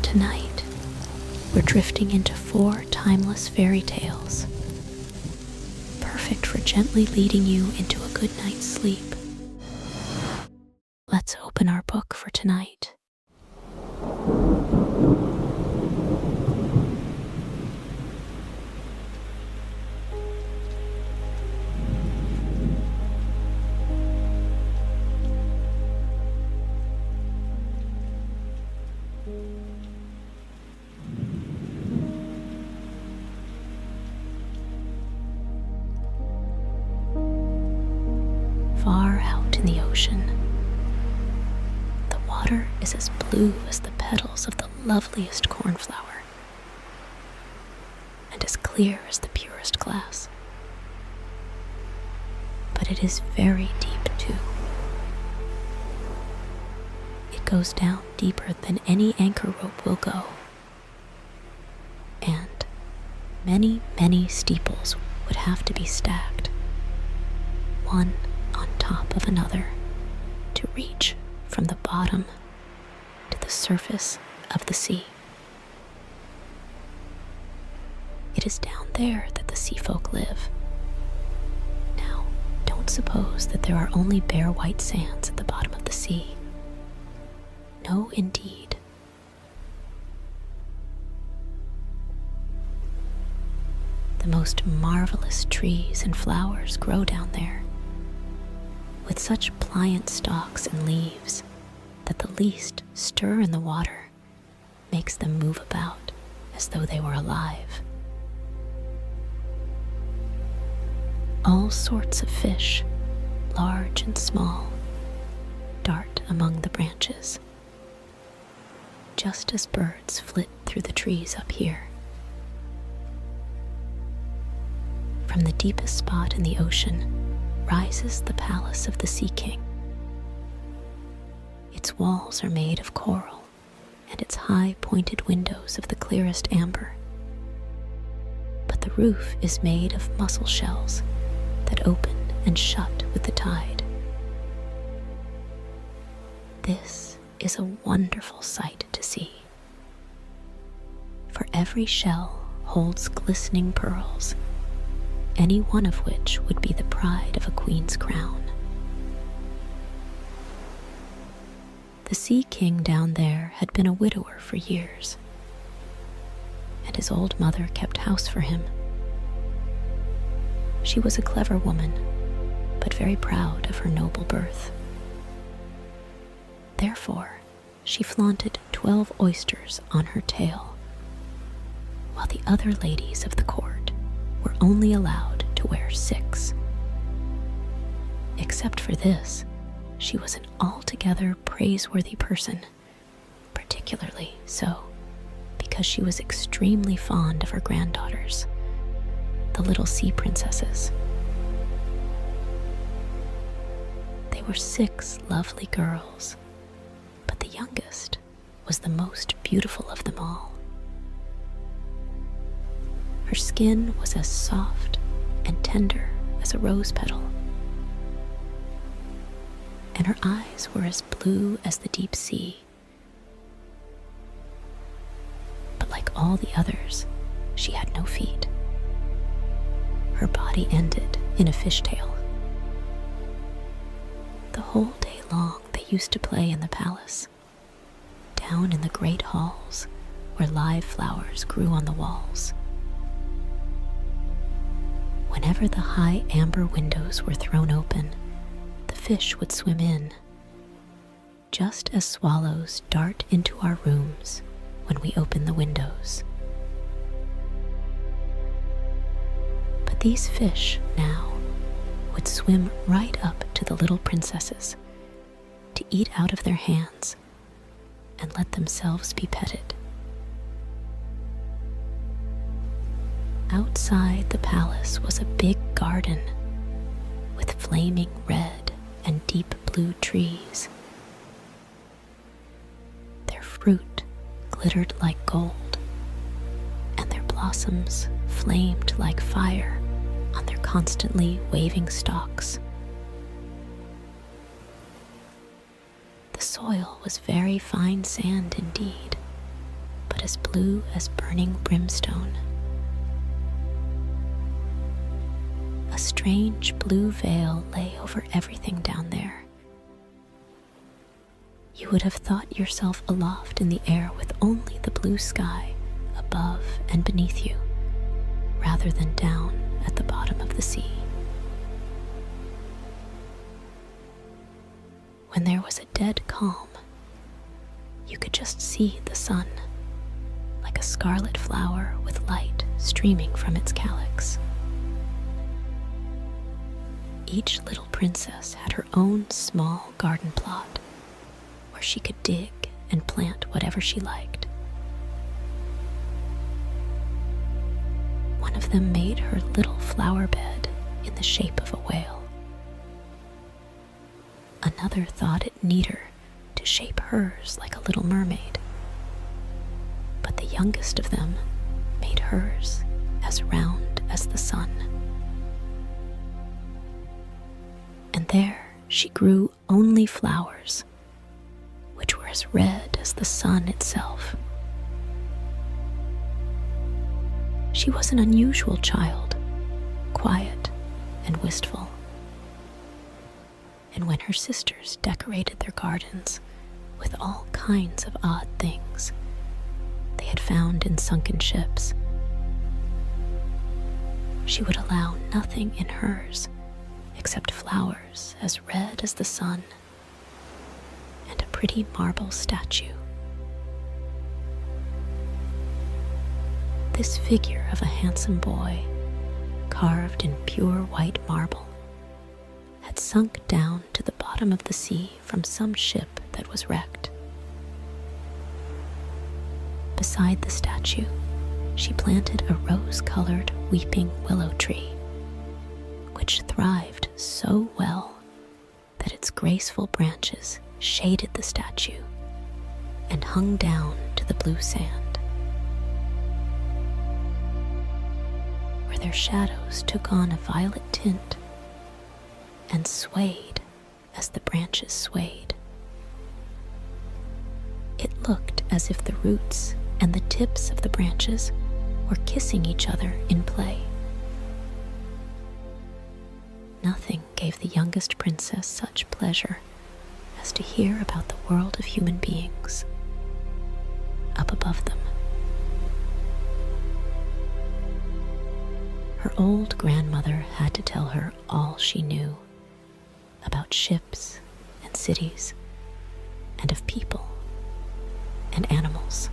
Tonight, we're drifting into 4 timeless fairy tales, perfect for gently leading you into a good night's sleep. Let's open our book for tonight. Far out in the ocean, the water is as blue as the petals of the loveliest cornflower, and as clear as the purest glass. But it is very deep too. It goes down deeper than any anchor rope will go, and many, many steeples would have to be stacked, one on top of another, to reach from the bottom to the surface of the sea. It is down there that the sea folk live. Now, don't suppose that there are only bare white sands at the bottom of the sea. No, indeed. The most marvelous trees and flowers grow down there, with such pliant stalks and leaves that the least stir in the water makes them move about as though they were alive. All sorts of fish, large and small, dart among the branches, just as birds flit through the trees up here. From the deepest spot in the ocean rises the palace of the Sea King. Its walls are made of coral, and its high pointed windows of the clearest amber. But the roof is made of mussel shells that open and shut with the tide. This is a wonderful sight to see, for every shell holds glistening pearls, any one of which would be the pride of a queen's crown. The Sea King down there had been a widower for years, and his old mother kept house for him. She was a clever woman, but very proud of her noble birth. Therefore, she flaunted 12 oysters on her tail, while the other ladies of the court were only allowed to wear 6. Except for this, she was an altogether praiseworthy person, particularly so because she was extremely fond of her granddaughters, the little sea princesses. They were 6 lovely girls, but the youngest was the most beautiful of them all. Her skin was as soft and tender as a rose petal, and her eyes were as blue as the deep sea. But like all the others, she had no feet. Her body ended in a fishtail. The whole day long they used to play in the palace, down in the great halls where live flowers grew on the walls. Whenever the high amber windows were thrown open, the fish would swim in, just as swallows dart into our rooms when we open the windows. But these fish now would swim right up to the little princesses to eat out of their hands and let themselves be petted. Outside the palace was a big garden with flaming red and deep blue trees. Their fruit glittered like gold, and their blossoms flamed like fire on their constantly waving stalks. The soil was very fine sand indeed, blue as burning brimstone. A strange blue veil lay over everything down there. You would have thought yourself aloft in the air with only the blue sky above and beneath you, rather than down at the bottom of the sea. When there was a dead calm, you could just see the sun, like a scarlet flower with light streaming from its calyx. Each little princess had her own small garden plot, where she could dig and plant whatever she liked. One of them made her little flower bed in the shape of a whale. Another thought it neater to shape hers like a little mermaid. But the youngest of them made hers as round as the sun. And there she grew only flowers, which were as red as the sun itself. She was an unusual child, quiet and wistful. And when her sisters decorated their gardens with all kinds of odd things they had found in sunken ships, she would allow nothing in hers except flowers as red as the sun and a pretty marble statue. This figure of a handsome boy, carved in pure white marble, had sunk down to the bottom of the sea from some ship that was wrecked. Beside the statue, she planted a rose-colored weeping willow tree, which thrived so well that its graceful branches shaded the statue and hung down to the blue sand, where their shadows took on a violet tint and swayed as the branches swayed. It looked as if the roots and the tips of the branches were kissing each other in play. Nothing gave the youngest princess such pleasure as to hear about the world of human beings up above them. Her old grandmother had to tell her all she knew about ships and cities and of people and animals.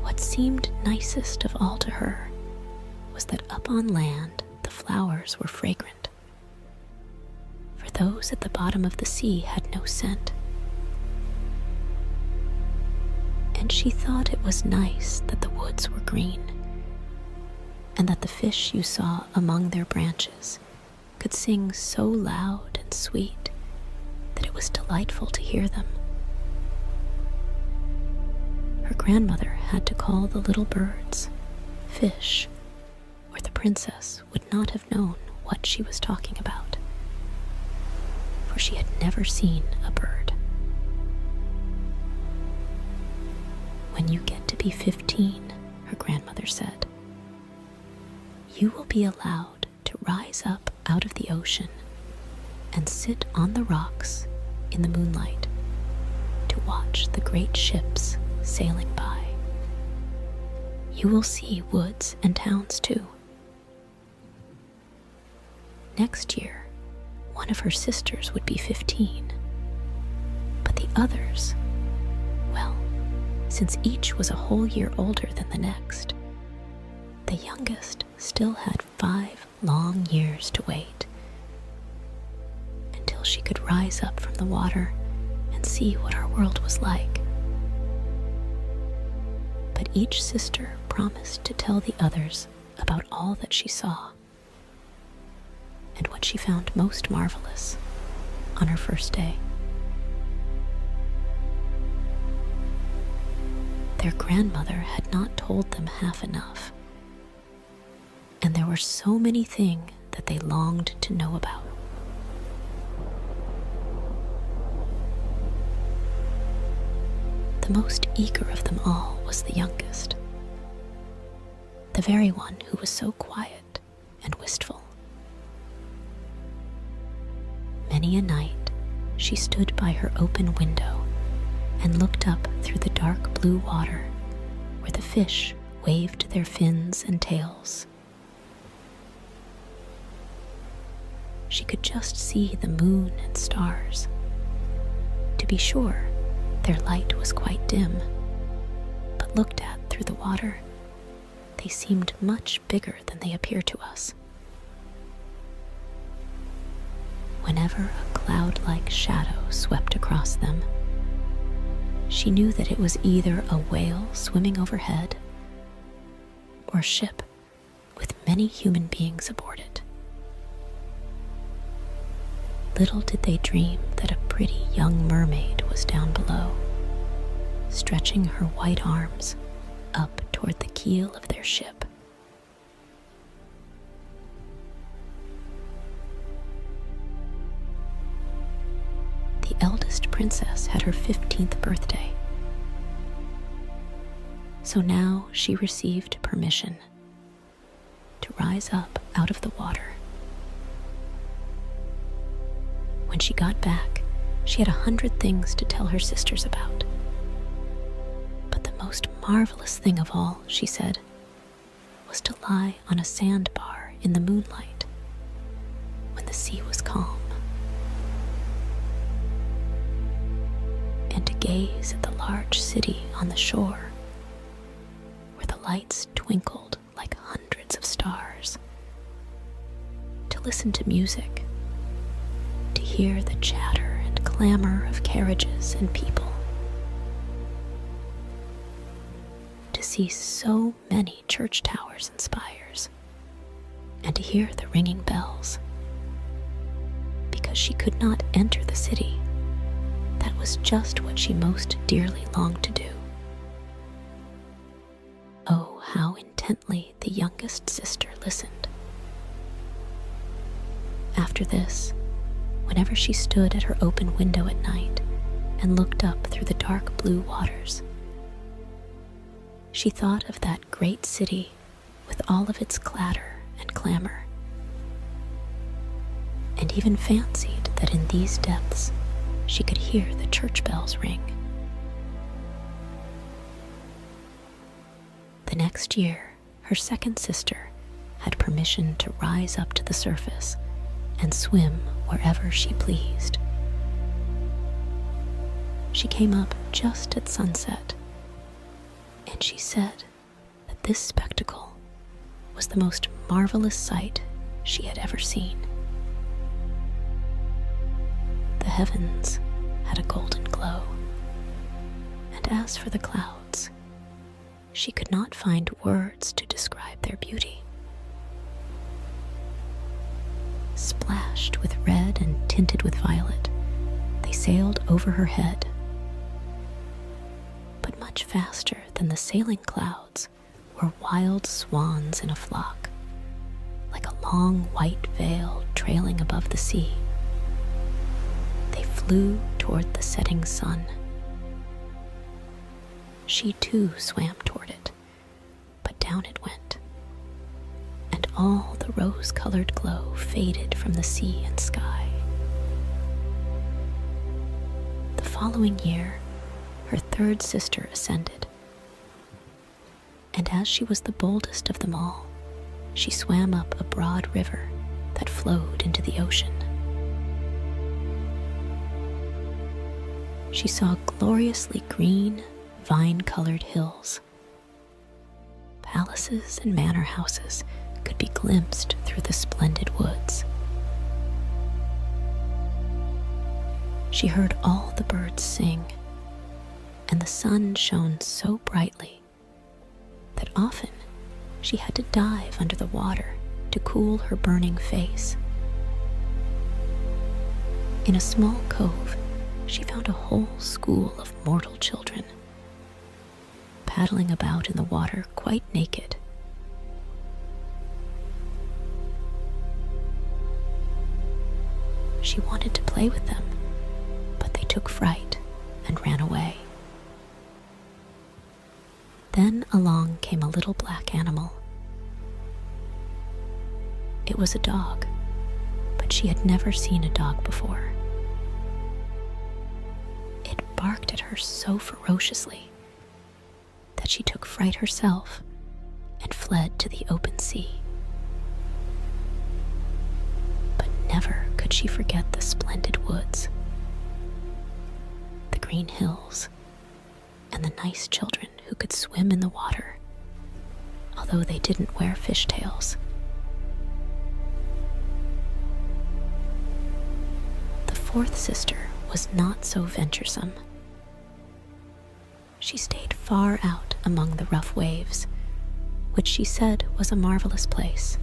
What seemed nicest of all to her was that up on land the flowers were fragrant, for those at the bottom of the sea had no scent. And she thought it was nice that the woods were green, and that the fish you saw among their branches could sing so loud and sweet that it was delightful to hear them. Her grandmother had to call the little birds fish, or the princess would not have known what she was talking about, for she had never seen a bird. When you get to be 15, her grandmother said, you will be allowed to rise up out of the ocean and sit on the rocks in the moonlight to watch the great ships sailing by. You will see woods and towns too. Next year, one of her sisters would be 15, but the others, well, since each was a whole year older than the next, the youngest still had 5 long years to wait until she could rise up from the water and see what our world was like. But each sister promised to tell the others about all that she saw and what she found most marvelous on her first day. Their grandmother had not told them half enough, and there were so many things that they longed to know about. The the most eager of them all was the youngest, the very one who was so quiet and wistful. Many a night she stood by her open window and looked up through the dark blue water where the fish waved their fins and tails. She could just see the moon and stars. To be sure, their light was quite dim, but looked at through the water, they seemed much bigger than they appear to us. Whenever a cloud-like shadow swept across them, she knew that it was either a whale swimming overhead or a ship with many human beings aboard it. Little did they dream that a pretty young mermaid was down below, stretching her white arms up toward the keel of their ship. The eldest princess had her 15th birthday, so now she received permission to rise up out of the water. When she got back, she had 100 things to tell her sisters about. But the most marvelous thing of all, she said, was to lie on a sandbar in the moonlight when the sea was calm, and to gaze at the large city on the shore where the lights twinkled like hundreds of stars, to listen to music, to hear the chatter and clamor of carriages and people, to see so many church towers and spires, and to hear the ringing bells. Because she could not enter the city, that was just what she most dearly longed to do. Oh, how intently the youngest sister listened. After this, whenever she stood at her open window at night and looked up through the dark blue waters, she thought of that great city with all of its clatter and clamor, and even fancied that in these depths she could hear the church bells ring. The next year, her second sister had permission to rise up to the surface and swim wherever she pleased. She came up just at sunset, and she said that this spectacle was the most marvelous sight she had ever seen. The heavens had a golden glow, and as for the clouds, she could not find words to describe their beauty. Splashed with red and tinted with violet, they sailed over her head. But much faster than the sailing clouds were wild swans in a flock, like a long white veil trailing above the sea. They flew toward the setting sun. She too swam toward it, but down it went, and all the rose-colored glow faded from the sea and sky. The following year, her third sister ascended, and as she was the boldest of them all, she swam up a broad river that flowed into the ocean. She saw gloriously green, vine-colored hills. Palaces and manor houses could be glimpsed through the splendid woods. She heard all the birds sing, and the sun shone so brightly that often she had to dive under the water to cool her burning face. In a small cove, she found a whole school of mortal children, paddling about in the water quite naked. She wanted to play with them, but they took fright and ran away. Then along came a little black animal. It was a dog, but she had never seen a dog before. It barked at her so ferociously that she took fright herself and fled to the open sea. But never could she forget the splendid woods, the green hills, and the nice children who could swim in the water, although they didn't wear fishtails. The fourth sister was not so venturesome. She stayed far out among the rough waves, which she said was a marvelous place.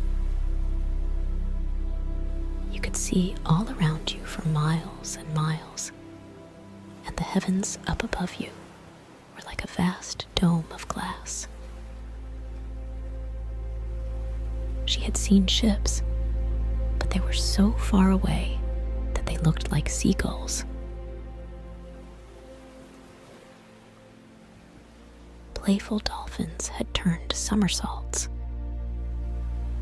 You could see all around you for miles and miles, and the heavens up above you were like a vast dome of glass. She had seen ships, but they were so far away that they looked like seagulls. Playful dolphins had turned somersaults,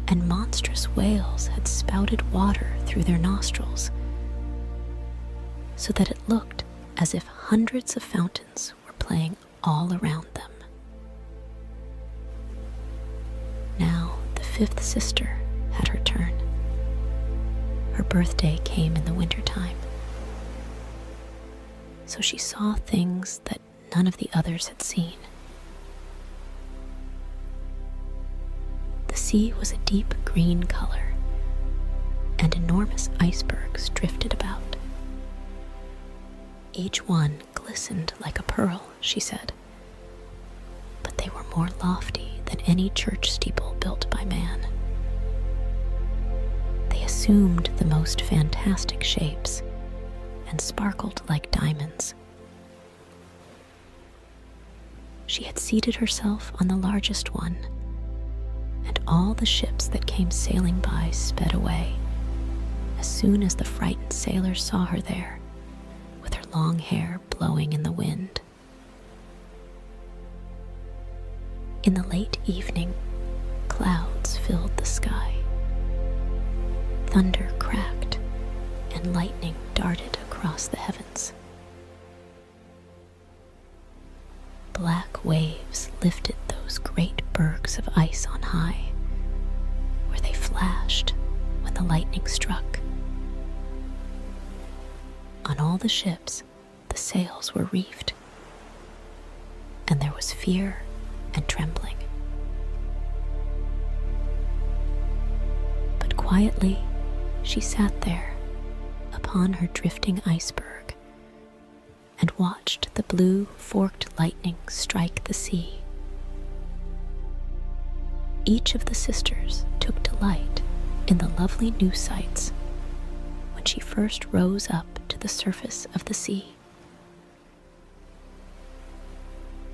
and monstrous whales had spouted water through their nostrils, so that it looked as if hundreds of fountains were playing all around them. Now the fifth sister had her turn. Her birthday came in the wintertime, so she saw things that none of the others had seen. The sea was a deep green color, and enormous icebergs drifted about. Each one glistened like a pearl, she said, but they were more lofty than any church steeple built by man. They assumed the most fantastic shapes and sparkled like diamonds. She had seated herself on the largest one, and all the ships that came sailing by sped away as soon as the frightened sailors saw her there, with her long hair blowing in the wind. In the late evening, clouds filled the sky. Thunder cracked, and lightning darted across the heavens. Black waves lifted those great bergs of ice on high, where they flashed when the lightning struck. On all the ships, the sails were reefed, and there was fear and trembling. But quietly, she sat there upon her drifting iceberg and watched the blue forked lightning strike the sea. Each of the sisters took delight in the lovely new sights when she first rose up to the surface of the sea.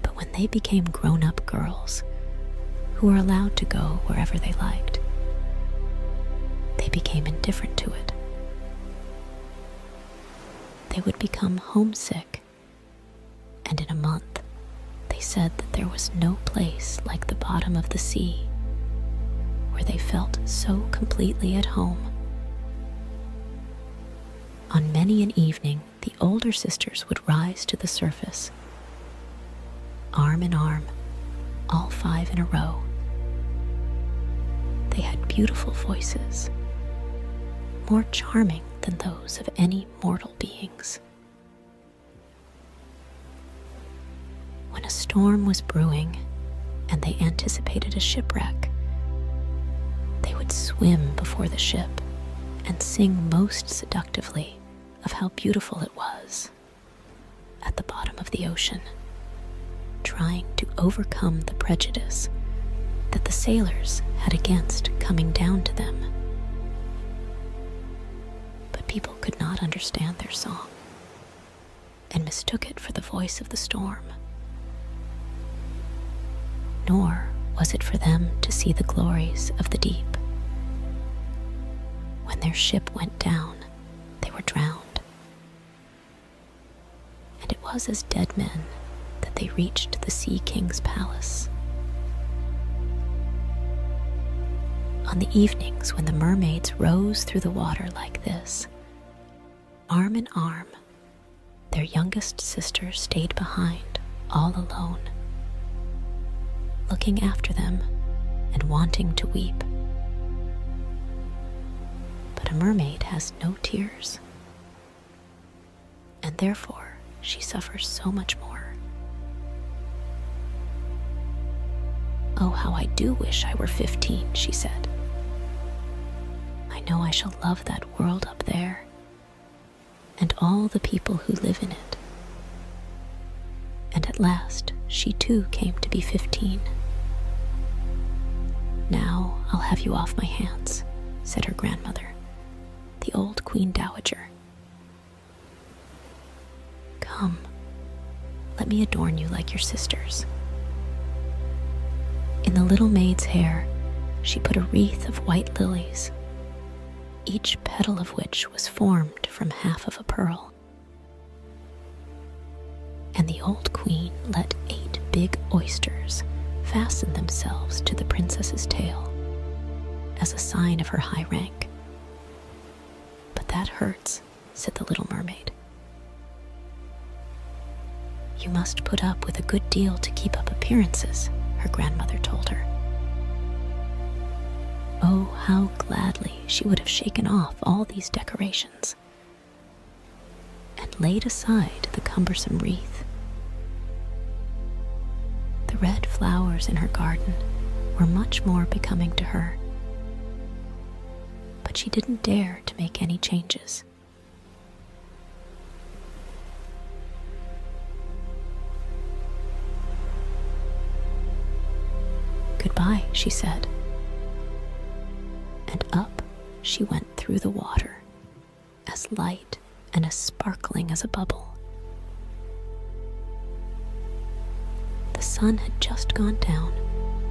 But when they became grown-up girls who were allowed to go wherever they liked, they became indifferent to it. They would become homesick, and in a month they said that there was no place like the bottom of the sea, where they felt so completely at home. On many an evening, the older sisters would rise to the surface, arm in arm, all 5 in a row. They had beautiful voices, more charming than those of any mortal beings. When a storm was brewing and they anticipated a shipwreck, they would swim before the ship and sing most seductively of how beautiful it was at the bottom of the ocean, trying to overcome the prejudice that the sailors had against coming down to them. But people could not understand their song and mistook it for the voice of the storm. Nor was it for them to see the glories of the deep. When their ship went down, they were drowned. And it was as dead men that they reached the Sea King's palace On the evenings when the mermaids rose through the water like this, arm in arm, their youngest sister stayed behind, all alone, looking after them and wanting to weep. But a mermaid has no tears, and therefore she suffers so much more. "Oh, how I do wish I were 15, she said. "I know I shall love that world up there, and all the people who live in it." And at last she too came to be 15. "Now I'll have you off my hands," said her grandmother, the old Queen Dowager. "Come, let me adorn you like your sisters." In the little maid's hair, she put a wreath of white lilies, each petal of which was formed from half of a pearl. And the old queen let 8 big oysters fasten themselves to the princess's tail as a sign of her high rank. "But that hurts," said the little mermaid. "You must put up with a good deal to keep up appearances," her grandmother told her. Oh, how gladly she would have shaken off all these decorations and laid aside the cumbersome wreath. The red flowers in her garden were much more becoming to her, but she didn't dare to make any changes. "Goodbye," she said, and up she went through the water, as light and as sparkling as a bubble. The sun had just gone down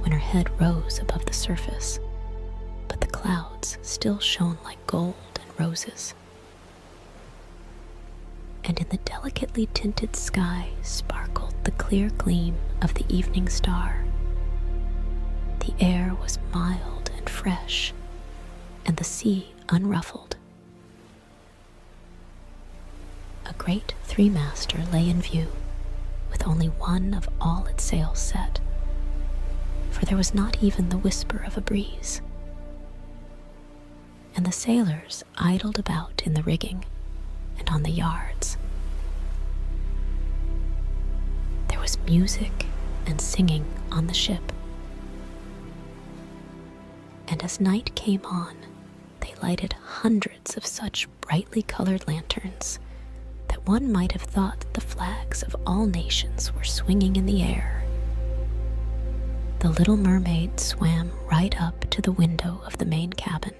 when her head rose above the surface, but the clouds still shone like gold and roses. And in the delicately tinted sky sparkled the clear gleam of the evening star. The air was mild and fresh, and the sea unruffled. A great 3-master lay in view, with only one of all its sails set, for there was not even the whisper of a breeze. And the sailors idled about in the rigging and on the yards. There was music and singing on the ship. And as night came on, they lighted hundreds of such brightly colored lanterns that one might have thought the flags of all nations were swinging in the air. The little mermaid swam right up to the window of the main cabin,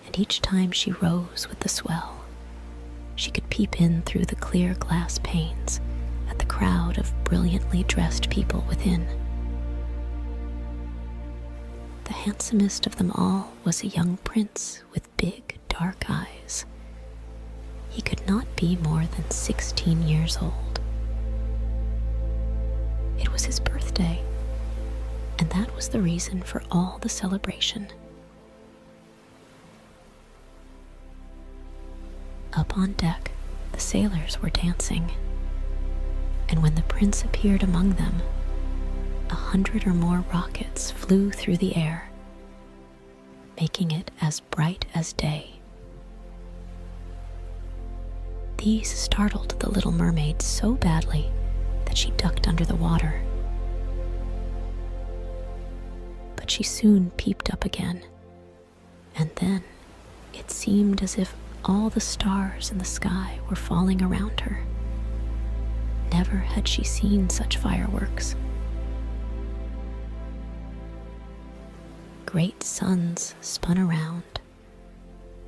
and each time she rose with the swell, she could peep in through the clear glass panes at the crowd of brilliantly dressed people within. The handsomest of them all was a young prince with big, dark eyes. He could not be more than 16 years old. It was his birthday, and that was the reason for all the celebration. Up on deck, the sailors were dancing, and when the prince appeared among them, 100 or more rockets flew through the air, making it as bright as day. These startled the little mermaid so badly that she ducked under the water. But she soon peeped up again, and then it seemed as if all the stars in the sky were falling around her. Never had she seen such fireworks. Great suns spun around.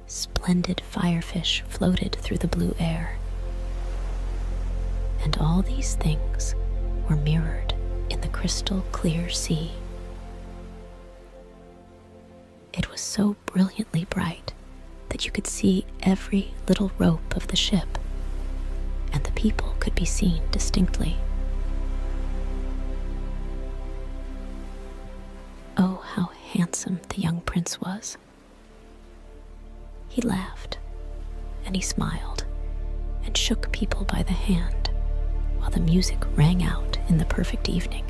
Splendid firefish floated through the blue air. And all these things were mirrored in the crystal clear sea. It was so brilliantly bright that you could see every little rope of the ship, and the people could be seen distinctly. Oh, how handsome handsome the young prince was. He laughed, and he smiled, and shook people by the hand, while the music rang out in the perfect evening.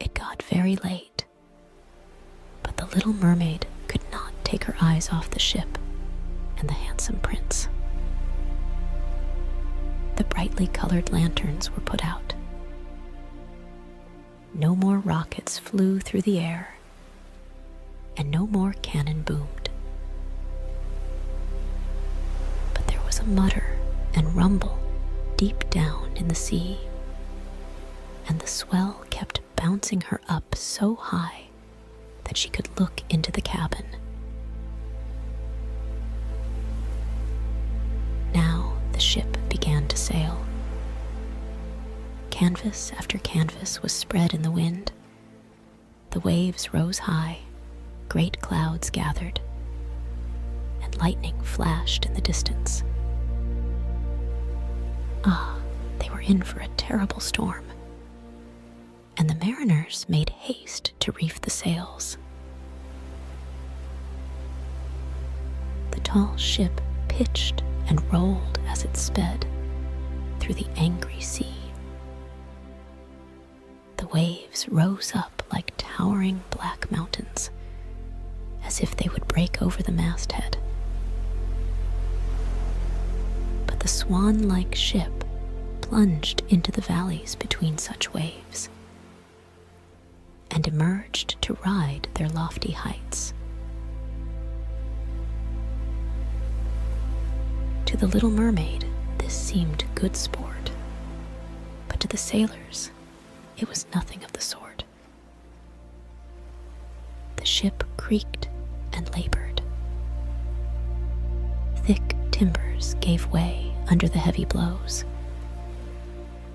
It got very late, but the little mermaid could not take her eyes off the ship and the handsome prince. The brightly colored lanterns were put out. No more rockets flew through the air, and no more cannon boomed. But there was a mutter and rumble deep down in the sea, and the swell kept bouncing her up so high that she could look into the cabin. Now the ship began to sail. Canvas after canvas was spread in the wind. The waves rose high, great clouds gathered, and lightning flashed in the distance. Ah, they were in for a terrible storm, and the mariners made haste to reef the sails. The tall ship pitched and rolled as it sped through the angry sea. The waves rose up like towering black mountains, as if they would break over the masthead. But the swan-like ship plunged into the valleys between such waves, and emerged to ride their lofty heights. To the little mermaid, this seemed good sport, but to the sailors, it was nothing of the sort. The ship creaked and labored. Thick timbers gave way under the heavy blows.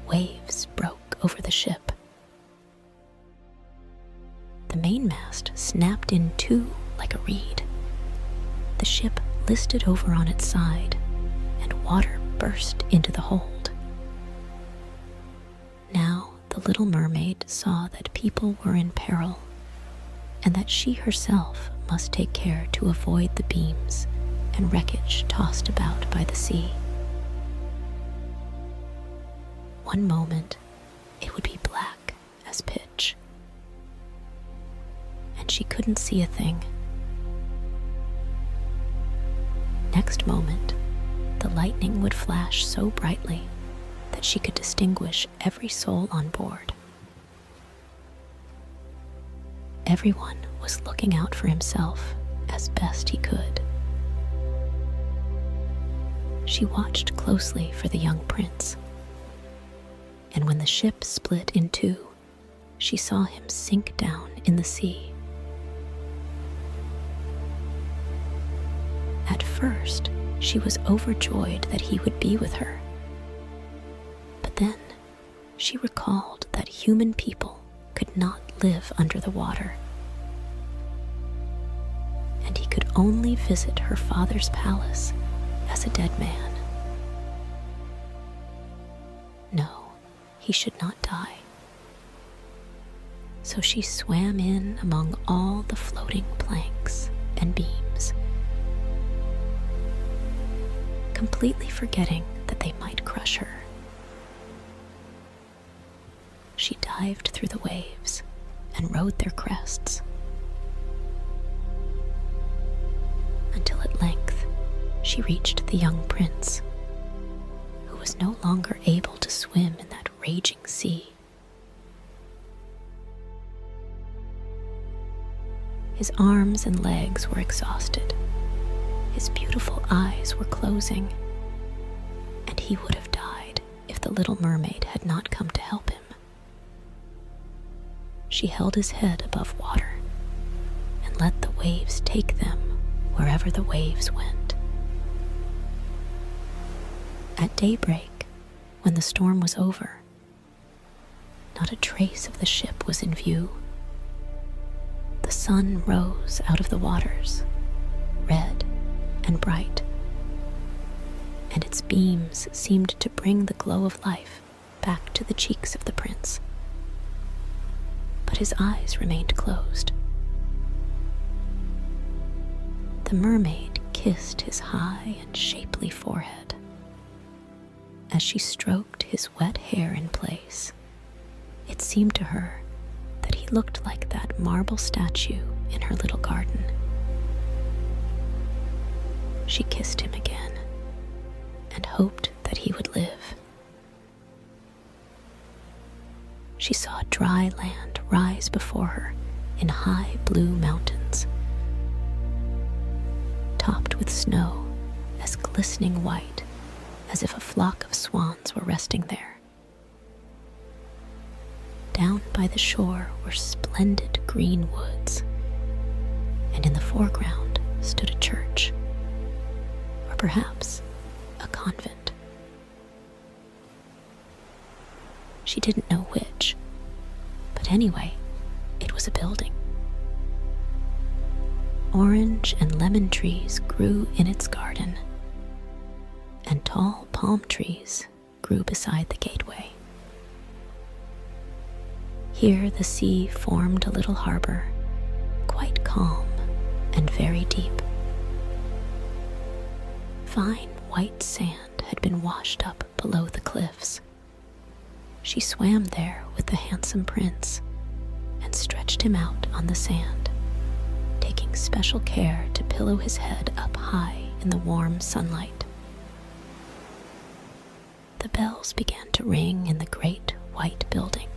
Waves broke over the ship. The mainmast snapped in two like a reed. The ship listed over on its side, and water burst into the hold. Now the little mermaid saw that people were in peril, and that she herself must take care to avoid the beams and wreckage tossed about by the sea. One moment it would be black as pitch, and she couldn't see a thing. Next moment, the lightning would flash so brightly that she could distinguish every soul on board. Everyone was looking out for himself as best he could. She watched closely for the young prince, and when the ship split in two, she saw him sink down in the sea. At first, she was overjoyed that he would be with her. But then, she recalled that human people could not live under the water, and he could only visit her father's palace as a dead man. No, he should not die. So she swam in among all the floating planks and beams, completely forgetting that they might crush her. She dived through the waves and rode their crests, until at length she reached the young prince, who was no longer able to swim in that raging sea. His arms and legs were exhausted. His beautiful eyes were closing, and he would have died if the little mermaid had not come to help him. She held his head above water and let the waves take them wherever the waves went. At daybreak, when the storm was over, not a trace of the ship was in view. The sun rose out of the waters, red and bright, and its beams seemed to bring the glow of life back to the cheeks of the prince. But but his eyes remained closed. The mermaid kissed his high and shapely forehead. As she stroked his wet hair in place, it seemed to her that he looked like that marble statue in her little garden. She kissed him again and hoped that he would live. She saw dry land rise before her in high blue mountains, topped with snow as glistening white as if a flock of swans were resting there. Down by the shore were splendid green woods, and in the foreground stood a church, or perhaps a convent. She didn't know which, but anyway, it was a building. Orange and lemon trees grew in its garden, and tall palm trees grew beside the gateway. Here the sea formed a little harbor, quite calm and very deep. Fine white sand had been washed up below the cliffs. She swam there with the handsome prince and stretched him out on the sand, taking special care to pillow his head up high in the warm sunlight. The bells began to ring in the great white building,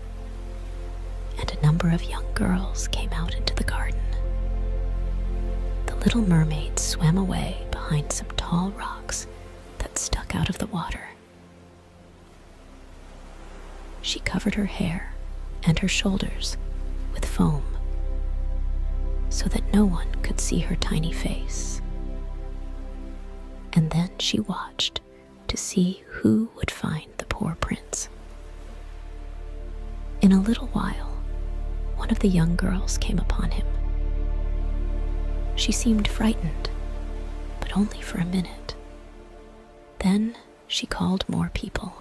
and a number of young girls came out into the garden. The little mermaid swam away behind some tall rocks that stuck out of the water. She covered her hair and her shoulders with foam so that no one could see her tiny face. And then she watched to see who would find the poor prince. In a little while, one of the young girls came upon him. She seemed frightened, but only for a minute. Then she called more people.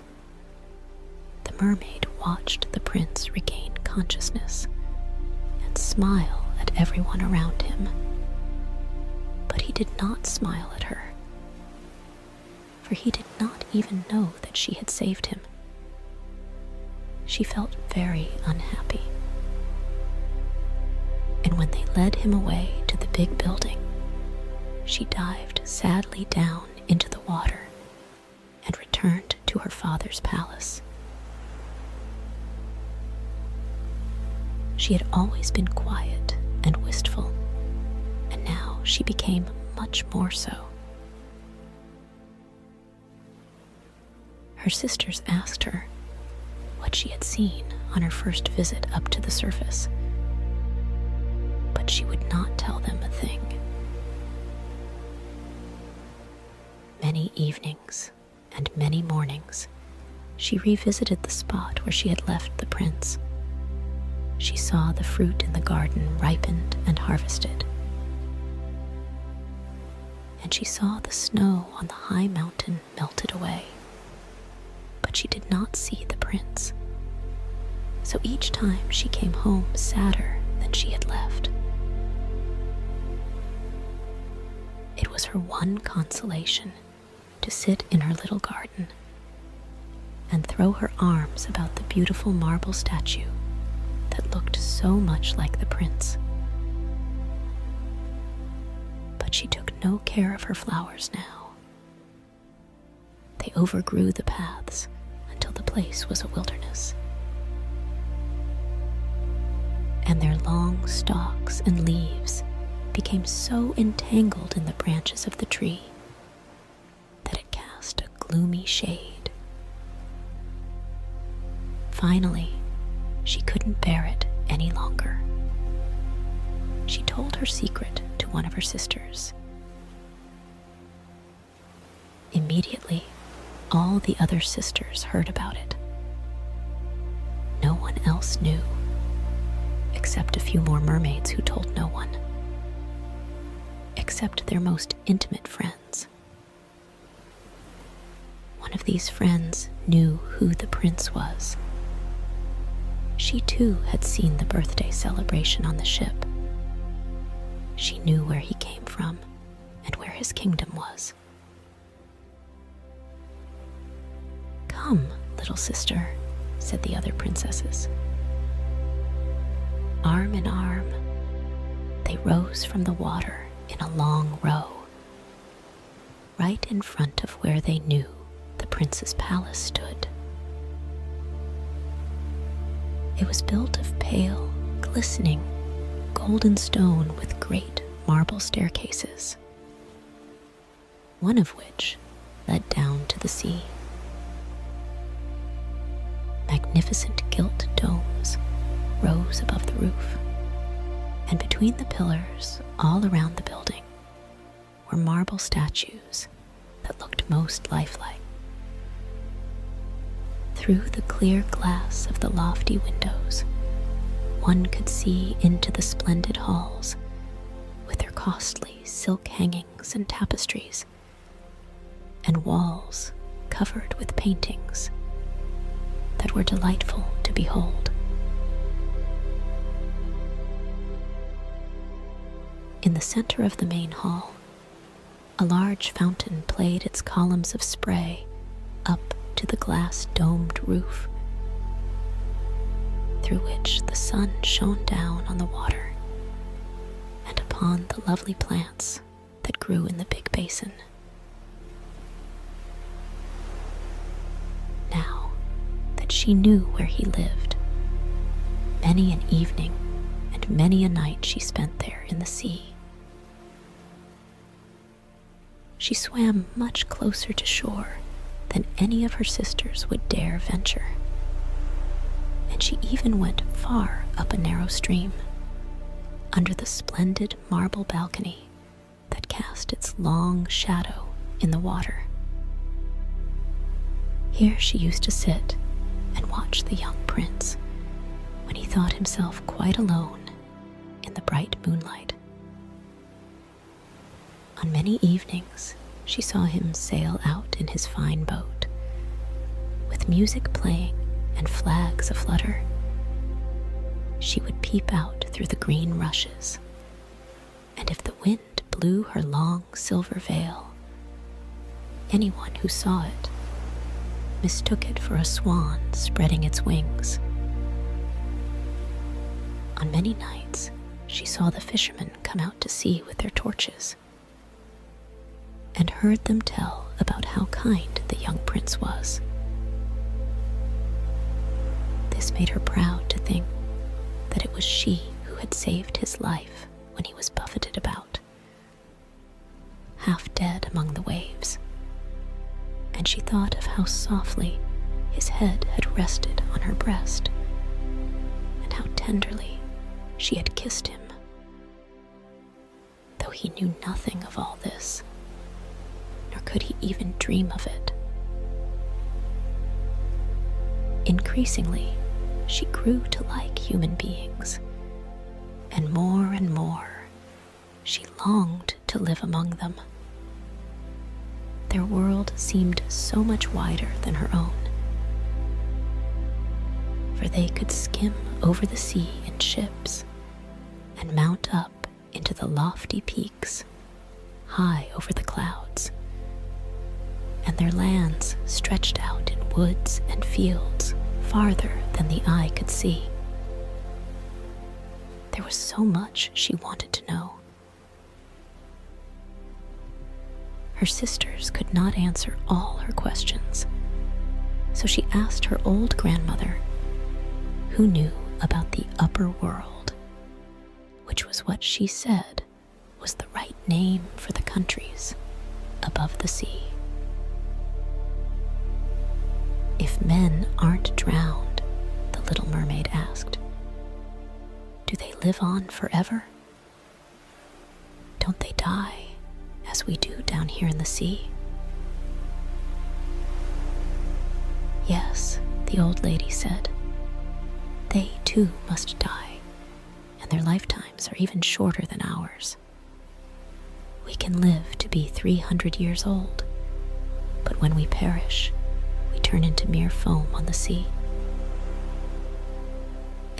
The mermaid watched the prince regain consciousness and smile at everyone around him. But he did not smile at her, for he did not even know that she had saved him. She felt very unhappy. And when they led him away to the big building, she dived sadly down into the water and returned to her father's palace. She had always been quiet and wistful, and now she became much more so. Her sisters asked her what she had seen on her first visit up to the surface, but she would not tell them a thing. Many evenings and many mornings, she revisited the spot where she had left the prince. She saw the fruit in the garden ripened and harvested, and she saw the snow on the high mountain melted away. But she did not see the prince. So each time she came home sadder than she had left. It was her one consolation to sit in her little garden and throw her arms about the beautiful marble statue that looked so much like the prince. But she took no care of her flowers now. They overgrew the paths until the place was a wilderness. And their long stalks and leaves became so entangled in the branches of the tree that it cast a gloomy shade. Finally, she couldn't bear it any longer. She told her secret to one of her sisters. Immediately, all the other sisters heard about it. No one else knew, except a few more mermaids who told no one, except their most intimate friends. One of these friends knew who the prince was. She too had seen the birthday celebration on the ship. She knew where he came from and where his kingdom was. "Come, little sister," said the other princesses. Arm in arm, they rose from the water in a long row, right in front of where they knew the prince's palace stood. It was built of pale, glistening, golden stone with great marble staircases, one of which led down to the sea. Magnificent gilt domes rose above the roof, and between the pillars all around the building were marble statues that looked most lifelike. Through the clear glass of the lofty windows, one could see into the splendid halls with their costly silk hangings and tapestries, and walls covered with paintings that were delightful to behold. In the center of the main hall, a large fountain played its columns of spray up to the glass-domed roof, through which the sun shone down on the water and upon the lovely plants that grew in the big basin. Now that she knew where he lived, many an evening and many a night she spent there in the sea. She swam much closer to shore than any of her sisters would dare venture, and she even went far up a narrow stream, under the splendid marble balcony that cast its long shadow in the water. Here she used to sit and watch the young prince when he thought himself quite alone in the bright moonlight. On many evenings, she saw him sail out in his fine boat, with music playing and flags aflutter. She would peep out through the green rushes, and if the wind blew her long silver veil, anyone who saw it mistook it for a swan spreading its wings. On many nights, she saw the fishermen come out to sea with their torches, and heard them tell about how kind the young prince was. This made her proud to think that it was she who had saved his life when he was buffeted about, half dead among the waves, and she thought of how softly his head had rested on her breast, and how tenderly she had kissed him, though he knew nothing of all this, nor could he even dream of it. Increasingly, she grew to like human beings, and more she longed to live among them. Their world seemed so much wider than her own, for they could skim over the sea in ships and mount up into the lofty peaks high over the clouds, and their lands stretched out in woods and fields farther than the eye could see. There was so much she wanted to know. Her sisters could not answer all her questions, so she asked her old grandmother, who knew about the upper world, which was what she said was the right name for the countries above the sea. "If men aren't drowned," the little mermaid asked, "do they live on forever? Don't they die as we do down here in the sea?" "Yes," the old lady said, "they too must die, and their lifetimes are even shorter than ours. We can live to be 300 years old, but when we perish, we turn into mere foam on the sea."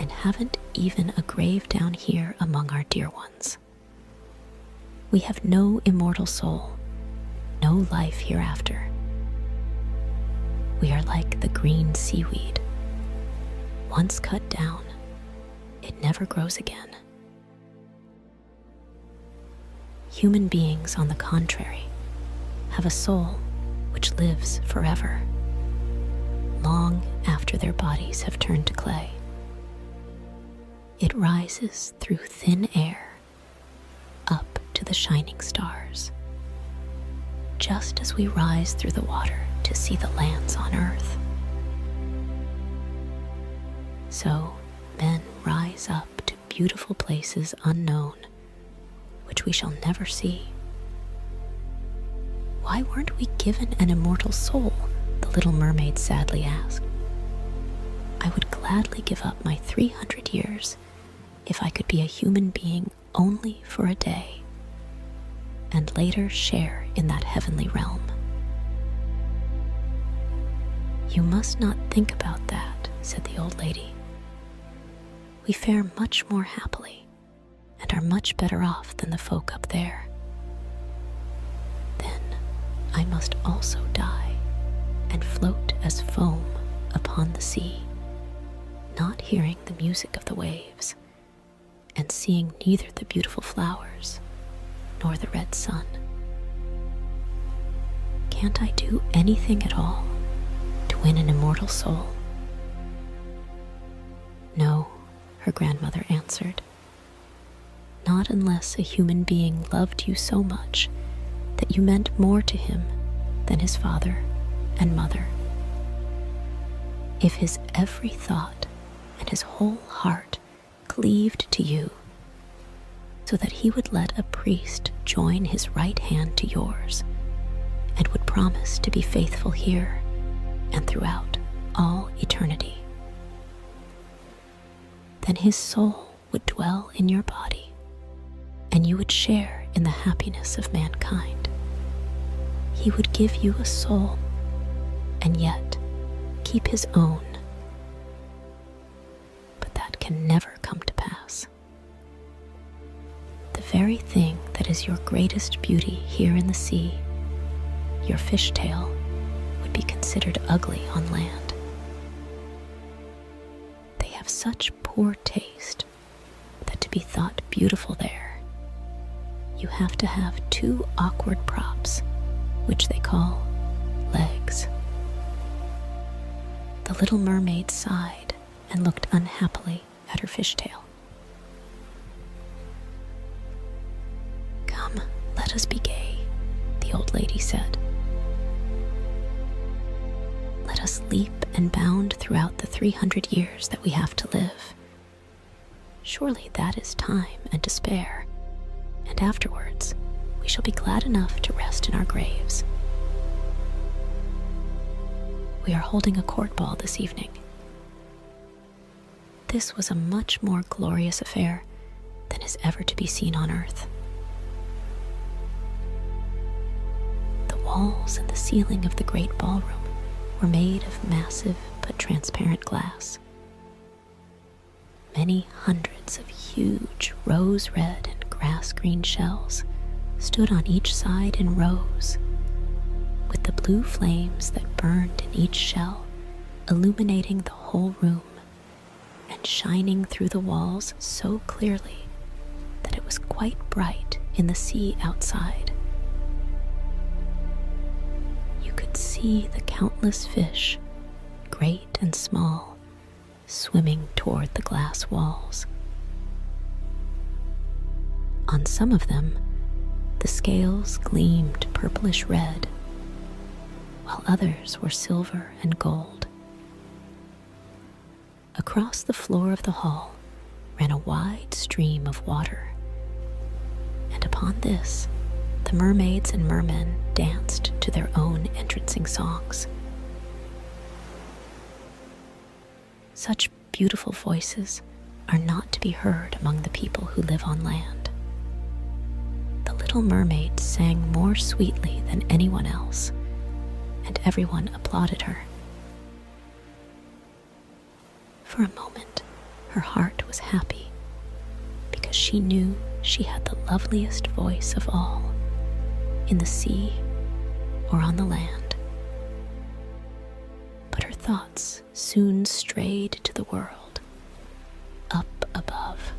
and haven't even a grave down here among our dear ones. We have no immortal soul, no life hereafter. We are like the green seaweed. Once cut down, it never grows again. Human beings, on the contrary, have a soul which lives forever, long after their bodies have turned to clay. It rises through thin air, up to the shining stars, just as we rise through the water to see the lands on earth. So men rise up to beautiful places unknown, which we shall never see. Why weren't we given an immortal soul? The little mermaid sadly asked. I would gladly give up my 300 years if I could be a human being only for a day, and later share in that heavenly realm. You must not think about that, said the old lady. We fare much more happily and are much better off than the folk up there. Then I must also die and float as foam upon the sea, not hearing the music of the waves, and seeing neither the beautiful flowers nor the red sun. Can't I do anything at all to win an immortal soul? No, her grandmother answered. Not unless a human being loved you so much that you meant more to him than his father and mother. If his every thought and his whole heart cleaved to you, so that he would let a priest join his right hand to yours, and would promise to be faithful here and throughout all eternity, then his soul would dwell in your body, and you would share in the happiness of mankind. He would give you a soul, and yet keep his own. But that can never come to pass. The very thing that is your greatest beauty here in the sea, your fishtail, would be considered ugly on land. They have such poor taste that to be thought beautiful there, you have to have two awkward props, which they call legs. The little mermaid sighed and looked unhappily at her fishtail. Come, let us be gay, the old lady said. Let us leap and bound throughout the 300 years that we have to live. Surely that is time and to spare, and afterwards we shall be glad enough to rest in our graves. We are holding a court ball this evening. This was a much more glorious affair than is ever to be seen on earth. The walls and the ceiling of the great ballroom were made of massive but transparent glass. Many hundreds of huge rose-red and grass-green shells stood on each side in rows, with the blue flames that burned in each shell illuminating the whole room and shining through the walls so clearly that it was quite bright in the sea outside. You could see the countless fish, great and small, swimming toward the glass walls. On some of them, the scales gleamed purplish red, while others were silver and gold. Across the floor of the hall ran a wide stream of water, and upon this the mermaids and mermen danced to their own entrancing songs. Such beautiful voices are not to be heard among the people who live on land. The little mermaid sang more sweetly than anyone else, and everyone applauded her. For a moment, her heart was happy because she knew she had the loveliest voice of all, in the sea or on the land. But her thoughts soon strayed to the world up above.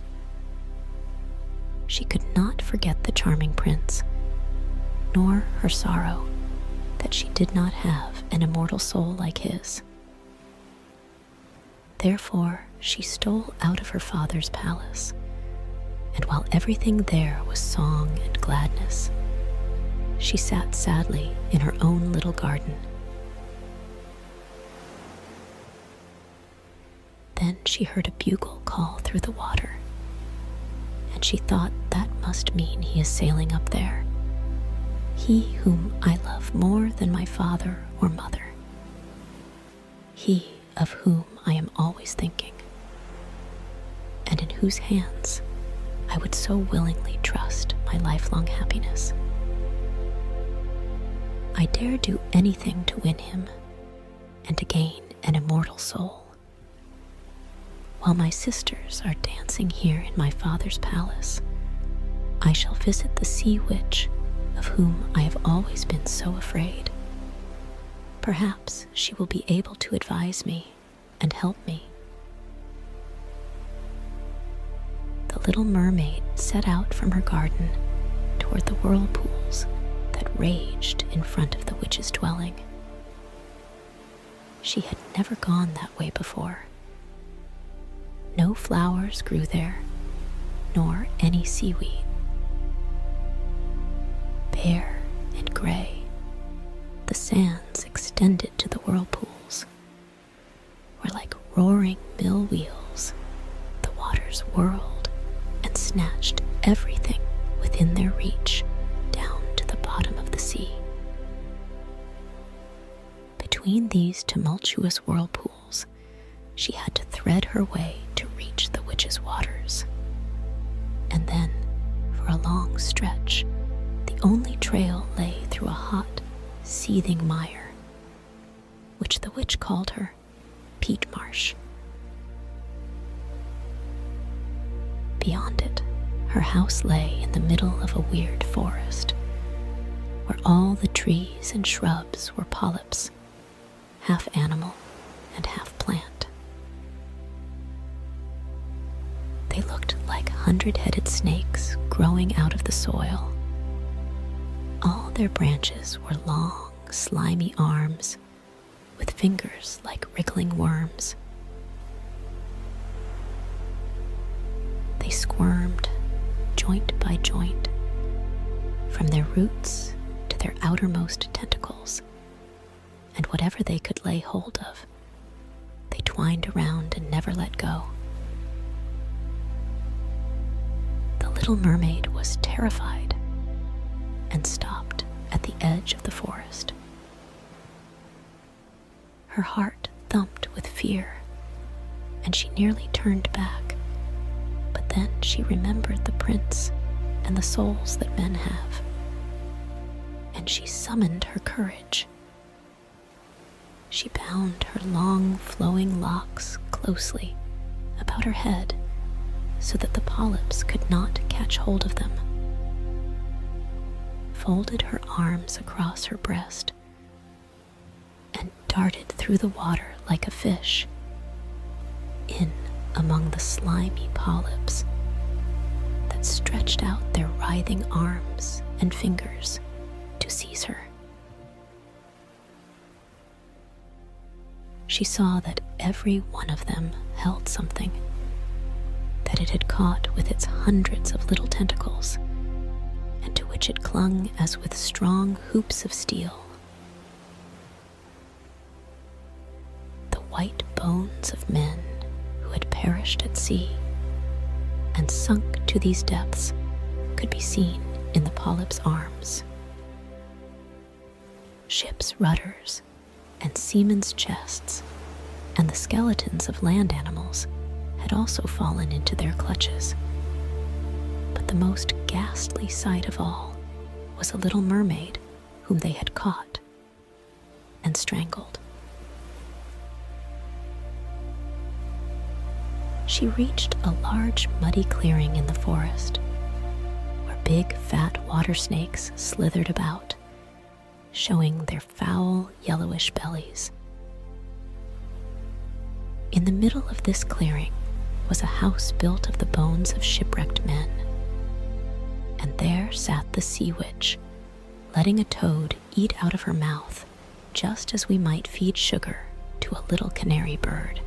She could not forget the charming prince, nor her sorrow that she did not have an immortal soul like his. Therefore, she stole out of her father's palace, and while everything there was song and gladness, she sat sadly in her own little garden. Then she heard a bugle call through the water, and she thought that must mean he is sailing up there, he whom I love more than my father or mother, he of whom I am always thinking, and in whose hands I would so willingly trust my lifelong happiness. I dare do anything to win him and to gain an immortal soul. While my sisters are dancing here in my father's palace, I shall visit the sea witch of whom I have always been so afraid. Perhaps she will be able to advise me and help me. The little mermaid set out from her garden toward the whirlpools that raged in front of the witch's dwelling. She had never gone that way before. No flowers grew there, nor any seaweed. Bare and gray, the sands extended to the whirlpools, where like roaring mill wheels, the waters whirled and snatched everything within their reach down to the bottom of the sea. Between these tumultuous whirlpools, she had to thread her way to reach the witch's waters. And then, for a long stretch, the only trail lay through a hot, seething mire, which the witch called her peat marsh. Beyond it, her house lay in the middle of a weird forest, where all the trees and shrubs were polyps, half animal and half plant. They looked like 100-headed snakes growing out of the soil. All their branches were long, slimy arms with fingers like wriggling worms. They squirmed, joint by joint, from their roots to their outermost tentacles, and whatever they could lay hold of, they twined around and never let go. The little mermaid was terrified and stopped at the edge of the forest. Her heart thumped with fear, and she nearly turned back, but then she remembered the prince and the souls that men have, and she summoned her courage. She bound her long, flowing locks closely about her head so that the polyps could not catch hold of them, folded her arms across her breast, and darted through the water like a fish, in among the slimy polyps that stretched out their writhing arms and fingers to seize her. She saw that every one of them held something, that it had caught with its hundreds of little tentacles, and to which it clung as with strong hoops of steel. The white bones of men who had perished at sea and sunk to these depths could be seen in the polyp's arms. Ships' rudders and seamen's chests and the skeletons of land animals had also fallen into their clutches. But the most ghastly sight of all was a little mermaid whom they had caught and strangled. she reached a large muddy clearing in the forest where big fat water snakes slithered about, showing their foul yellowish bellies. In the middle of this clearing was a house built of the bones of shipwrecked men, and there sat the sea witch, letting a toad eat out of her mouth just as we might feed sugar to a little canary bird.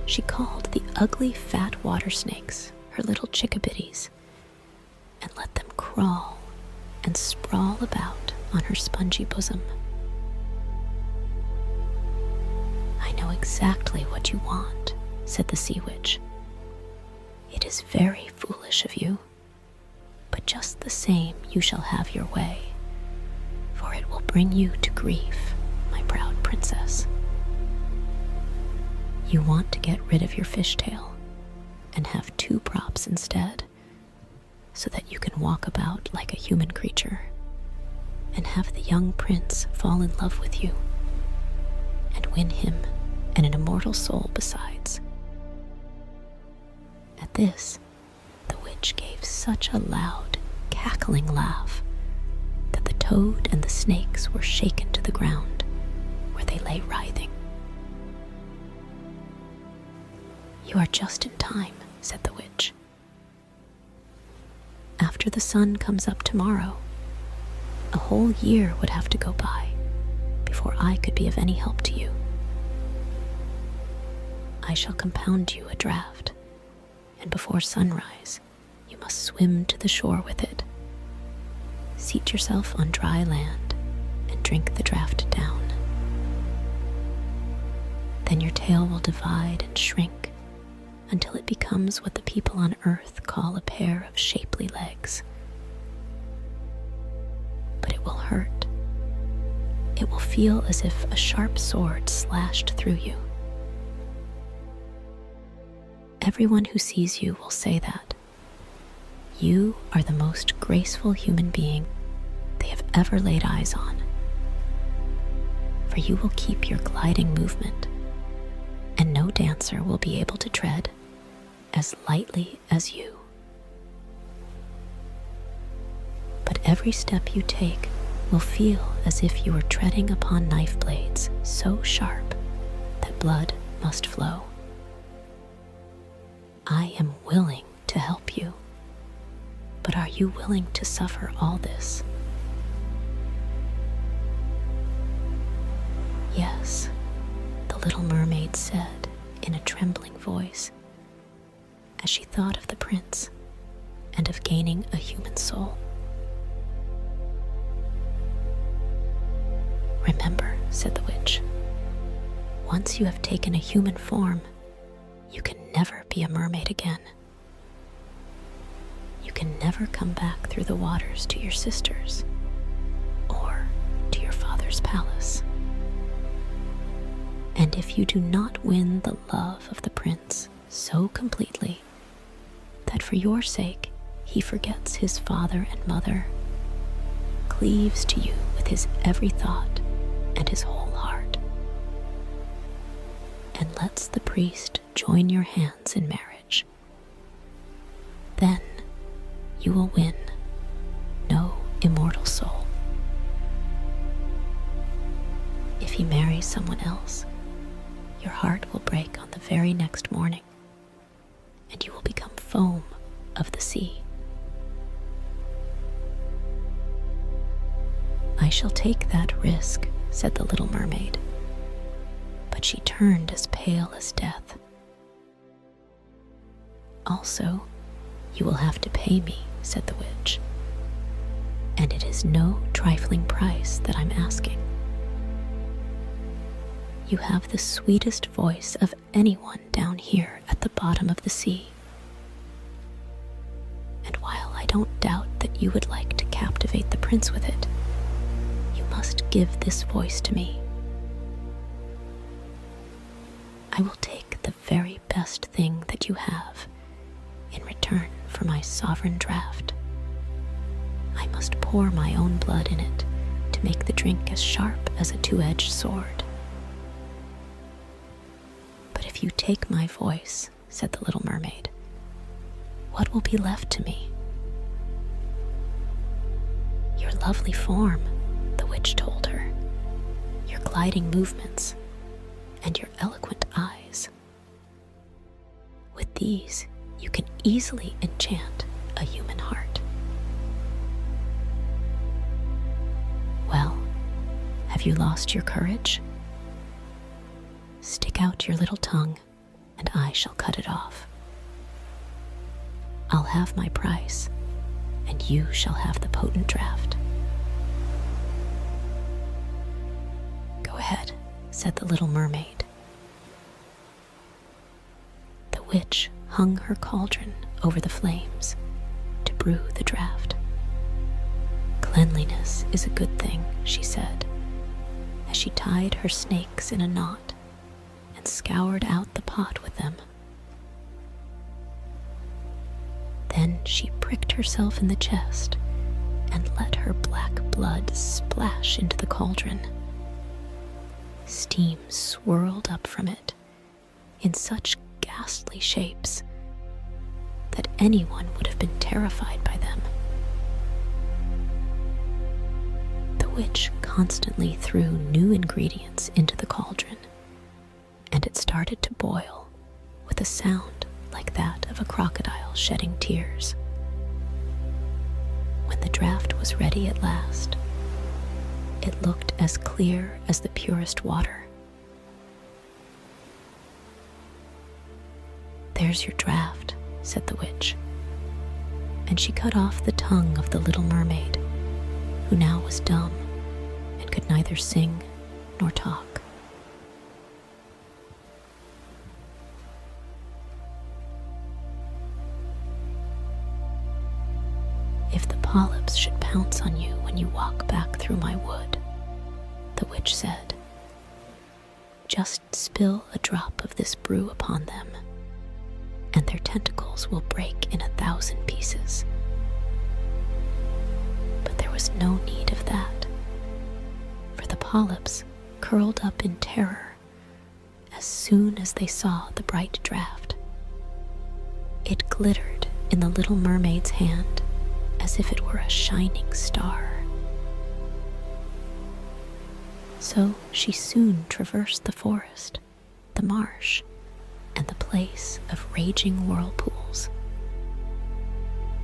She called the ugly fat water snakes her little chickabiddies and let them crawl and sprawl about on her spongy bosom. "I know exactly what you want," said the sea witch. "It is very foolish of you, but just the same you shall have your way, for it will bring you to grief, my proud princess. You want to get rid of your fishtail and have two props instead, so that you can walk about like a human creature and have the young prince fall in love with you and win him and an immortal soul besides." At this, the witch gave such a loud, cackling laugh that the toad and the snakes were shaken to the ground, where they lay writhing. "You are just in time," said the witch. "After the sun comes up tomorrow, a whole year would have to go by before I could be of any help to you. I shall compound you a draught, and before sunrise, you must swim to the shore with it. Seat yourself on dry land and drink the draught down. Then your tail will divide and shrink until it becomes what the people on earth call a pair of shapely legs. But it will hurt. It will feel as if a sharp sword slashed through you. Everyone who sees you will say that you are the most graceful human being they have ever laid eyes on, for you will keep your gliding movement, and no dancer will be able to tread as lightly as you. But every step you take will feel as if you were treading upon knife blades so sharp that blood must flow. I am willing to help you, but are you willing to suffer all this?" "Yes," the little mermaid said in a trembling voice, as she thought of the prince and of gaining a human soul. "Remember," said the witch, "once you have taken a human form, you can never be a mermaid again. You can never come back through the waters to your sisters or to your father's palace. And if you do not win the love of the prince so completely that for your sake he forgets his father and mother, cleaves to you with his every thought and his whole heart, and lets the priest join your hands in marriage, then you will win no immortal soul. If he marries someone else, your heart will break on the very next morning, and you will become foam of the sea. I shall take that risk," said the little mermaid, but she turned as pale as death. "Also, you will have to pay me," said the witch, "and it is no trifling price that I'm asking. You have the sweetest voice of anyone down here at the bottom of the sea. And while I don't doubt that you would like to captivate the prince with it, you must give this voice to me. I will take the very best thing that you have in return for my sovereign draught. I must pour my own blood in it to make the drink as sharp as a two-edged sword. But if you take my voice, said the little mermaid, what will be left to me? Your lovely form, the witch told her, your gliding movements, and your eloquent eyes. With these, you can easily enchant a human heart. Well, have you lost your courage? Stick out your little tongue, and I shall cut it off. I'll have my price, and you shall have the potent draught. Go ahead, said the little mermaid. The witch hung her cauldron over the flames to brew the draught. Cleanliness is a good thing, she said, as she tied her snakes in a knot and scoured out the pot with them. Then she pricked herself in the chest and let her black blood splash into the cauldron. Steam swirled up from it in such ghastly shapes that anyone would have been terrified by them. The witch constantly threw new ingredients into the cauldron, and it started to boil with a sound like that of a crocodile shedding tears. When the draught was ready at last, it looked as clear as the purest water. There's your draught, said the witch, and she cut off the tongue of the little mermaid, who now was dumb and could neither sing nor talk. If the polyps should pounce on you when you walk back through my wood, the witch said, just spill a drop of this brew upon them, and their tentacles will break in 1,000 pieces. But there was no need of that, for the polyps curled up in terror as soon as they saw the bright draught. It glittered in the little mermaid's hand as if it were a shining star. So she soon traversed the forest, the marsh, and the place of raging whirlpools.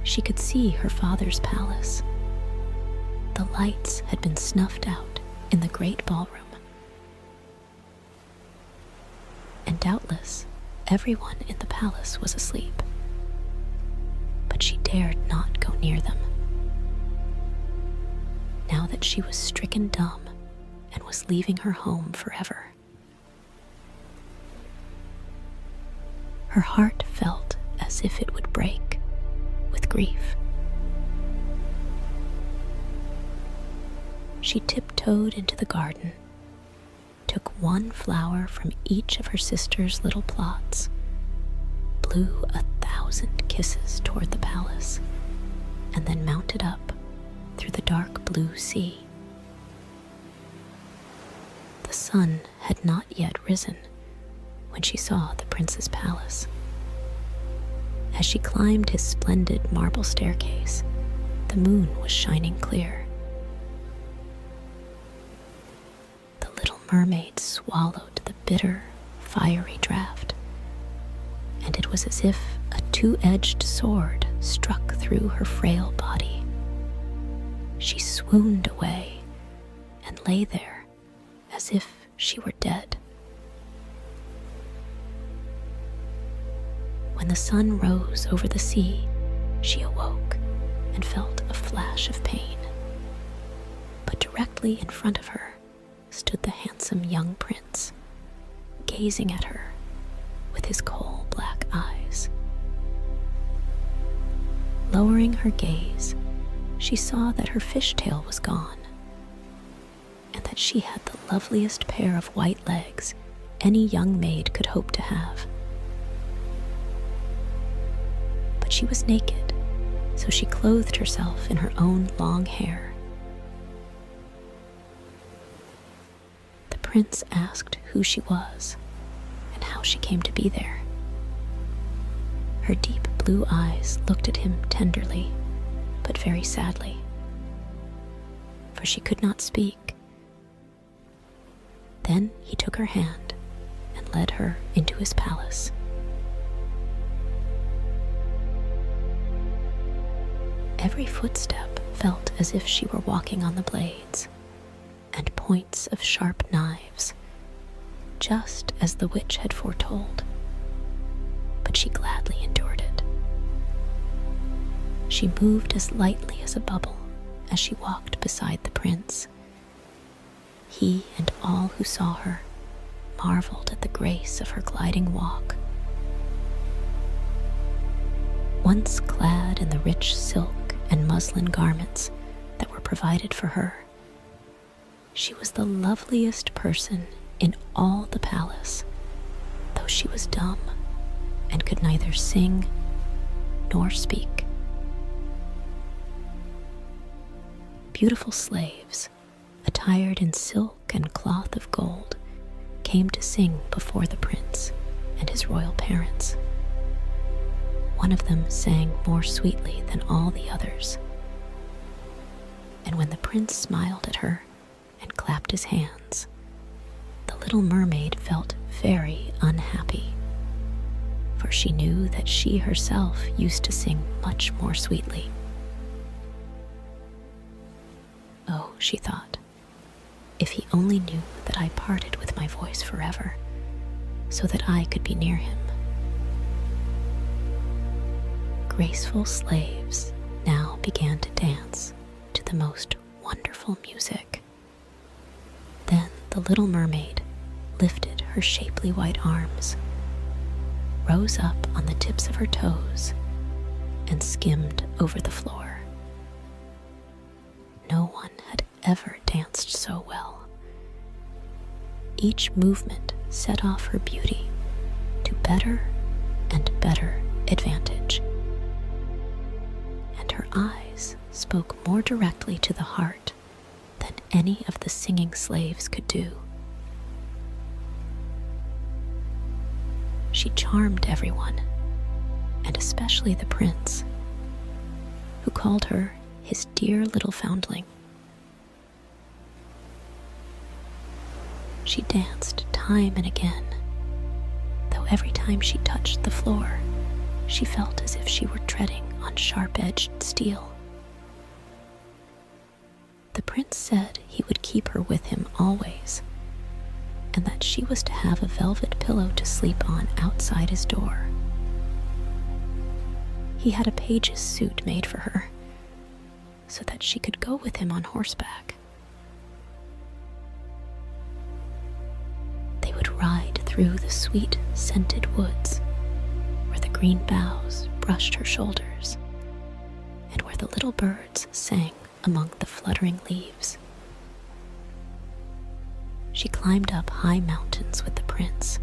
She could see her father's palace. The lights had been snuffed out in the great ballroom, and doubtless everyone in the palace was asleep. But she dared not go near them, now that she was stricken dumb and was leaving her home forever. Her heart felt as if it would break with grief. She tiptoed into the garden, took one flower from each of her sister's little plots, blew 1,000 kisses toward the palace, and then mounted up through the dark blue sea. The sun had not yet risen when she saw the prince's palace. As she climbed his splendid marble staircase, the moon was shining clear. The little mermaid swallowed the bitter, fiery draught, and it was as if a two-edged sword struck through her frail body. She swooned away and lay there as if she were dead. When the sun rose over the sea, she awoke and felt a flash of pain. But directly in front of her stood the handsome young prince, gazing at her with his coal-black eyes. Lowering her gaze, she saw that her fishtail was gone, and that she had the loveliest pair of white legs any young maid could hope to have. But she was naked, so she clothed herself in her own long hair. prince asked who she was and how she came to be there. Her deep blue eyes looked at him tenderly, but very sadly, for she could not speak. Then he took her hand and led her into his palace. Every footstep felt as if she were walking on the blades and points of sharp knives, just as the witch had foretold, but she gladly endured it. She moved as lightly as a bubble as she walked beside the prince. He and all who saw her marveled at the grace of her gliding walk. Once clad in the rich silk and muslin garments that were provided for her, she was the loveliest person in all the palace, though she was dumb and could neither sing nor speak. Beautiful slaves, attired in silk and cloth of gold, came to sing before the prince and his royal parents. One of them sang more sweetly than all the others, and when the prince smiled at her and clapped his hands, the little mermaid felt very unhappy, for she knew that she herself used to sing much more sweetly. Oh, she thought, if he only knew that I parted with my voice forever, so that I could be near him. Graceful slaves now began to dance to the most wonderful music. Then the little mermaid lifted her shapely white arms, rose up on the tips of her toes, and skimmed over the floor. No one had ever danced so well. Each movement set off her beauty to better and better advantage, and her eyes spoke more directly to the heart than any of the singing slaves could do. She charmed everyone, and especially the prince, who called her his dear little foundling. She danced time and again, though every time she touched the floor, she felt as if she were treading on sharp-edged steel. The prince said he would keep her with him always, and that she was to have a velvet pillow to sleep on outside his door. He had a page's suit made for her, so that she could go with him on horseback. They would ride through the sweet, scented woods, where the green boughs brushed her shoulders, and where the little birds sang among the fluttering leaves. She climbed up high mountains with the prince,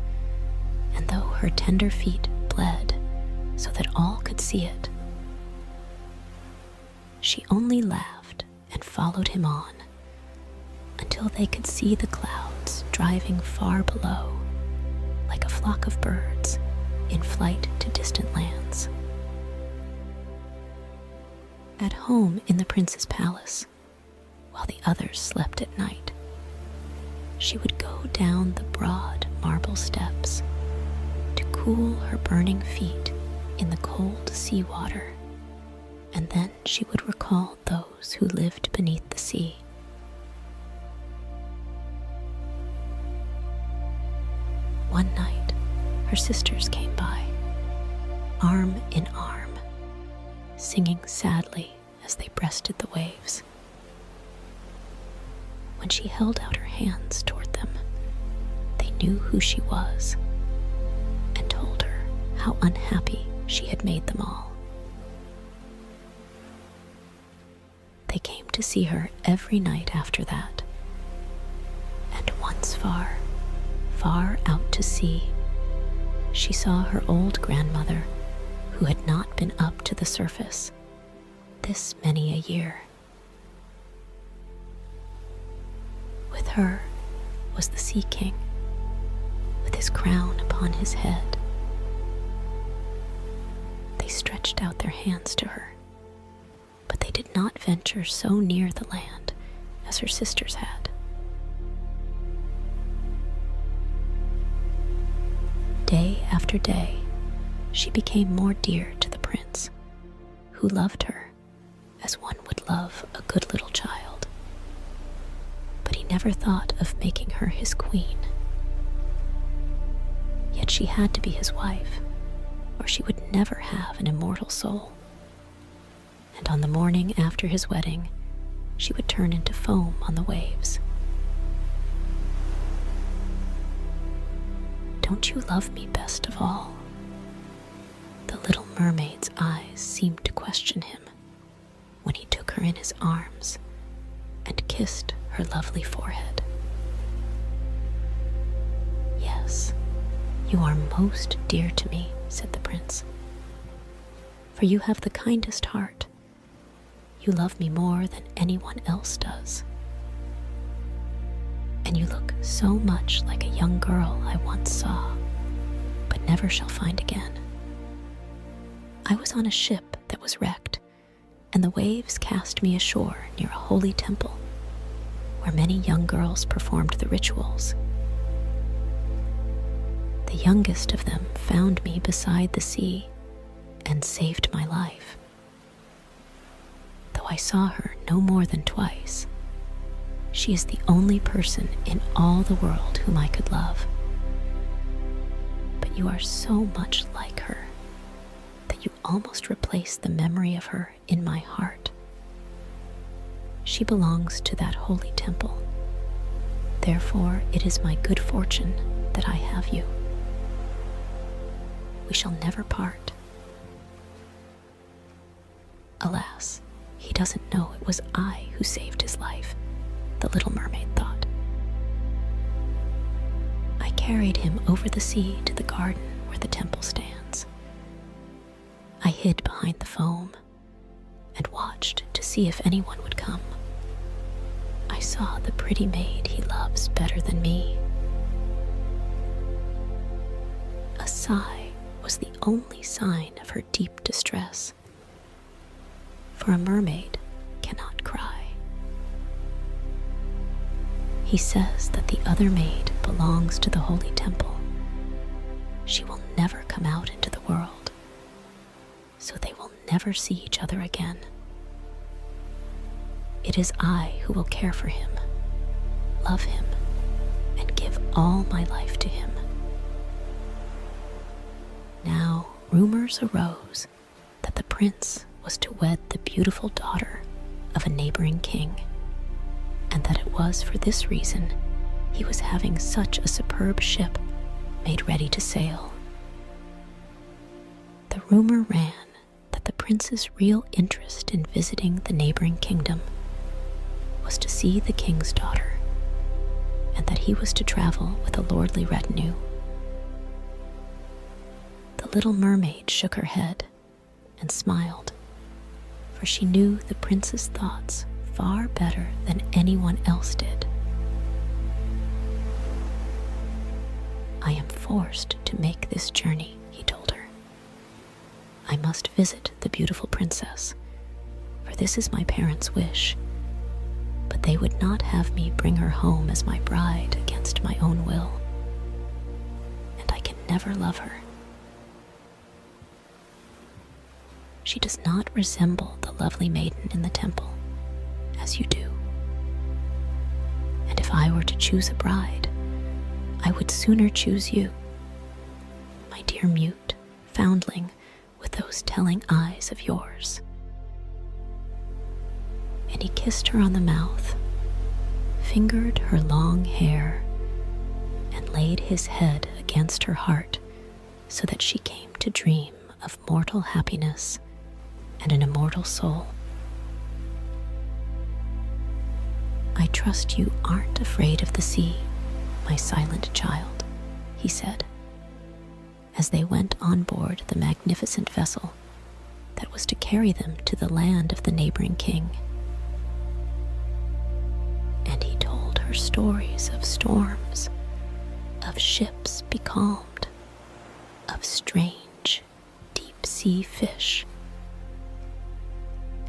and though her tender feet bled so that all could see it, she only laughed and followed him on until they could see the clouds driving far below, like a flock of birds in flight to distant lands. At home in the prince's palace, while the others slept at night, she would go down the broad marble steps to cool her burning feet in the cold sea water, and then she would recall those who lived beneath the sea. One night, her sisters came by, arm in arm, singing sadly as they breasted the waves. When she held out her hands toward them, they knew who she was and told her how unhappy she had made them all. They came to see her every night after that, and once far, far out to sea, she saw her old grandmother, who had not been up to the surface this many a year. With her was the Sea King, with his crown upon his head. They stretched out their hands to her, but they did not venture so near the land as her sisters had. Day after day, she became more dear to the prince, who loved her as one would love a good little child. But he never thought of making her his queen. Yet she had to be his wife, or she would never have an immortal soul. And on the morning after his wedding, she would turn into foam on the waves. "Don't you love me best of all?" The little mermaid's eyes seemed to question him when he took her in his arms and kissed her lovely forehead. "Yes, you are most dear to me," said the prince, "for you have the kindest heart. You love me more than anyone else does. And you look so much like a young girl I once saw, but never shall find again. I was on a ship that was wrecked, and the waves cast me ashore near a holy temple where many young girls performed the rituals. The youngest of them found me beside the sea and saved my life. Though I saw her no more than twice, she is the only person in all the world whom I could love. But you are so much like her that you almost replace the memory of her in my heart. She belongs to that holy temple. Therefore, it is my good fortune that I have you. We shall never part." Alas, he doesn't know it was I who saved his life, the little mermaid thought. I carried him over the sea to the garden where the temple stands. I hid behind the foam and watched to see if anyone would come. I saw the pretty maid he loves better than me. A sigh was the only sign of her deep distress, for a mermaid cannot cry. He says that the other maid belongs to the holy temple. She will never come out into the world, so they will never see each other again. It is I who will care for him, love him, and give all my life to him. Now, rumors arose that the prince was to wed the beautiful daughter of a neighboring king, and that it was for this reason he was having such a superb ship made ready to sail. The rumor ran that the prince's real interest in visiting the neighboring kingdom was to see the king's daughter, and that he was to travel with a lordly retinue. The little mermaid shook her head and smiled, for she knew the prince's thoughts far better than anyone else did. "I am forced to make this journey," he told her. "I must visit the beautiful princess, for this is my parents' wish, but they would not have me bring her home as my bride against my own will, and I can never love her. She does not resemble the lovely maiden in the temple, as you do. And if I were to choose a bride, I would sooner choose you, my dear mute foundling with those telling eyes of yours." And he kissed her on the mouth, fingered her long hair, and laid his head against her heart so that she came to dream of mortal happiness and an immortal soul. "I trust you aren't afraid of the sea, my silent child," he said, as they went on board the magnificent vessel that was to carry them to the land of the neighboring king. And he told her her stories of storms, of ships becalmed, of strange, deep-sea fish,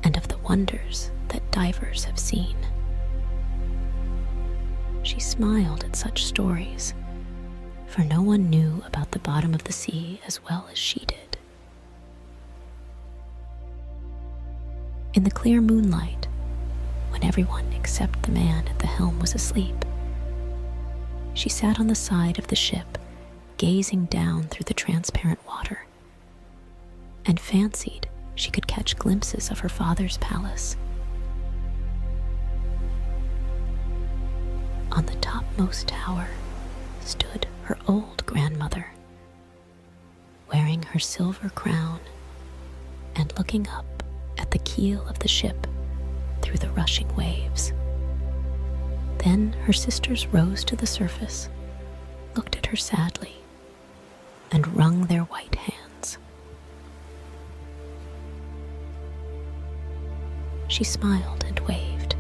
and of the wonders that divers have seen. She smiled at such stories, for no one knew about the bottom of the sea as well as she did. In the clear moonlight, when everyone except the man at the helm was asleep, she sat on the side of the ship, gazing down through the transparent water, and fancied she could catch glimpses of her father's palace. On the topmost tower stood her old grandmother, wearing her silver crown and looking up at the keel of the ship through the rushing waves. Then her sisters rose to the surface, looked at her sadly, and wrung their white hands. She smiled and waved,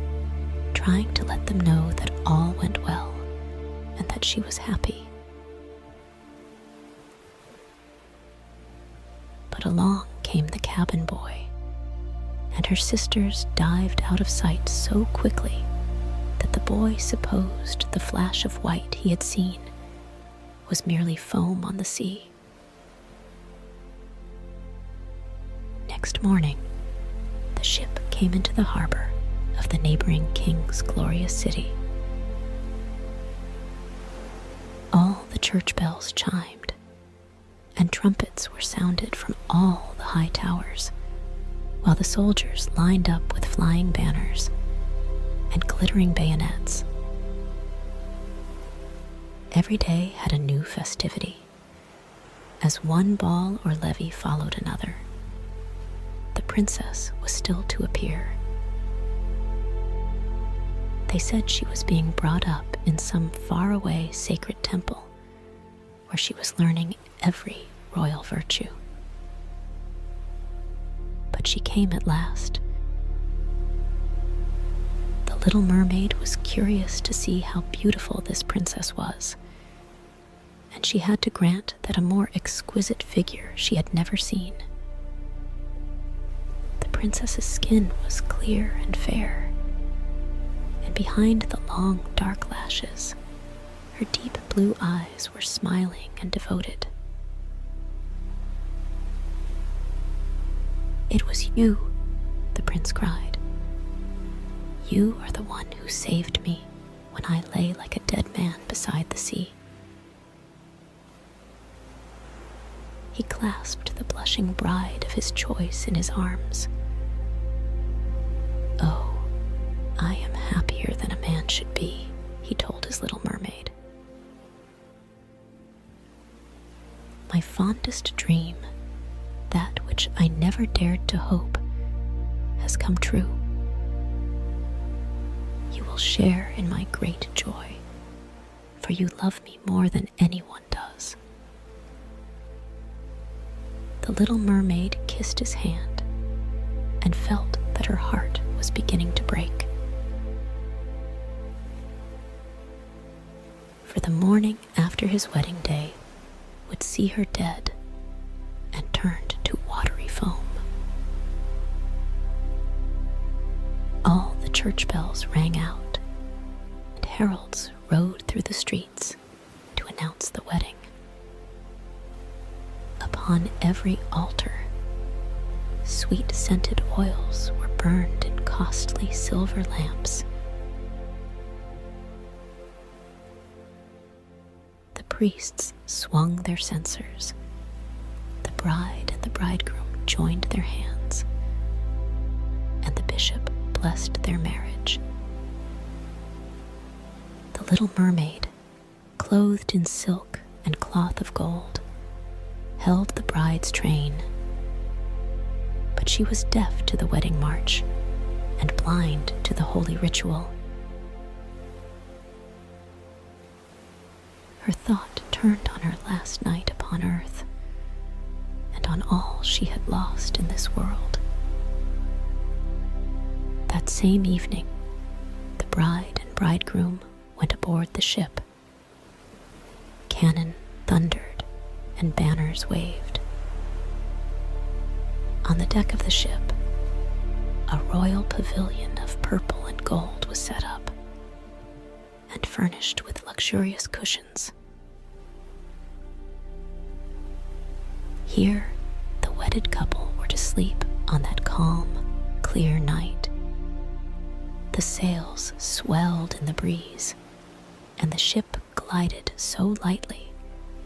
trying to let them know that all went well and that she was happy. But along came the cabin boy, and her sisters dived out of sight so quickly that the boy supposed the flash of white he had seen was merely foam on the sea. Next morning, the ship came into the harbor of the neighboring king's glorious city. All the church bells chimed, and trumpets were sounded from all the high towers, while the soldiers lined up with flying banners and glittering bayonets. Every day had a new festivity, as one ball or levee followed another. The princess was still to appear. They said she was being brought up in some faraway sacred temple, where she was learning every royal virtue. But she came at last. The little mermaid was curious to see how beautiful this princess was, and she had to grant that a more exquisite figure she had never seen. The princess's skin was clear and fair, and behind the long dark lashes, her deep blue eyes were smiling and devoted. "It was you," the prince cried. "You are the one who saved me when I lay like a dead man beside the sea." He clasped the blushing bride of his choice in his arms. "Oh, I am happier than a man should be," he told his little mermaid. "My fondest dream, that which I never dared to hope, has come true. You will share in my great joy, for you love me more than anyone does." The little mermaid kissed his hand and felt that her heart was beginning to break. For the morning after his wedding day would see her dead and turned to watery foam. All the church bells rang out, and heralds rode through the streets to announce the wedding. Upon every altar, sweet-scented oils were burned in costly silver lamps. The priests swung their censers. The bride and the bridegroom joined their hands, and the bishop blessed their marriage. The little mermaid, clothed in silk and cloth of gold, held the bride's train, but she was deaf to the wedding march and blind to the holy ritual. Her thought turned on her last night upon earth and on all she had lost in this world. That same evening, the bride and bridegroom went aboard the ship. Cannon thundered and banners waved. On the deck of the ship, a royal pavilion of purple and gold was set up and furnished with luxurious cushions. Here, the wedded couple were to sleep on that calm, clear night. The sails swelled in the breeze, and the ship glided so lightly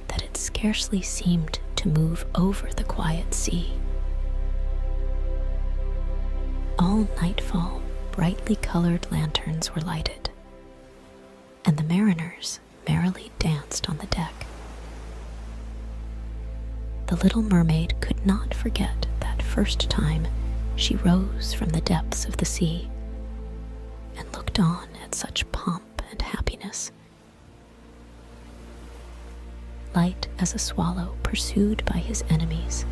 that it scarcely seemed to move over the quiet sea. All nightfall, brightly colored lanterns were lighted, and the mariners merrily danced on the deck. The little mermaid could not forget that first time she rose from the depths of the sea and looked on at such pomp and happiness. Light as a swallow pursued by his enemies,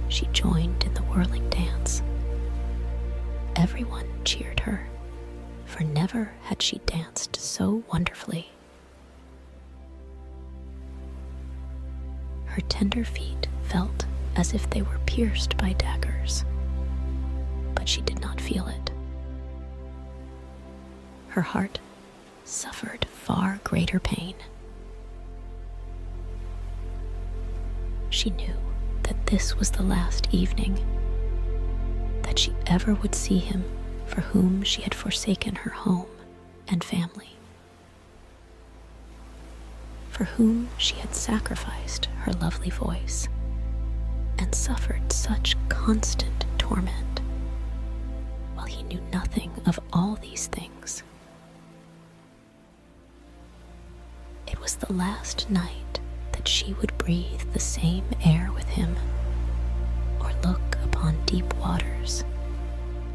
she joined in the whirling dance. Everyone cheered her, for never had she danced so wonderfully. Her tender feet felt as if they were pierced by daggers, but she did not feel it. Her heart suffered far greater pain. She knew that this was the last evening that she ever would see him for whom she had forsaken her home and family, for whom she had sacrificed her lovely voice and suffered such constant torment, while he knew nothing of all these things. It was the last night that she would breathe the same air with him, or look upon deep waters,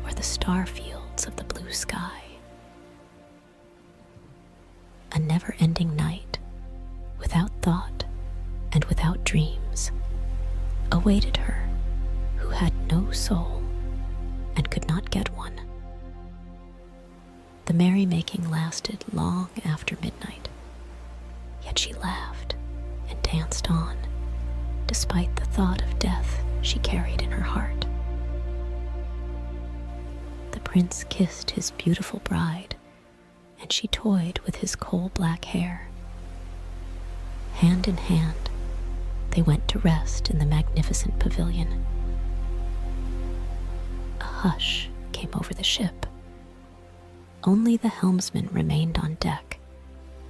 or the star fields of the blue sky. A never-ending night, without thought and without dreams, awaited her who had no soul and could not get one. The merrymaking lasted long after midnight, yet she laughed and danced on, despite the thought of death she carried in her heart. The prince kissed his beautiful bride, and she toyed with his coal-black hair. Hand in hand, they went to rest in the magnificent pavilion. A hush came over the ship. Only the helmsman remained on deck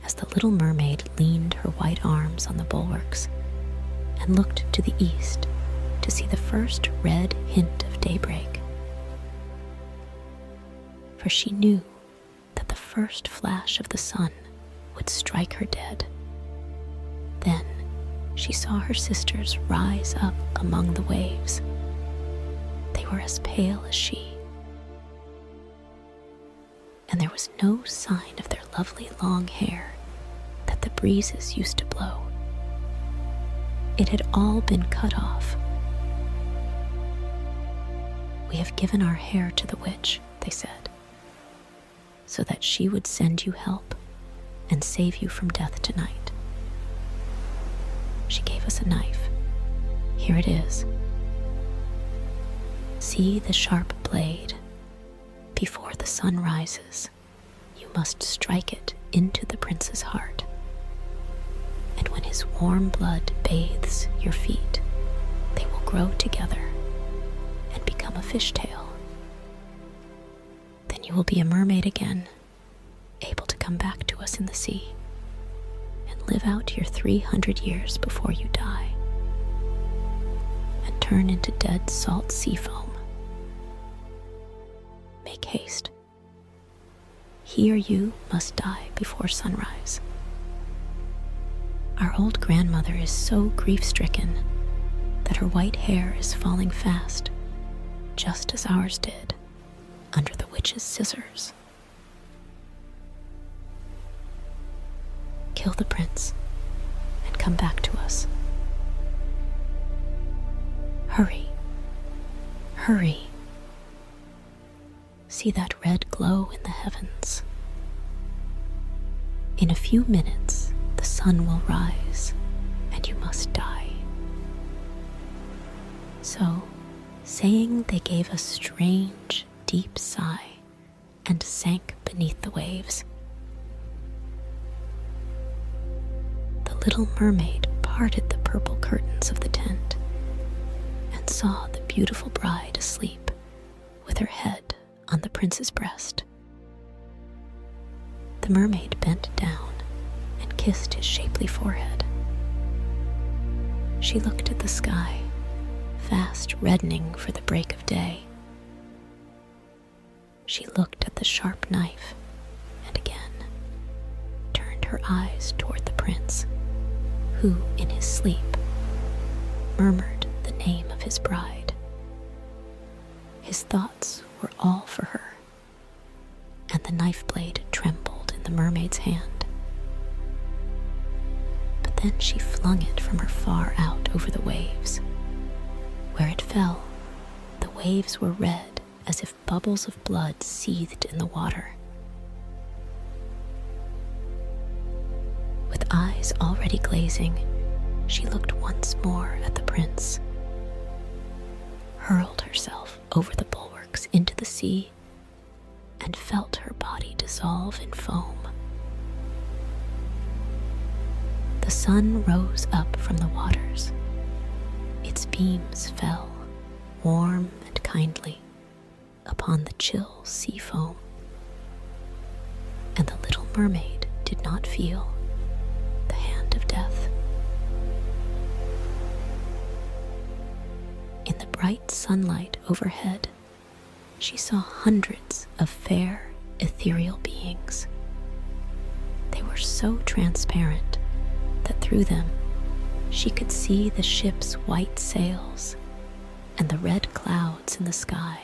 as the little mermaid leaned her white arms on the bulwarks and looked to the east to see the first red hint of daybreak. For she knew that the first flash of the sun would strike her dead. Then she saw her sisters rise up among the waves. They were as pale as she, and there was no sign of their lovely long hair that the breezes used to blow. It had all been cut off. "We have given our hair to the witch," they said, "so that she would send you help and save you from death tonight. She gave us a knife. Here it is. See the sharp blade. Before the sun rises, you must strike it into the prince's heart. And when his warm blood bathes your feet, they will grow together and become a fishtail. Then you will be a mermaid again, able to come back to us in the sea and live out your 300 years before you die and turn into dead salt sea foam. Make haste. Here you must die before sunrise. Our old grandmother is so grief-stricken that her white hair is falling fast, just as ours did, under the witch's scissors. Kill the prince and come back to us. Hurry, hurry. See that red glow in the heavens. In a few minutes, the sun will rise, and you must die." So, saying, they gave a strange, deep sigh and sank beneath the waves. The little mermaid parted the purple curtains of the tent and saw the beautiful bride asleep with her head on the prince's breast. The mermaid bent down and kissed his shapely forehead. She looked at the sky, fast reddening for the break of day. She looked at the sharp knife and again turned her eyes toward the prince, who, in his sleep, murmured the name of his bride. His thoughts were all for her, and the knife blade trembled in the mermaid's hand. But then she flung it from her far out over the waves. Where it fell, the waves were red as if bubbles of blood seethed in the water. With eyes already glazing, she looked once more at the prince, hurled herself over the bulwarks into the sea, and felt her body dissolve in foam. The sun rose up from the waters. Its beams fell, warm and kindly, upon the chill sea foam, and the little mermaid did not feel the hand of death. In the bright sunlight overhead, she saw hundreds of fair, ethereal beings. They were so transparent that through them she could see the ship's white sails and the red clouds in the sky.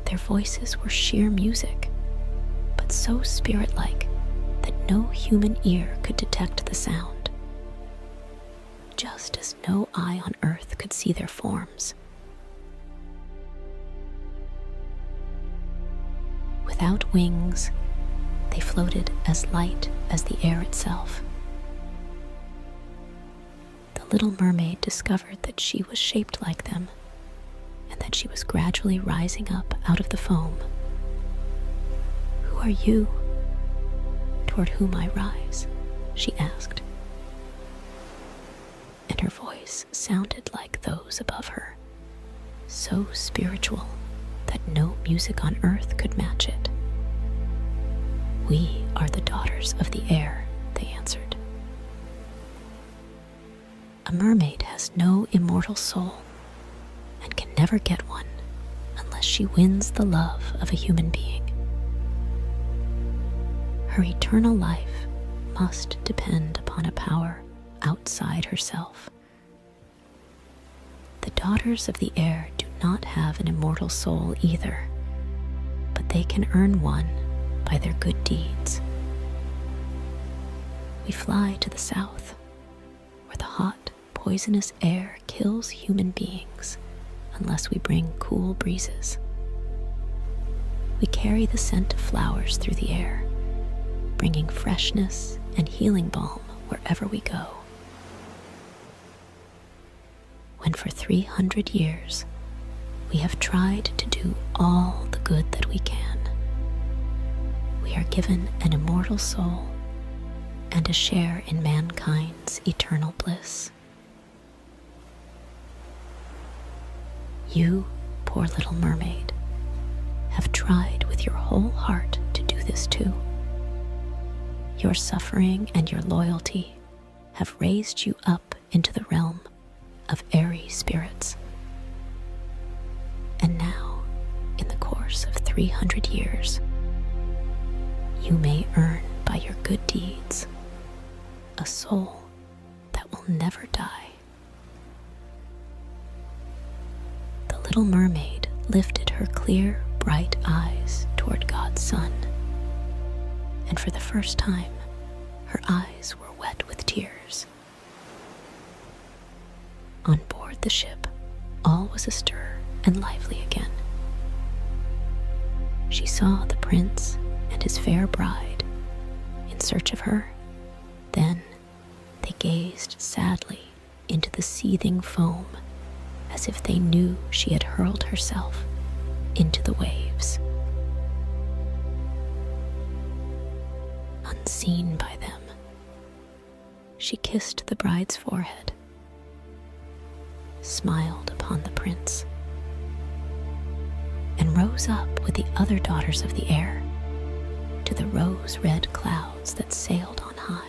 Their voices were sheer music, but so spirit-like that no human ear could detect the sound, just as no eye on earth could see their forms. Without wings, they floated as light as the air itself. The little mermaid discovered that she was shaped like them, and that she was gradually rising up out of the foam. "Who are you, toward whom I rise?" she asked. And her voice sounded like those above her, so spiritual that no music on earth could match it. "We are the daughters of the air," they answered. A mermaid has no immortal soul and can never get one unless she wins the love of a human being. Her eternal life must depend upon a power outside herself. The daughters of the air do not have an immortal soul either, but they can earn one by their good deeds. We fly to the south, where the hot, poisonous air kills human beings unless we bring cool breezes. We carry the scent of flowers through the air, bringing freshness and healing balm wherever we go. When for 300 years we have tried to do all the good that we can, we are given an immortal soul and a share in mankind's eternal bliss. You, poor little mermaid, have tried with your whole heart to do this too. Your suffering and your loyalty have raised you up into the realm of airy spirits. And now, in the course of 300 years, you may earn by your good deeds a soul that will never die. The little mermaid lifted her clear, bright eyes toward God's sun, and for the first time, her eyes were wet with tears. On board the ship, all was astir and lively again. she saw the prince and his fair bride in search of her. Then they gazed sadly into the seething foam as if they knew she had hurled herself into the waves. Unseen by them, she kissed the bride's forehead, smiled upon the prince, and rose up with the other daughters of the air to the rose-red clouds that sailed on high.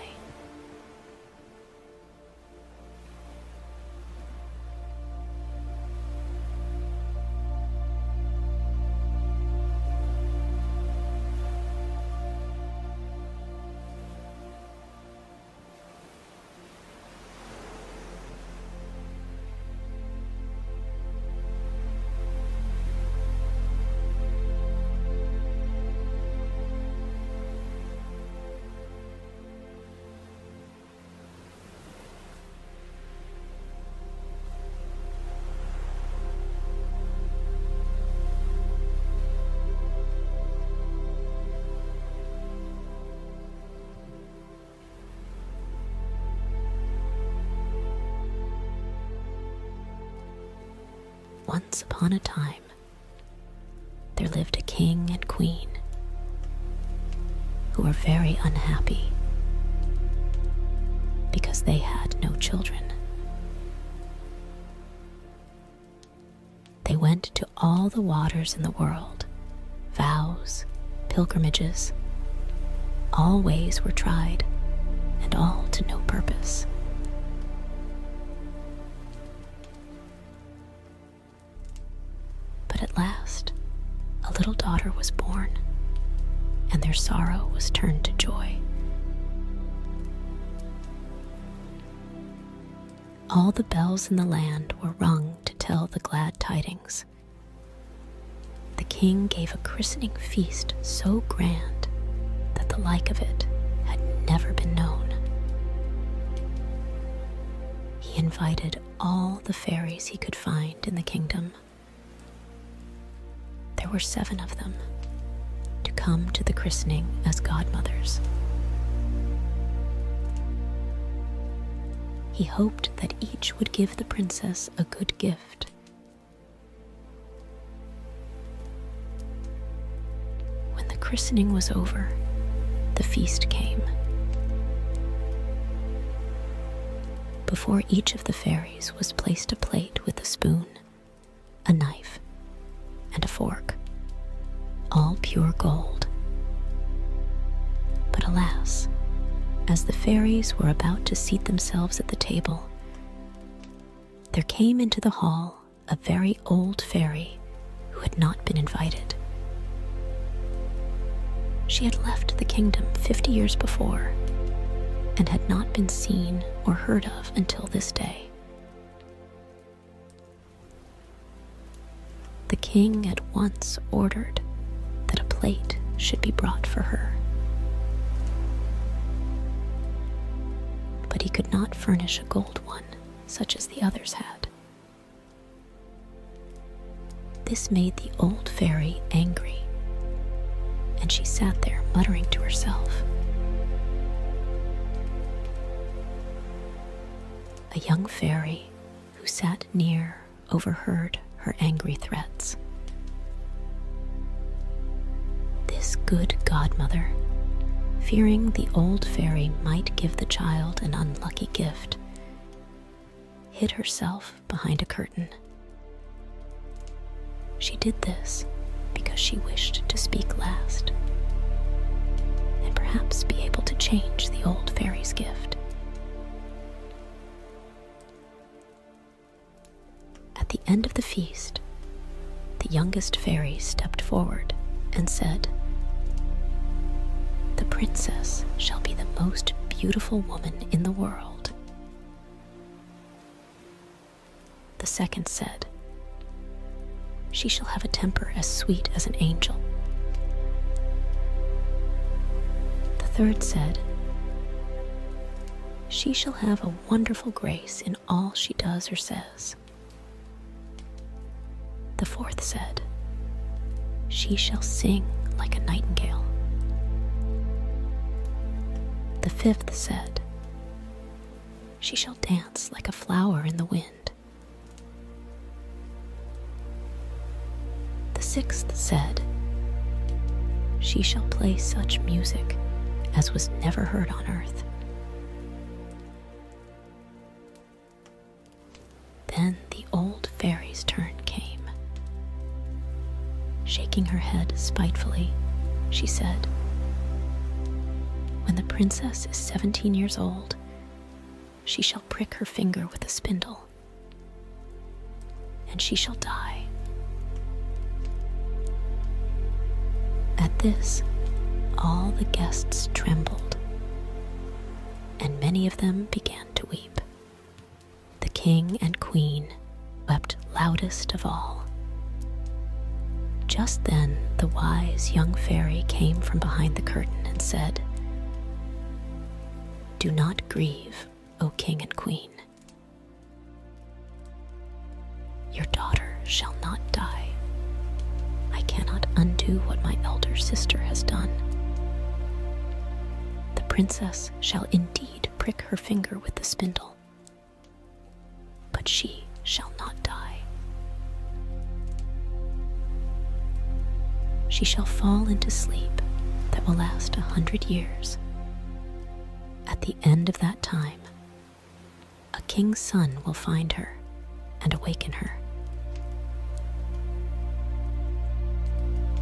Once upon a time, there lived a king and queen who were very unhappy because they had no children. They went to all the waters in the world, vows, pilgrimages. All ways were tried, and all to no purpose. But at last, a little daughter was born, and their sorrow was turned to joy. All the bells in the land were rung to tell the glad tidings. The king gave a christening feast so grand that the like of it had never been known. He invited all the fairies he could find in the kingdom. There were 7 of them, to come to the christening as godmothers. He hoped that each would give the princess a good gift. When the christening was over, the feast came. Before each of the fairies was placed a plate with a spoon, a knife, and a fork, all pure gold. But alas, as the fairies were about to seat themselves at the table, there came into the hall a very old fairy who had not been invited. She had left the kingdom 50 years before and had not been seen or heard of until this day. The king at once ordered that a plate should be brought for her. But he could not furnish a gold one, such as the others had. This made the old fairy angry, and she sat there muttering to herself. A young fairy who sat near overheard her angry threats. This good godmother, fearing the old fairy might give the child an unlucky gift, hid herself behind a curtain. She did this because she wished to speak last, and perhaps be able to change the old fairy's gift. At the end of the feast, the youngest fairy stepped forward and said, "The princess shall be the most beautiful woman in the world." The second said, "She shall have a temper as sweet as an angel." The third said, "She shall have a wonderful grace in all she does or says." The fourth said, she shall sing like a nightingale. The fifth said, she shall dance like a flower in the wind. The sixth said, she shall play such music as was never heard on earth. Then the old fairy's turn came. Shaking her head spitefully, she said, when the princess is 17 years old, she shall prick her finger with a spindle, and she shall die. At this, all the guests trembled, and many of them began to weep. The king and queen wept loudest of all. Just then, the wise young fairy came from behind the curtain and said, do not grieve, O king and queen. Your daughter shall not die. I cannot undo what my elder sister has done. The princess shall indeed prick her finger with the spindle, but she shall not die. She shall fall into sleep that will last 100 years. At the end of that time, a king's son will find her and awaken her.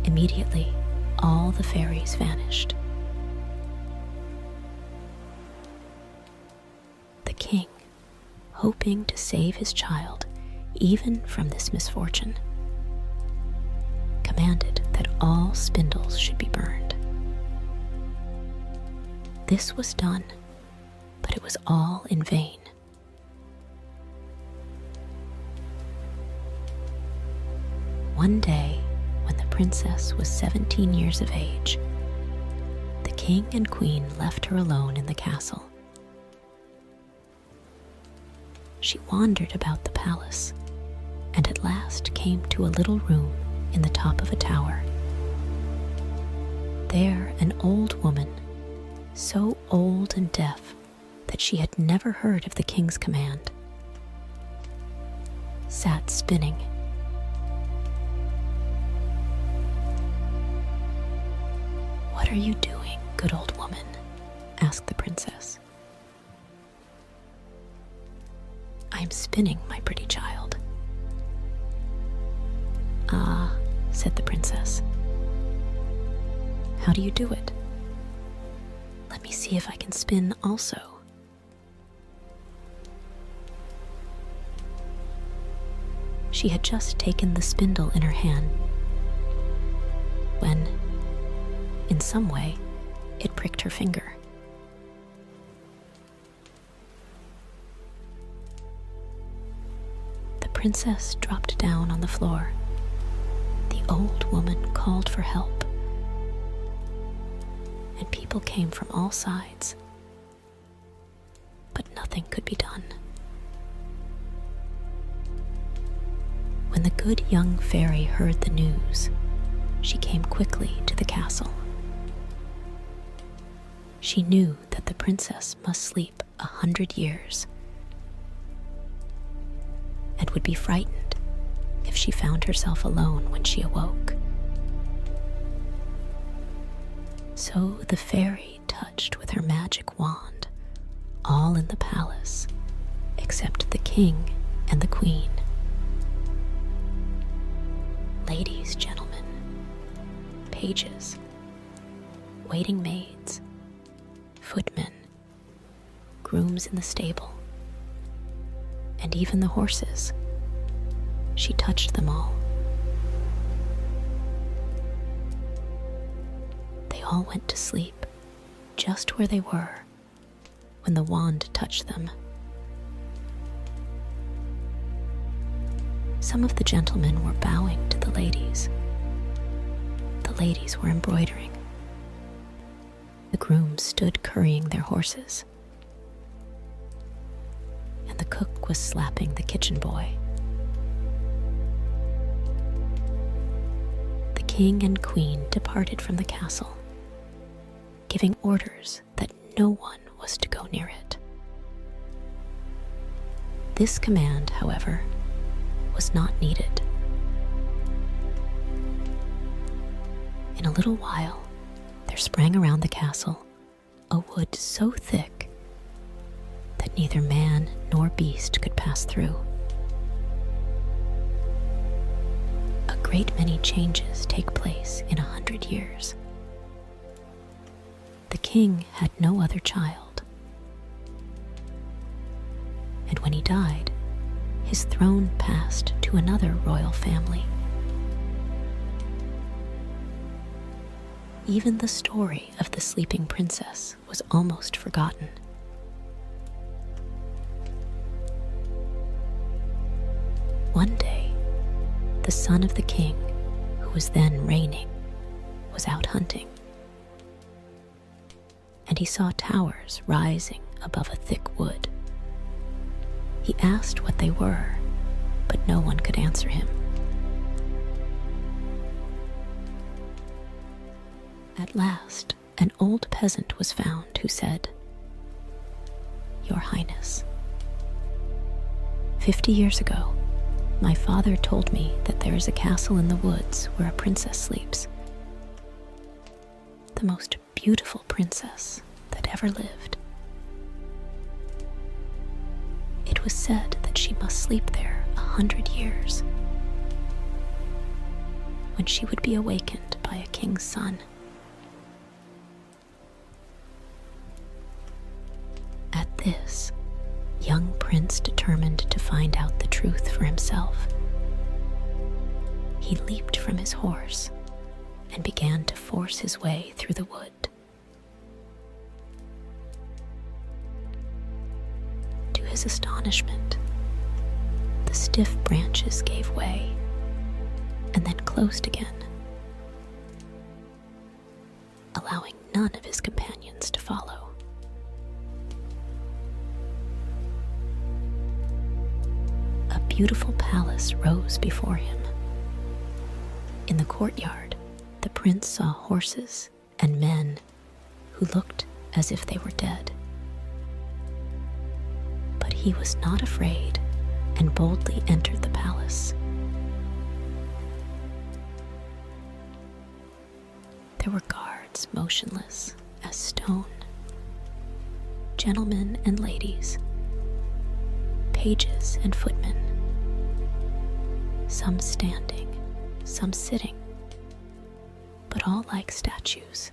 Immediately, all the fairies vanished. The king, hoping to save his child even from this misfortune, commanded that all spindles should be burned. This was done, but it was all in vain. One day, when the princess was 17 years of age, the king and queen left her alone in the castle. She wandered about the palace, and at last came to a little room in the top of a tower. There, an old woman, so old and deaf that she had never heard of the king's command, sat spinning. What are you doing, good old woman? Asked the princess. I'm spinning, my pretty child. Ah, said the princess. How do you do it? Let me see if I can spin also. She had just taken the spindle in her hand when, in some way, it pricked her finger. The princess dropped down on the floor. The old woman called for help, and people came from all sides, but nothing could be done. When the good young fairy heard the news, she came quickly to the castle. She knew that the princess must sleep 100 years and would be frightened if she found herself alone when she awoke. So the fairy touched with her magic wand all in the palace except the king and the queen. Ladies, gentlemen, pages, waiting maids, footmen, grooms in the stable, and even the horses. She touched them all. They all went to sleep just where they were when the wand touched them. Some of the gentlemen were bowing to the ladies. The ladies were embroidering. The grooms stood currying their horses, and the cook was slapping the kitchen boy. The king and queen departed from the castle, giving orders that no one was to go near it. This command, however, was not needed. In a little while, there sprang around the castle a wood so thick that neither man nor beast could pass through. A great many changes take place in 100 years. The king had no other child, and when he died, his throne passed to another royal family. Even the story of the sleeping princess was almost forgotten. One day, the son of the king, who was then reigning, was out hunting, and he saw towers rising above a thick wood. He asked what they were, but no one could answer him. At last, an old peasant was found who said, "Your Highness, 50 years ago, my father told me that there is a castle in the woods where a princess sleeps. The most beautiful princess that ever lived. It was said that she must sleep there 100 years, when she would be awakened by a king's son. At this, young prince determined to find out the truth for himself. He leaped from his horse and began to force his way through the wood. To his astonishment, the stiff branches gave way and then closed again, allowing none of his companions to follow. A beautiful palace rose before him. In the courtyard, the prince saw horses and men who looked as if they were dead. But he was not afraid and boldly entered the palace. There were guards motionless as stone, gentlemen and ladies, pages and footmen, some standing, some sitting, but all like statues.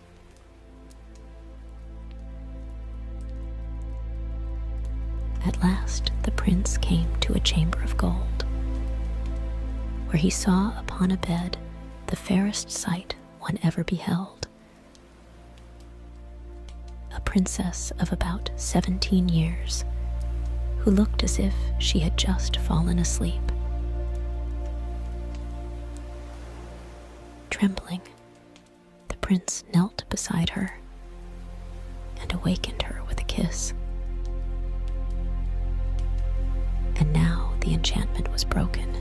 At last, the prince came to a chamber of gold, where he saw upon a bed the fairest sight one ever beheld. A princess of about 17 years, who looked as if she had just fallen asleep. Trembling, the prince knelt beside her and awakened her with a kiss. And now the enchantment was broken.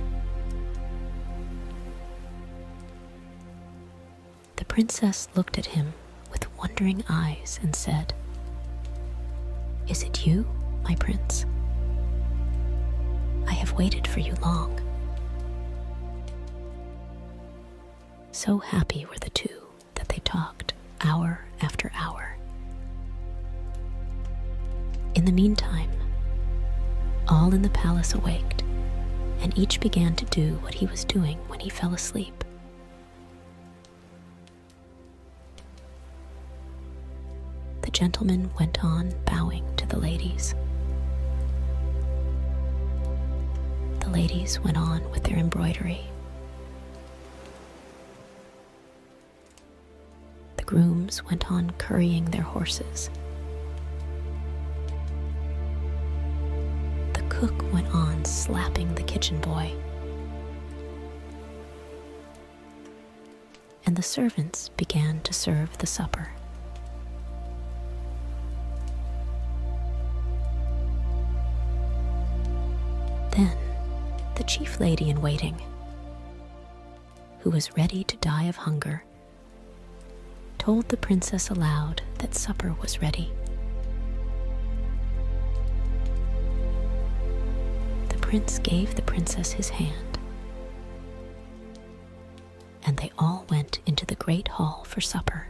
The princess looked at him with wondering eyes and said, "Is it you, my prince? I have waited for you long." So happy were the two that they talked hour after hour. In the meantime, all in the palace awaked, and each began to do what he was doing when he fell asleep. The gentleman went on bowing to the ladies. The ladies went on with their embroidery. The grooms went on currying their horses. The cook went on slapping the kitchen boy. And the servants began to serve the supper. Then the chief lady in waiting, who was ready to die of hunger, told the princess aloud that supper was ready. The prince gave the princess his hand, and they all went into the great hall for supper.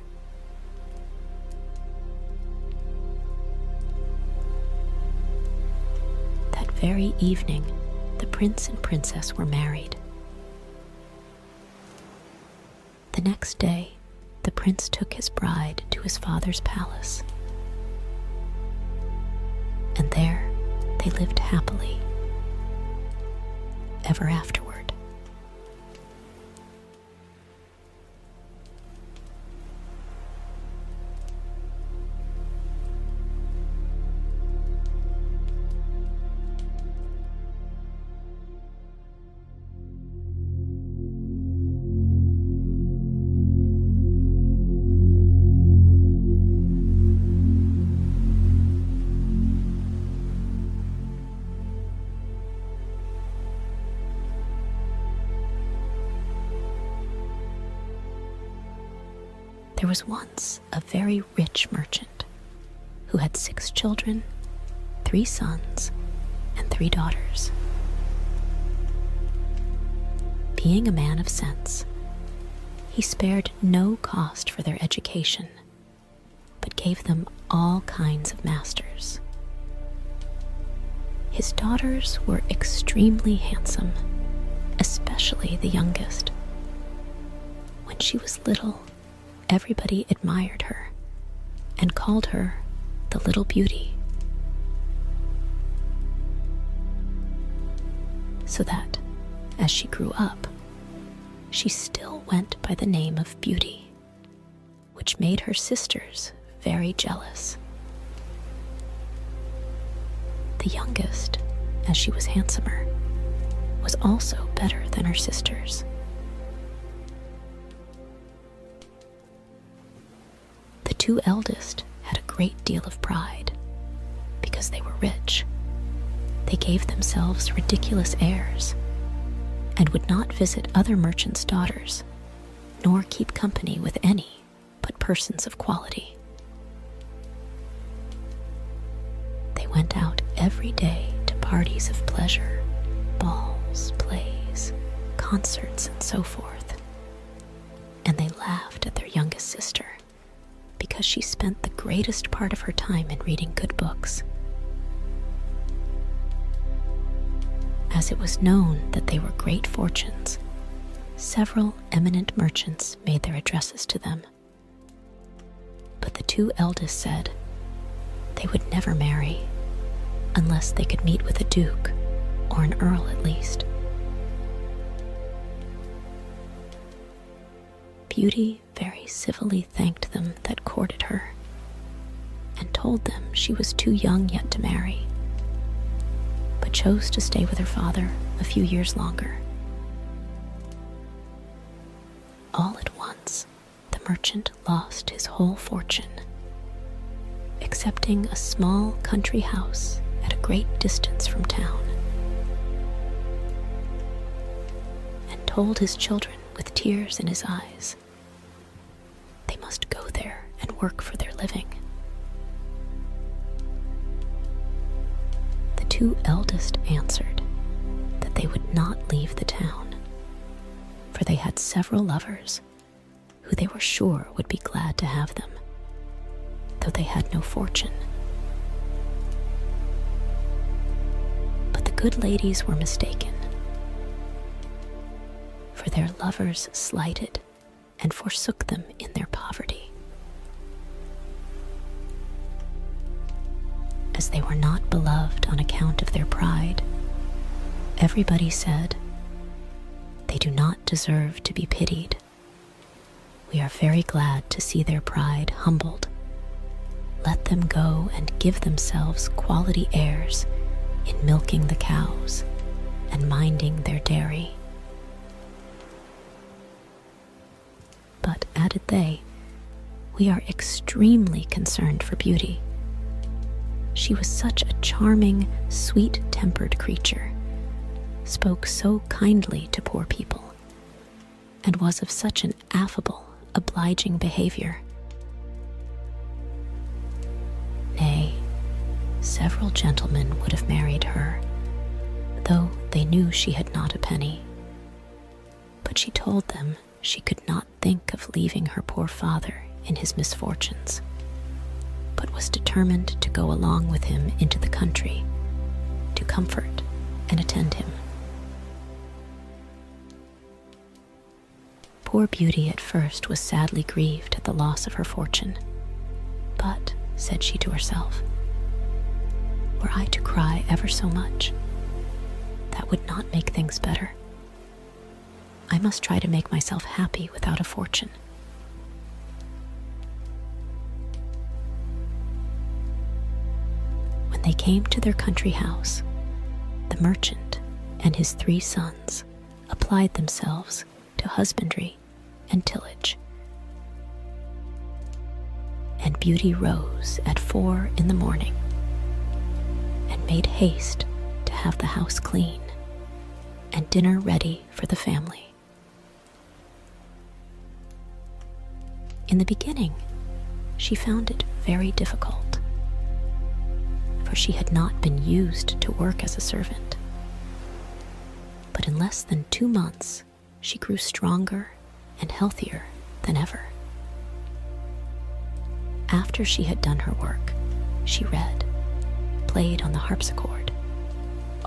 That very evening, the prince and princess were married. The next day, the prince took his bride to his father's palace, and there they lived happily ever afterward. There was once a very rich merchant who had 6 children, 3 sons, and 3 daughters. Being a man of sense, he spared no cost for their education, but gave them all kinds of masters. His daughters were extremely handsome, especially the youngest. When she was little, everybody admired her and called her the Little Beauty. So that, as she grew up, she still went by the name of Beauty, which made her sisters very jealous. The youngest, as she was handsomer, was also better than her sisters. The 2 eldest had a great deal of pride. Because they were rich, they gave themselves ridiculous airs and would not visit other merchants' daughters, nor keep company with any but persons of quality. They went out every day to parties of pleasure, balls, plays, concerts, and so forth, and they laughed at their youngest sister because she spent the greatest part of her time in reading good books. As it was known that they were great fortunes, several eminent merchants made their addresses to them. But the 2 eldest said they would never marry unless they could meet with a duke or an earl at least. Beauty very civilly thanked them that courted her, and told them she was too young yet to marry, but chose to stay with her father a few years longer. All at once, the merchant lost his whole fortune, excepting a small country house at a great distance from town, and told his children with tears in his eyes they must go there and work for their living. The 2 eldest answered that they would not leave the town, for they had several lovers who they were sure would be glad to have them, though they had no fortune. But the good ladies were mistaken, for their lovers slighted and forsook them in their poverty. As they were not beloved on account of their pride, everybody said, "They do not deserve to be pitied. We are very glad to see their pride humbled. Let them go and give themselves quality airs in milking the cows and minding their dairy." But, added they, we are extremely concerned for Beauty. She was such a charming, sweet-tempered creature, spoke so kindly to poor people, and was of such an affable, obliging behavior. Nay, several gentlemen would have married her, though they knew she had not a penny. But she told them she could not think of leaving her poor father in his misfortunes, but was determined to go along with him into the country to comfort and attend him. Poor Beauty at first was sadly grieved at the loss of her fortune, but, said she to herself, were I to cry ever so much, that would not make things better. I must try to make myself happy without a fortune. When they came to their country house, the merchant and his 3 sons applied themselves to husbandry and tillage. And Beauty rose at 4 in the morning and made haste to have the house clean and dinner ready for the family. In the beginning, she found it very difficult, for she had not been used to work as a servant. But in less than 2 months, she grew stronger and healthier than ever. After she had done her work, she read, played on the harpsichord,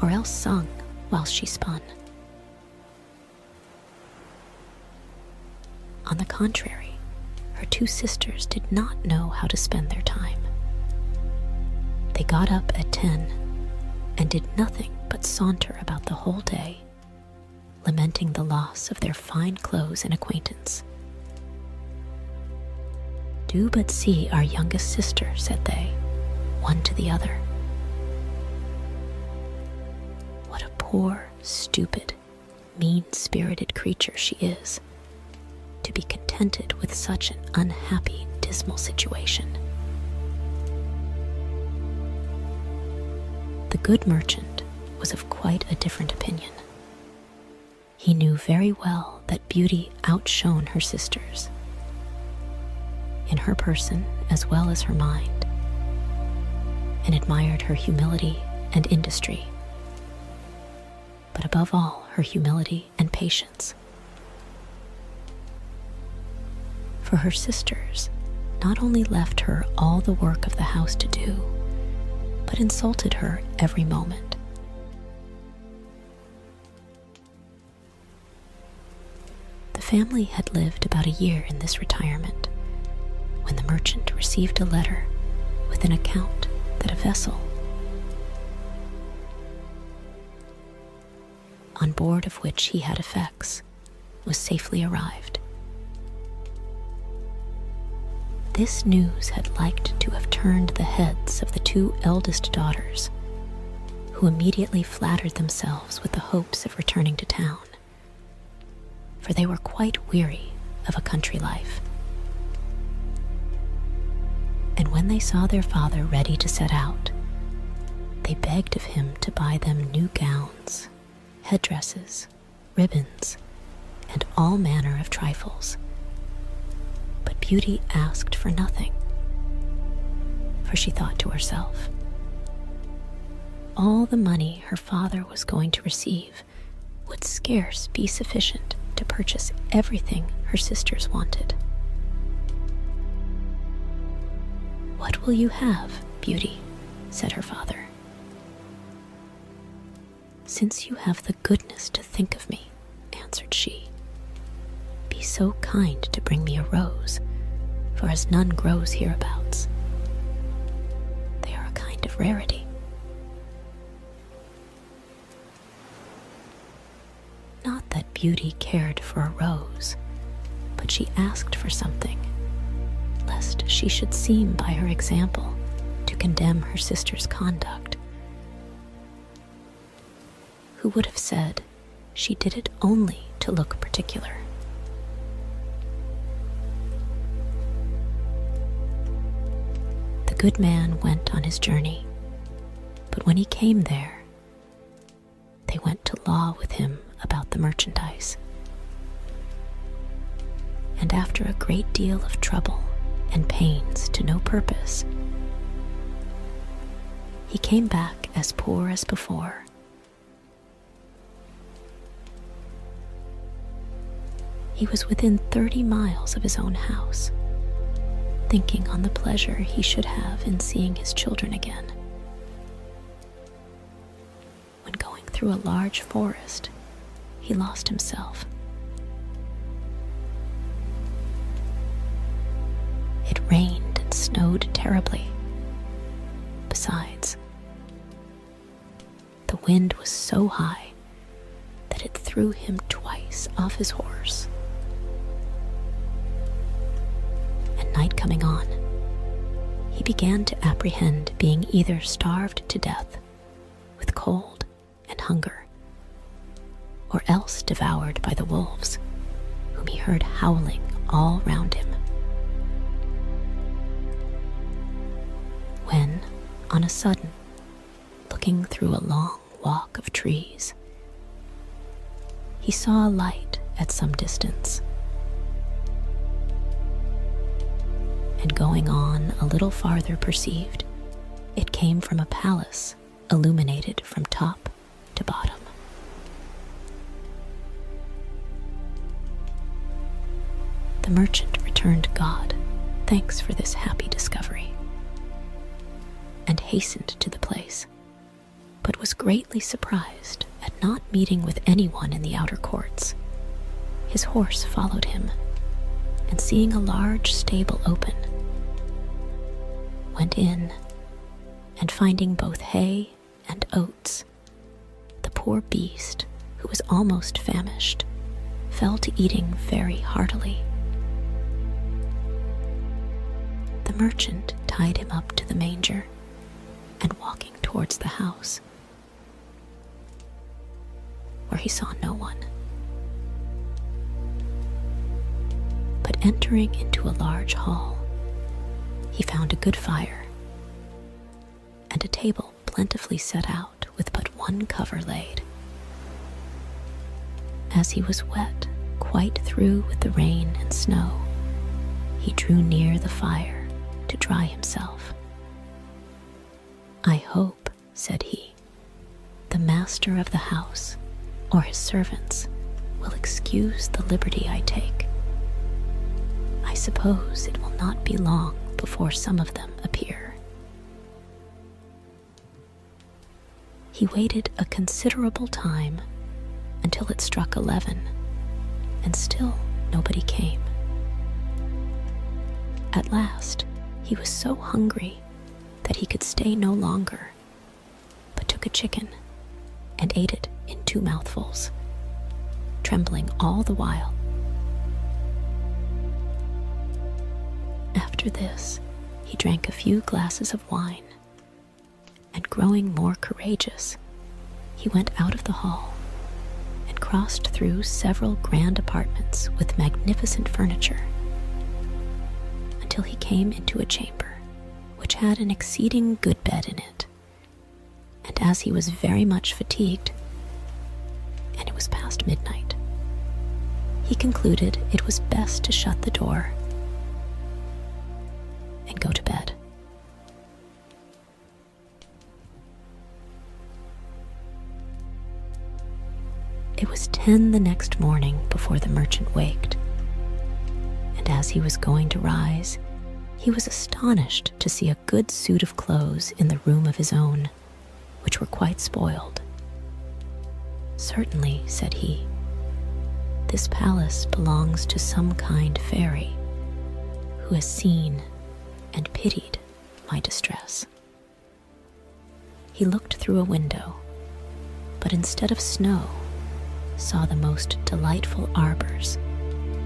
or else sung whilst she spun. On the contrary, her 2 sisters did not know how to spend their time. They got up at 10 and did nothing but saunter about the whole day, lamenting the loss of their fine clothes and acquaintance. "Do but see our youngest sister," said they, one to the other. "What a poor, stupid, mean-spirited creature she is, to be contented with such an unhappy, dismal situation." The good merchant was of quite a different opinion. He knew very well that Beauty outshone her sisters, in her person as well as her mind, and admired her humility and industry, but above all her humility and patience. For her sisters not only left her all the work of the house to do, but insulted her every moment. The family had lived about a year in this retirement when the merchant received a letter with an account that a vessel, on board of which he had effects, was safely arrived. This news had liked to have turned the heads of the 2 eldest daughters, who immediately flattered themselves with the hopes of returning to town, for they were quite weary of a country life. And when they saw their father ready to set out, they begged of him to buy them new gowns, headdresses, ribbons, and all manner of trifles. But Beauty asked for nothing, for she thought to herself, all the money her father was going to receive would scarce be sufficient to purchase everything her sisters wanted. "What will you have, Beauty?" said her father. "Since you have the goodness to think of me," answered she, "be so kind to bring me a rose, for as none grows hereabouts, they are a kind of rarity." Not that Beauty cared for a rose, but she asked for something, lest she should seem by her example to condemn her sister's conduct, who would have said she did it only to look particular. The good man went on his journey, but when he came there, they went to law with him about the merchandise. And after a great deal of trouble and pains to no purpose, he came back as poor as before. He was within 30 miles of his own house, thinking on the pleasure he should have in seeing his children again, when going through a large forest, he lost himself. It rained and snowed terribly. Besides, the wind was so high that it threw him twice off his horse. And night coming on, he began to apprehend being either starved to death with cold and hunger, or else devoured by the wolves, whom he heard howling all round him. When, on a sudden, looking through a long walk of trees, he saw a light at some distance, and going on a little farther perceived it came from a palace illuminated from top to bottom. The merchant returned God thanks for this happy discovery, and hastened to the place, but was greatly surprised at not meeting with anyone in the outer courts. His horse followed him, and seeing a large stable open, went in, and finding both hay and oats, the poor beast, who was almost famished, fell to eating very heartily. The merchant tied him up to the manger, and walking towards the house, where he saw no one, but entering into a large hall, he found a good fire, and a table plentifully set out with but one cover laid. As he was wet quite through with the rain and snow, he drew near the fire to dry himself. "I hope," said he, "the master of the house or his servants will excuse the liberty I take. I suppose it will not be long before some of them appear." He waited a considerable time until it struck 11, and still nobody came. At last, he was so hungry that he could stay no longer, but took a chicken and ate it in 2 mouthfuls, trembling all the while. After this, he drank a few glasses of wine, and growing more courageous, he went out of the hall and crossed through several grand apartments with magnificent furniture, until he came into a chamber which had an exceeding good bed in it. And as he was very much fatigued, and it was past midnight, he concluded it was best to shut the door and go to bed. It was 10 the next morning before the merchant waked, and as he was going to rise, he was astonished to see a good suit of clothes in the room of his own, which were quite spoiled. "Certainly," said he, "this palace belongs to some kind fairy who has seen and pitied my distress." He looked through a window, but instead of snow, saw the most delightful arbors,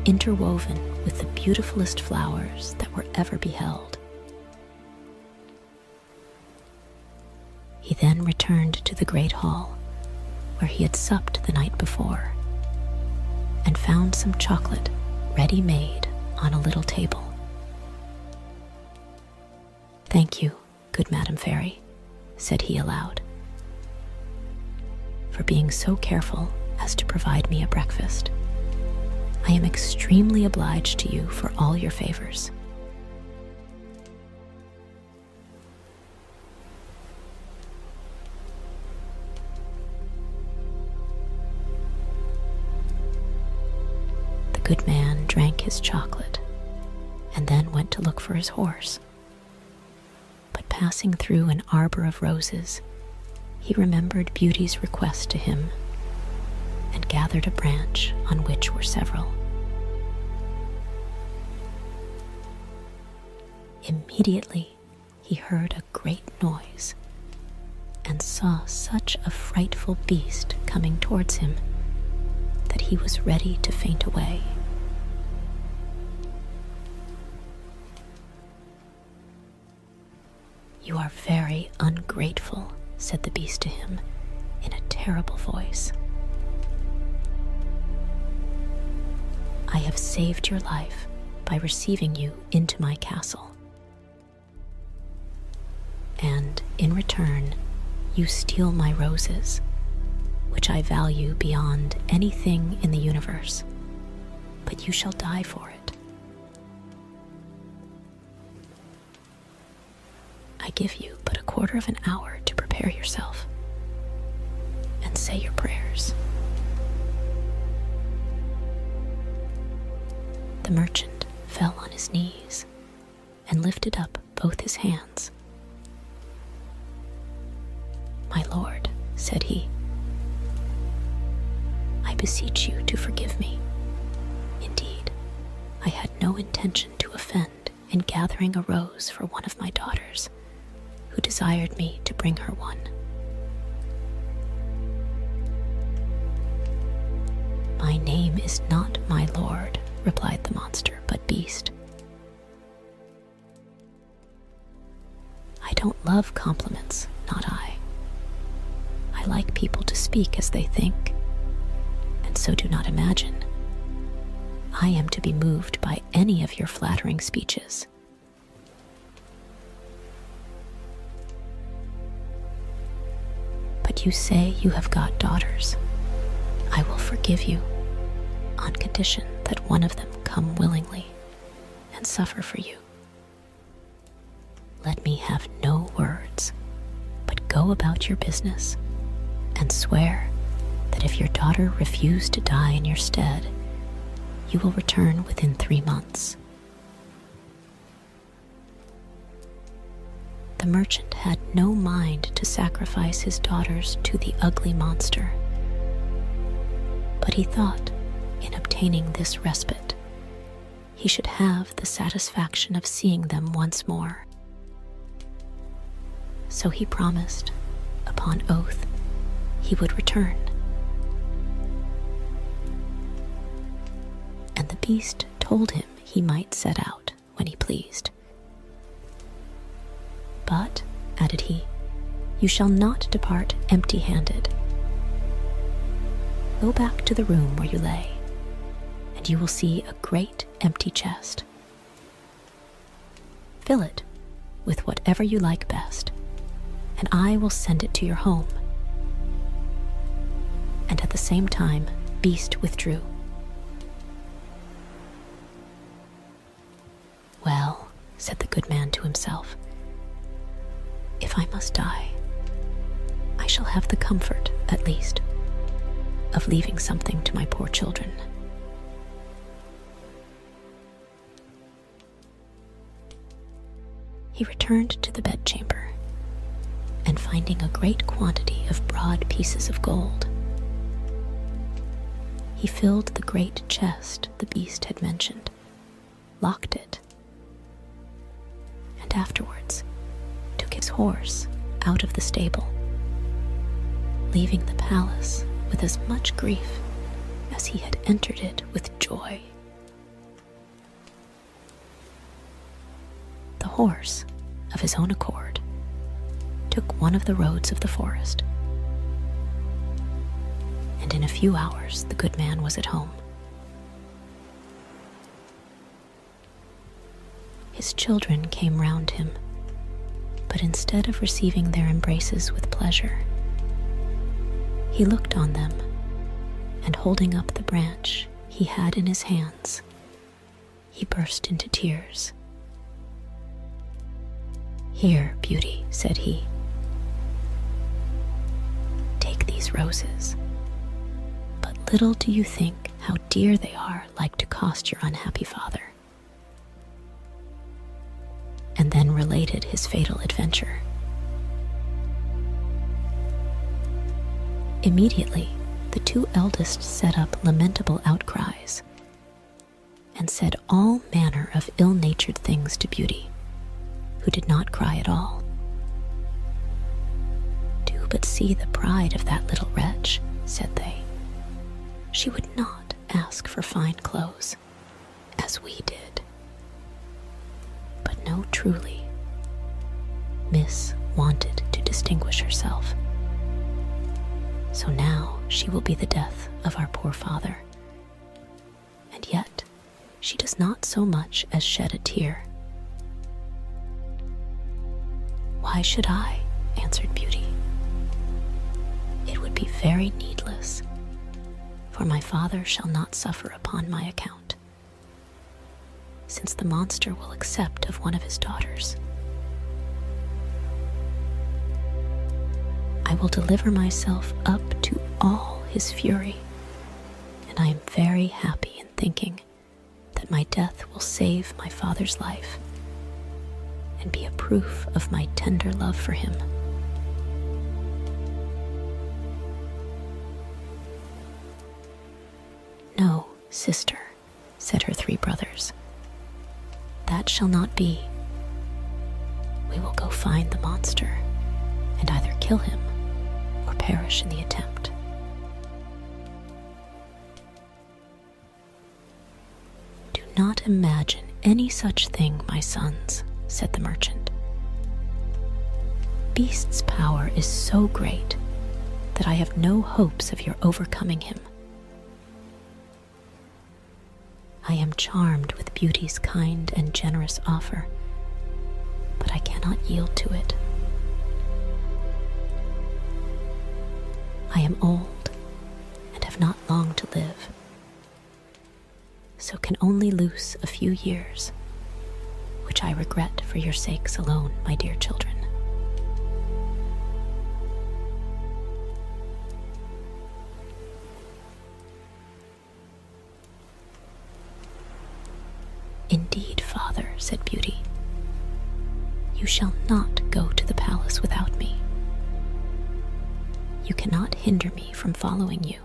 interwoven with the beautifulest flowers that were ever beheld. He then returned to the great hall, where he had supped the night before, and found some chocolate ready made on a little table. "Thank you, good Madam Fairy," said he aloud, "for being so careful as to provide me a breakfast. I am extremely obliged to you for all your favors." The good man drank his chocolate and then went to look for his horse. But passing through an arbor of roses, he remembered Beauty's request to him and gathered a branch on which were several. Immediately he heard a great noise and saw such a frightful beast coming towards him that he was ready to faint away. "You are very ungrateful," said the beast to him in a terrible voice. "I have saved your life by receiving you into my castle. And in return, you steal my roses, which I value beyond anything in the universe, but you shall die for it. I give you but a quarter of an hour to prepare yourself and say your prayers." The merchant fell on his knees and lifted up both his hands. "My lord," said he, "I beseech you to forgive me. Indeed, I had no intention to offend in gathering a rose for one of my daughters, who desired me to bring her one. My name is not my lord," replied the monster, "but beast. I don't love compliments, not I. I like people to speak as they think, and so do not imagine I am to be moved by any of your flattering speeches. But you say you have got daughters. I will forgive you on condition that one of them come willingly and suffer for you. Let me have no words, but go about your business and swear that if your daughter refuse to die in your stead, you will return within 3 months." The merchant had no mind to sacrifice his daughters to the ugly monster, but he thought, in obtaining this respite, he should have the satisfaction of seeing them once more. So he promised, upon oath, he would return. And the beast told him he might set out when he pleased. "But," added he, "you shall not depart empty-handed. Go back to the room where you lay, and you will see a great empty chest. Fill it with whatever you like best, and I will send it to your home." And at the same time, Beast withdrew. "Well," said the good man to himself, "if I must die, I shall have the comfort, at least, of leaving something to my poor children." He returned to the bedchamber, and finding a great quantity of broad pieces of gold, he filled the great chest the beast had mentioned, locked it, and afterwards took his horse out of the stable, leaving the palace with as much grief as he had entered it with joy. The horse, of his own accord, took one of the roads of the forest, and in a few hours the good man was at home. His children came round him, but instead of receiving their embraces with pleasure, he looked on them, and holding up the branch he had in his hands, he burst into tears. "Here, Beauty," said he. "Take these roses, but little do you think how dear they are like to cost your unhappy father." And then related his fatal adventure. Immediately, the two eldest set up lamentable outcries and said all manner of ill-natured things to Beauty, who did not cry at all. "Do but see the pride of that little wretch," said they. "She would not ask for fine clothes, as we did. But no, truly, Miss wanted to distinguish herself. So now she will be the death of our poor father. And yet she does not so much as shed a tear." "Why should I?" answered Beauty. "It would be very needless, for my father shall not suffer upon my account, since the monster will accept of one of his daughters. I will deliver myself up to all his fury, and I am very happy in thinking that my death will save my father's life and be a proof of my tender love for him." "No, sister," said her three brothers, "that shall not be. We will go find the monster and either kill him or perish in the attempt." "Do not imagine any such thing, my sons," said the merchant. "Beast's power is so great that I have no hopes of your overcoming him. I am charmed with Beauty's kind and generous offer, but I cannot yield to it. I am old and have not long to live, so can only loose a few years, which I regret for your sakes alone, my dear children." "Indeed, father," said Beauty, "you shall not go to the palace without me. You cannot hinder me from following you."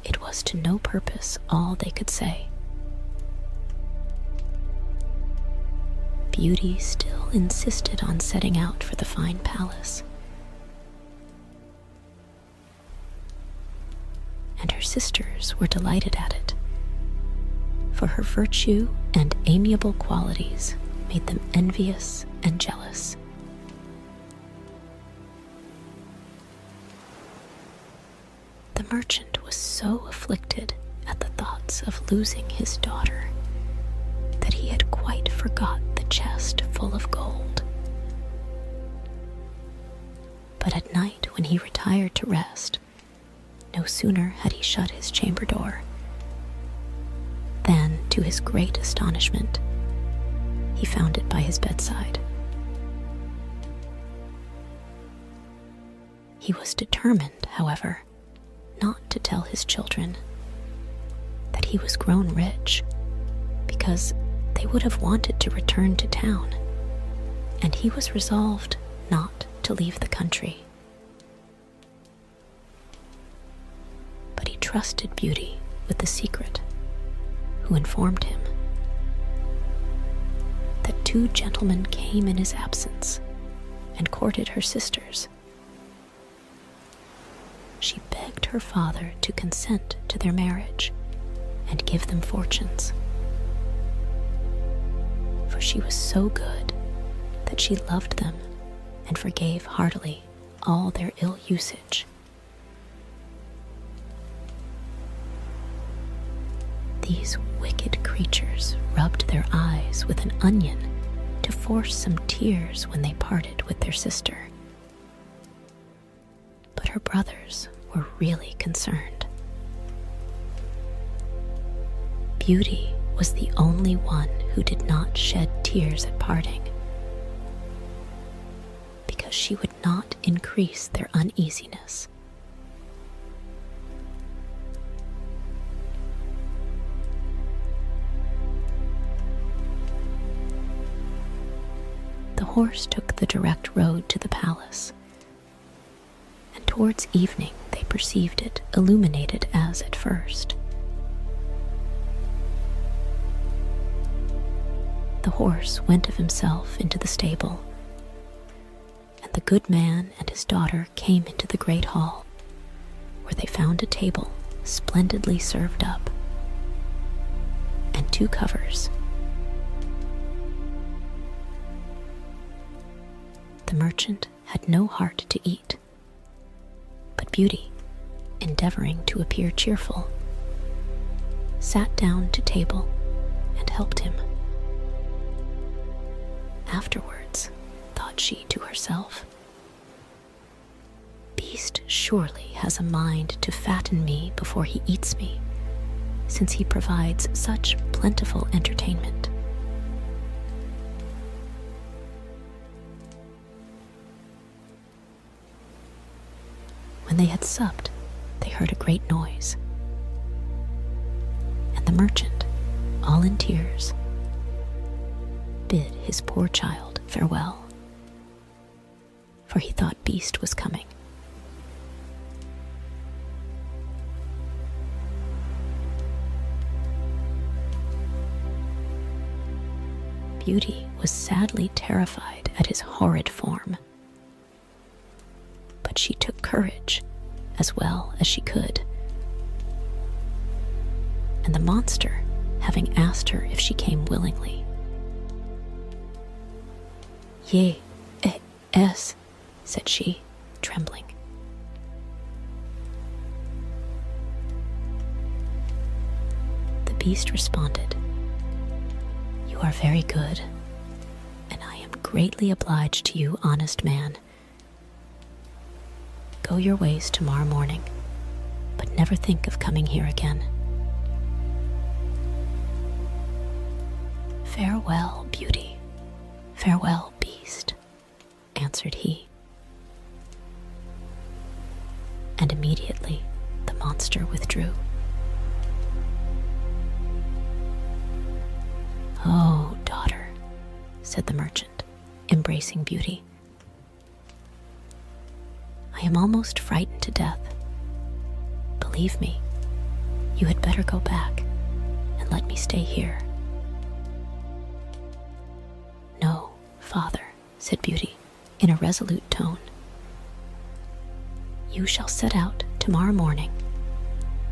It was to no purpose all they could say. Beauty still insisted on setting out for the fine palace, and her sisters were delighted at it, for her virtue and amiable qualities made them envious and jealous. The merchant was so afflicted at the thoughts of losing his daughter that he had quite forgot the chest full of gold. But at night, when he retired to rest, no sooner had he shut his chamber door than, to his great astonishment, he found it by his bedside. He was determined, however, not to tell his children that he was grown rich, because they would have wanted to return to town, and he was resolved not to leave the country. But he trusted Beauty with the secret, who informed him that two gentlemen came in his absence and courted her sisters. She begged her father to consent to their marriage and give them fortunes, for she was so good that she loved them and forgave heartily all their ill usage. These wicked creatures rubbed their eyes with an onion to force some tears when they parted with their sister. But her brothers were really concerned. Beauty was the only one who did not shed tears at parting, because she would not increase their uneasiness. The horse took the direct road to the palace, and towards evening they perceived it illuminated as at first. The horse went of himself into the stable, and the good man and his daughter came into the great hall, where they found a table splendidly served up, and 2 covers. The merchant had no heart to eat, but Beauty, endeavoring to appear cheerful, sat down to table and helped him. Afterwards, thought she to herself, Beast surely has a mind to fatten me before he eats me, since he provides such plentiful entertainment. When they had supped, they heard a great noise, and the merchant, all in tears, bid his poor child farewell, for he thought Beast was coming. Beauty was sadly terrified at his horrid form, but she took courage as well as she could, and the monster, having asked her if she came willingly, Yes, said she, trembling. The Beast responded, You are very good, and I am greatly obliged to you, honest man. Go your ways tomorrow morning, but never think of coming here again. Farewell, Beauty. Farewell, Beast, answered he. And immediately the monster withdrew. Oh, daughter, said the merchant, embracing Beauty. I am almost frightened to death. Believe me, you had better go back and let me stay here. No, father, said Beauty in a resolute tone. You shall set out tomorrow morning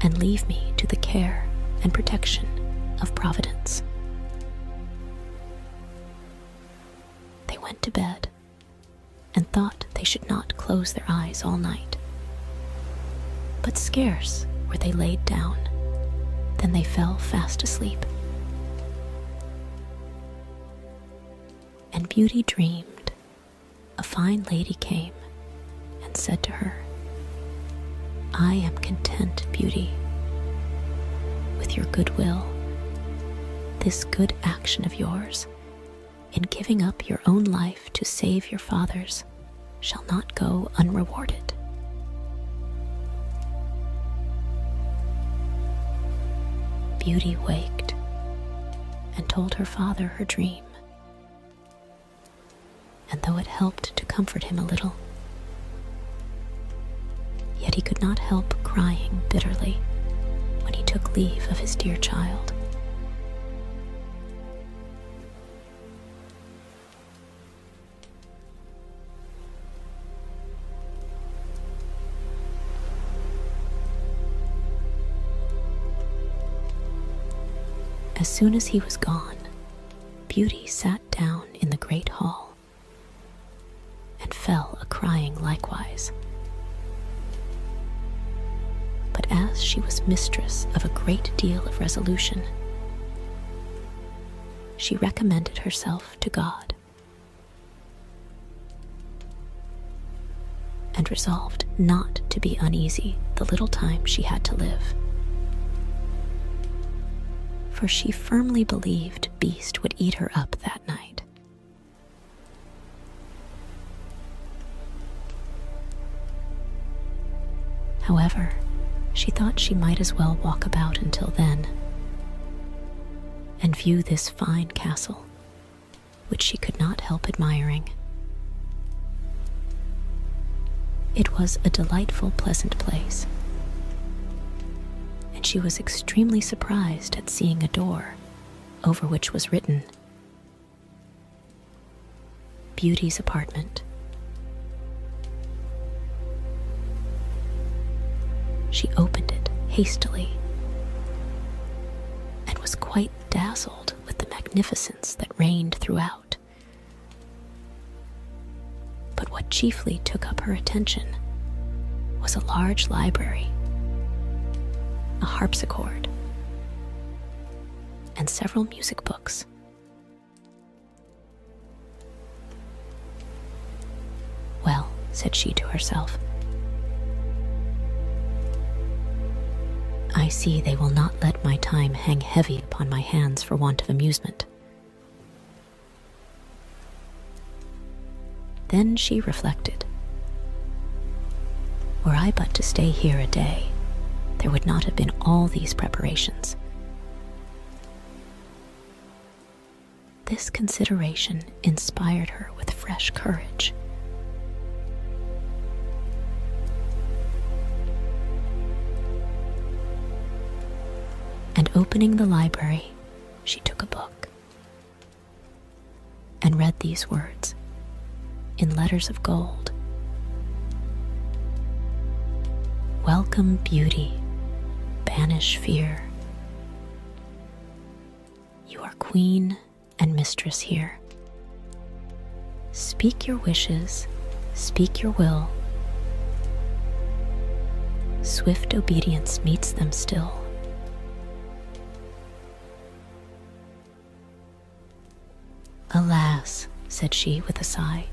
and leave me to the care and protection of Providence. They went to bed and thought they should not close their eyes all night. But scarce were they laid down, then they fell fast asleep. And Beauty dreamed a fine lady came and said to her, I am content, Beauty, with your goodwill. This good action of yours, in giving up your own life to save your father's, shall not go unrewarded. Beauty waked and told her father her dream, and though it helped to comfort him a little, yet he could not help crying bitterly when he took leave of his dear child. As soon as he was gone, Beauty sat down in the great hall and fell a-crying likewise. But as she was mistress of a great deal of resolution, she recommended herself to God and resolved not to be uneasy the little time she had to live. For she firmly believed Beast would eat her up that night. However, she thought she might as well walk about until then and view this fine castle, which she could not help admiring. It was a delightful, pleasant place, and she was extremely surprised at seeing a door over which was written, "Beauty's apartment." She opened it hastily and was quite dazzled with the magnificence that reigned throughout. But what chiefly took up her attention was a large library, a harpsichord, and several music books. "Well," said she to herself, "I see they will not let my time hang heavy upon my hands for want of amusement." Then she reflected, "Were I but to stay here a day, there would not have been all these preparations." This consideration inspired her with fresh courage. And opening the library, she took a book and read these words in letters of gold: "Welcome, beauty, banish fear. You are queen and mistress here. Speak your wishes, speak your will. Swift obedience meets them still." "Alas," said she with a sigh,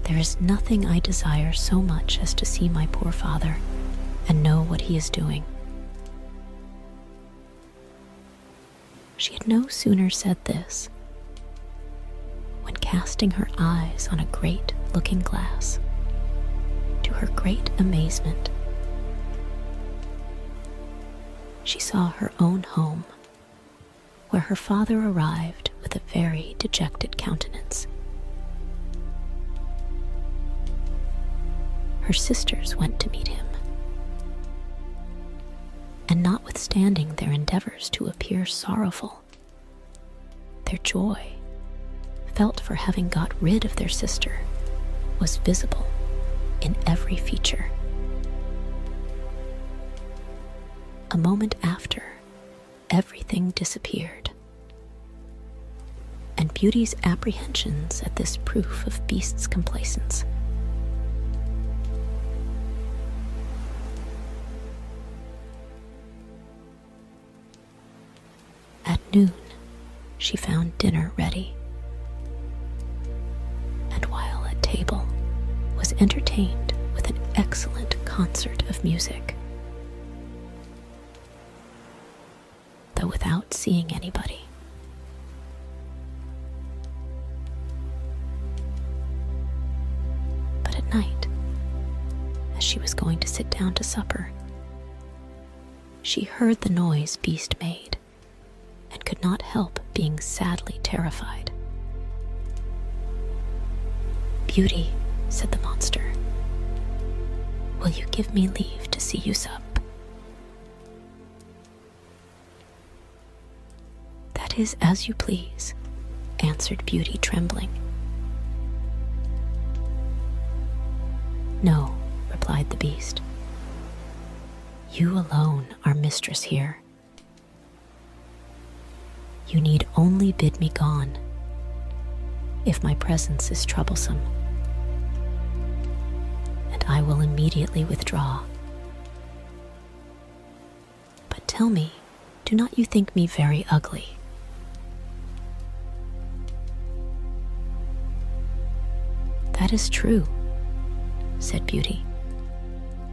"there is nothing I desire so much as to see my poor father and know what he is doing." She had no sooner said this when, casting her eyes on a great looking glass, to her great amazement, she saw her own home, where her father arrived with a very dejected countenance. Her sisters went to meet him, and notwithstanding their endeavors to appear sorrowful, their joy, felt for having got rid of their sister, was visible in every feature. A moment after, everything disappeared, and Beauty's apprehensions at this proof of Beast's complacence. At noon, she found dinner ready, and while at table, was entertained with an excellent concert of music. Though without seeing anybody. But at night, as she was going to sit down to supper, she heard the noise Beast made and could not help being sadly terrified. "Beauty," said the monster, "will you give me leave to see you sup?" "That is as you please," answered Beauty, trembling. "No," replied the Beast. "You alone are mistress here. You need only bid me gone, if my presence is troublesome, and I will immediately withdraw. But tell me, do not you think me very ugly?" "That is true," said Beauty,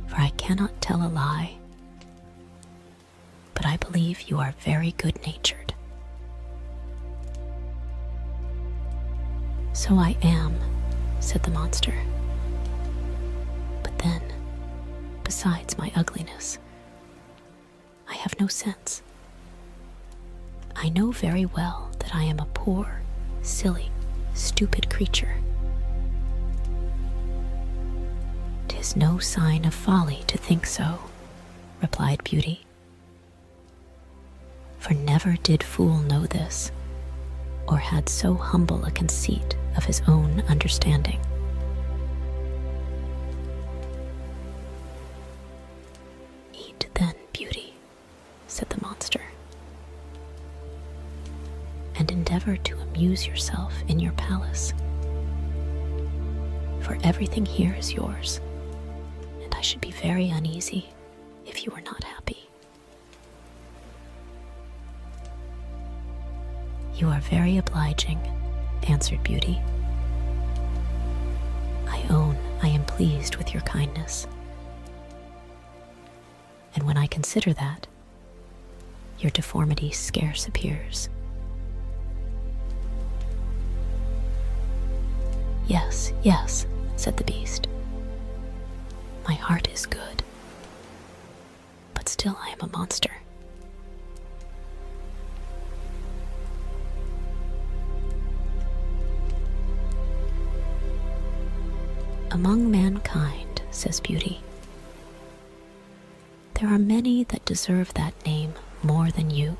"for for I cannot tell a lie, but I believe you are very good-natured." "So I am," said the monster. "But then, besides my ugliness, I have no sense. I know very well that I am a poor, silly, stupid creature. 'Tis no sign of folly to think so," replied Beauty. "For never did fool know this, or had so humble a conceit of his own understanding." "Eat then, Beauty," said the monster, "and endeavor to amuse yourself in your palace, for everything here is yours, and I should be very uneasy if you were not happy." "You are very obliging," answered Beauty. "I own I am pleased with your kindness. And when I consider that, your deformity scarce appears." "Yes, yes," said the beast. "My heart is good, but still I am a monster." "Among mankind," says Beauty, "there are many that deserve that name more than you.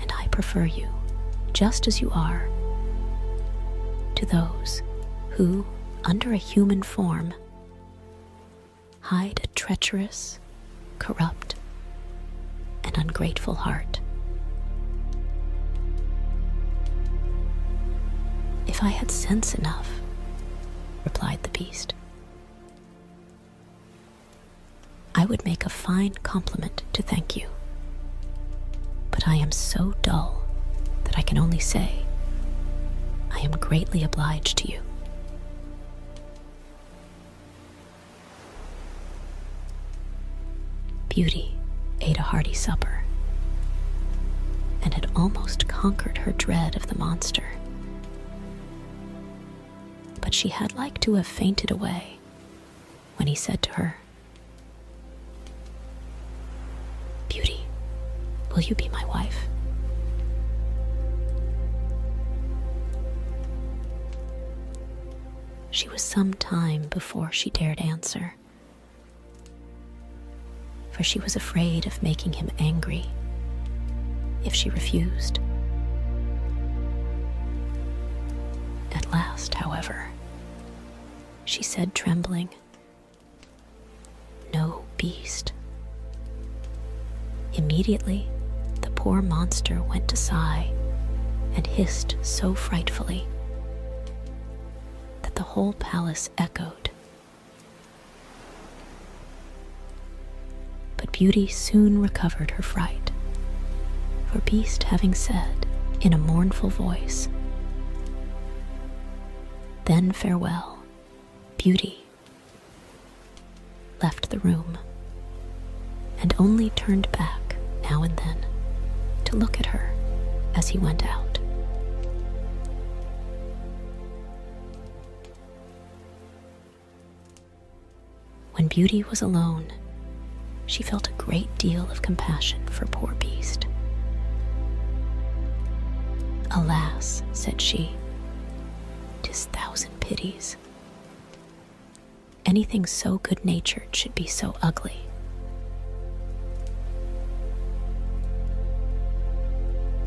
And I prefer you, just as you are, to those who, under a human form, hide a treacherous, corrupt, and ungrateful heart. If I had sense enough," replied the beast, "I would make a fine compliment to thank you. But I am so dull that I can only say, I am greatly obliged to you." Beauty ate a hearty supper, and had almost conquered her dread of the monster. But she had like to have fainted away when he said to her, "Beauty, will you be my wife?" She was some time before she dared answer, for she was afraid of making him angry if she refused. At last, however, she said, trembling, "No, beast." Immediately, the poor monster went to sigh and hissed so frightfully that the whole palace echoed. But Beauty soon recovered her fright, for Beast, having said in a mournful voice, "Then farewell," Beauty left the room, and only turned back now and then to look at her as he went out. When Beauty was alone, she felt a great deal of compassion for poor Beast. "Alas," said she, "'tis thousand pities. Anything so good-natured should be so ugly."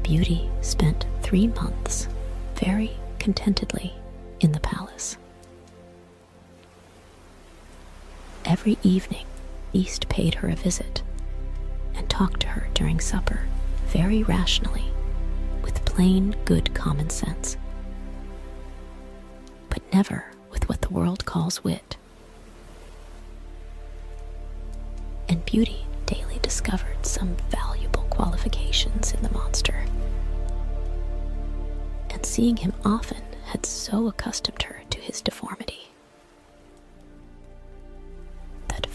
Beauty spent 3 months very contentedly in the palace. Every evening, Beast paid her a visit and talked to her during supper very rationally, with plain, good common sense, but never with what the world calls wit. And Beauty daily discovered some valuable qualifications in the monster, and seeing him often had so accustomed her to his deformity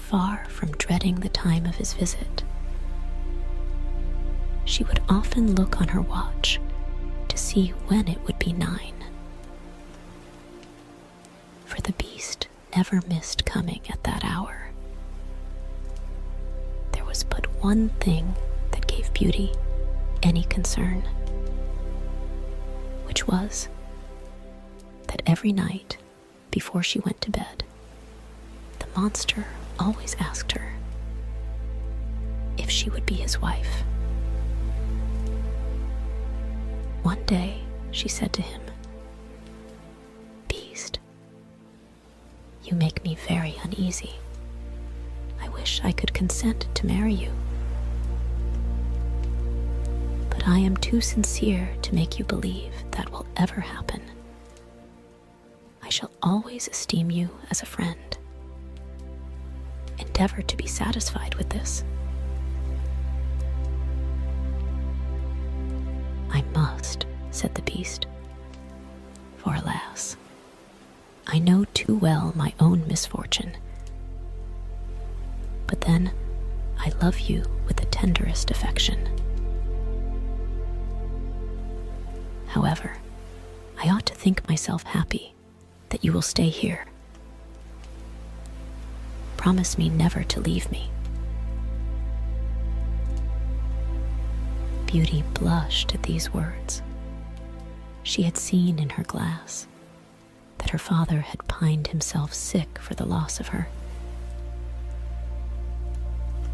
far from dreading the time of his visit. She would often look on her watch to see when it would be 9. For the beast never missed coming at that hour. There was but one thing that gave Beauty any concern, which was that every night before she went to bed, the monster always asked her if she would be his wife. One day, she said to him, "Beast, you make me very uneasy. I wish I could consent to marry you. But I am too sincere to make you believe that will ever happen. I shall always esteem you as a friend. Endeavor to be satisfied with this." "I must," said the beast, "for alas, I know too well my own misfortune. But then I love you with the tenderest affection. However, I ought to think myself happy that you will stay here. Promise me never to leave me." Beauty blushed at these words. She had seen in her glass that her father had pined himself sick for the loss of her,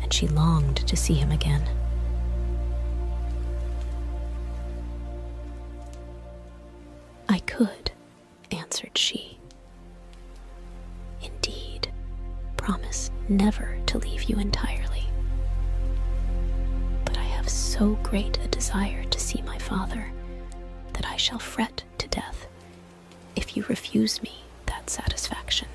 and she longed to see him again. "I could," answered she, "indeed, promise never to leave you entirely. But I have so great a desire to see my father that I shall fret to death if you refuse me that satisfaction."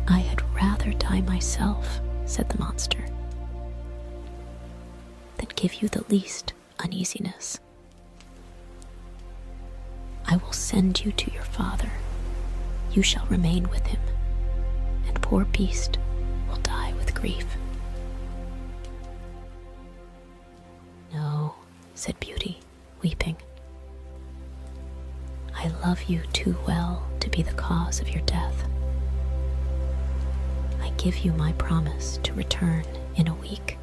"I had rather die myself," said the monster, "than give you the least uneasiness. I will send you to your father. You shall remain with him, and poor beast will die with grief." "No," said Beauty, weeping. "I love you too well to be the cause of your death. I give you my promise to return in a week.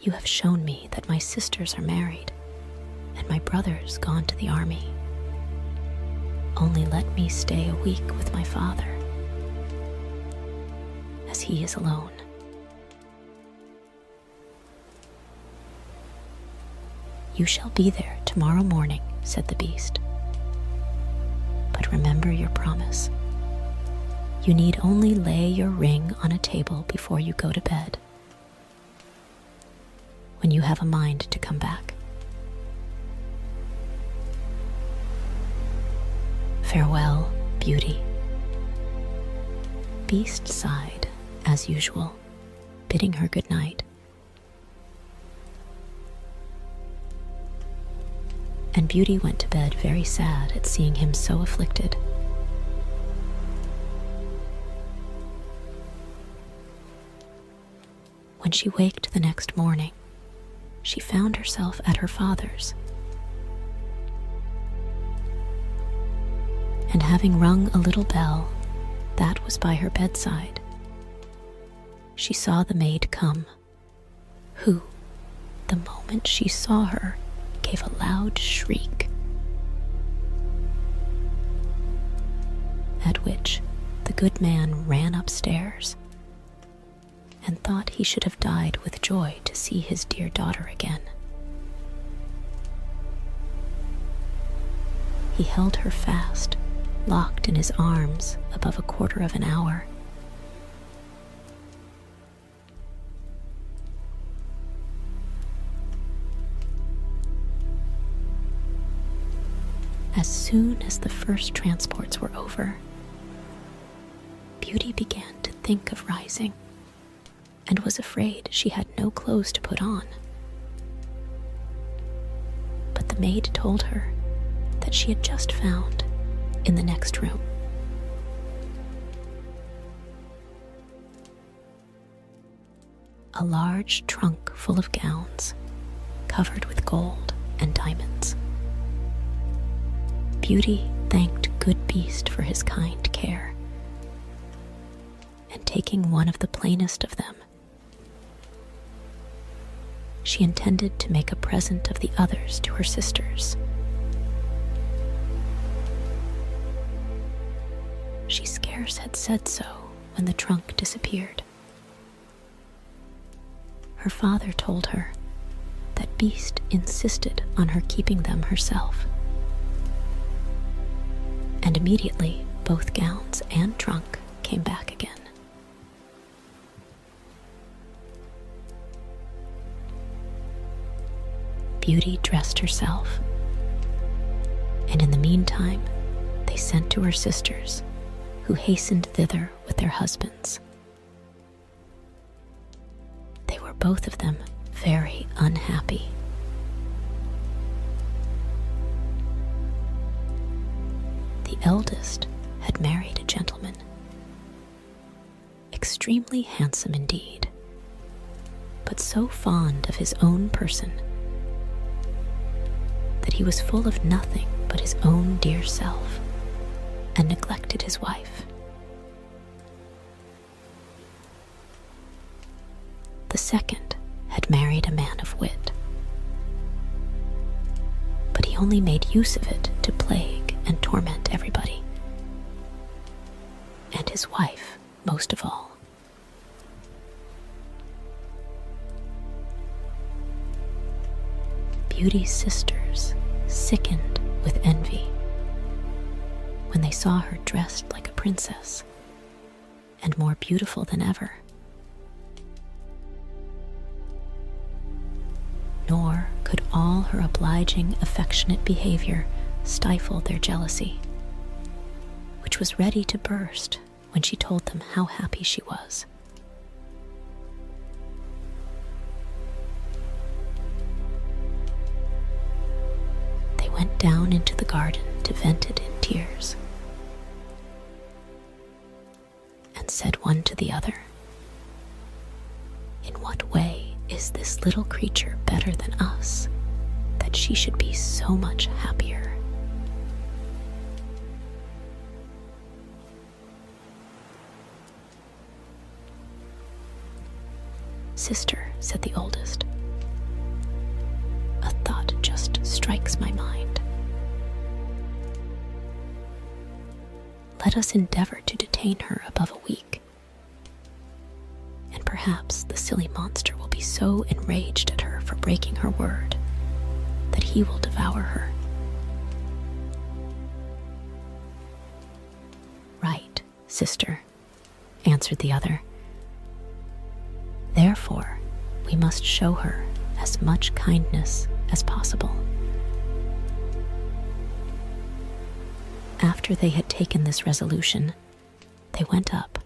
You have shown me that my sisters are married and my brothers gone to the army. Only let me stay a week with my father, as he is alone." "You shall be there tomorrow morning," said the beast. "But remember your promise. You need only lay your ring on a table before you go to bed, when you have a mind to come back. Farewell, Beauty." Beast sighed, as usual, bidding her good night. And Beauty went to bed very sad at seeing him so afflicted. When she waked the next morning, she found herself at her father's, and having rung a little bell that was by her bedside, she saw the maid come, who, the moment she saw her, gave a loud shriek, at which the good man ran upstairs and thought he should have died with joy to see his dear daughter again. He held her fast, locked in his arms above a quarter of an hour. As soon as the first transports were over, Beauty began to think of rising, and was afraid she had no clothes to put on. But the maid told her that she had just found in the next room. A large trunk full of gowns covered with gold and diamonds. Beauty thanked good Beast for his kind care, and taking one of the plainest of them, she intended to make a present of the others to her sisters. She scarce had said so when the trunk disappeared. Her father told her that Beast insisted on her keeping them herself, and immediately both gowns and trunk came back again. Beauty dressed herself, and in the meantime they sent to her sisters, who hastened thither with their husbands. They were both of them very unhappy. The eldest had married a gentleman, extremely handsome indeed, but so fond of his own person that he was full of nothing but his own dear self, and neglected his wife. The second had married a man of wit, but he only made use of it to plague and torment everybody, and his wife most of all. Beauty's sisters sickened with envy when they saw her dressed like a princess and more beautiful than ever. Nor could all her obliging, affectionate behavior stifle their jealousy, which was ready to burst when she told them how happy she was. They went down into the garden to vent it in tears, and said one to the other, "In what way is this little creature better than us, that she should be so much happier?" "Sister," said the oldest, "a thought just strikes my mind. Let us endeavor to detain her above a week, and perhaps the silly monster will be so enraged at her for breaking her word that he will devour her." "Right, sister," answered the other. "Therefore, we must show her as much kindness as possible." After they had taken this resolution, they went up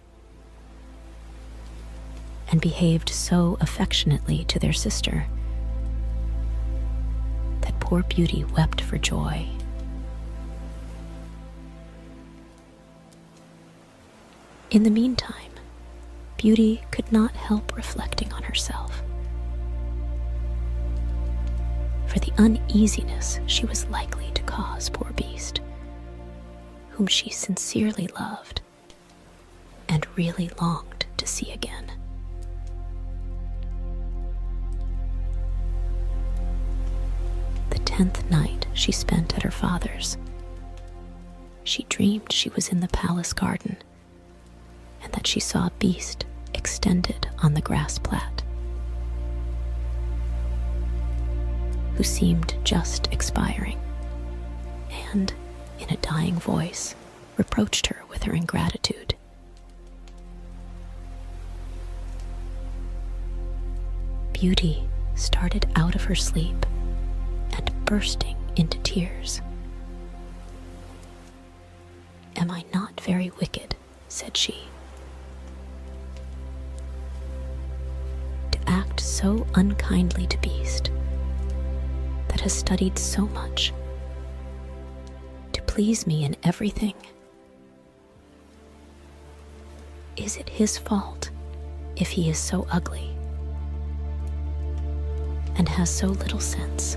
and behaved so affectionately to their sister that poor Beauty wept for joy. In the meantime, Beauty could not help reflecting on herself, for the uneasiness she was likely to cause poor Beast, whom she sincerely loved and really longed to see again. The 10th night she spent at her father's, she dreamed she was in the palace garden, and that she saw Beast extended on the grass plat, who seemed just expiring, and, in a dying voice, reproached her with her ingratitude. Beauty started out of her sleep and, bursting into tears, "Am I not very wicked," said she, "to act so unkindly to Beast, that has studied so much please me in everything? Is it his fault if he is so ugly and has so little sense?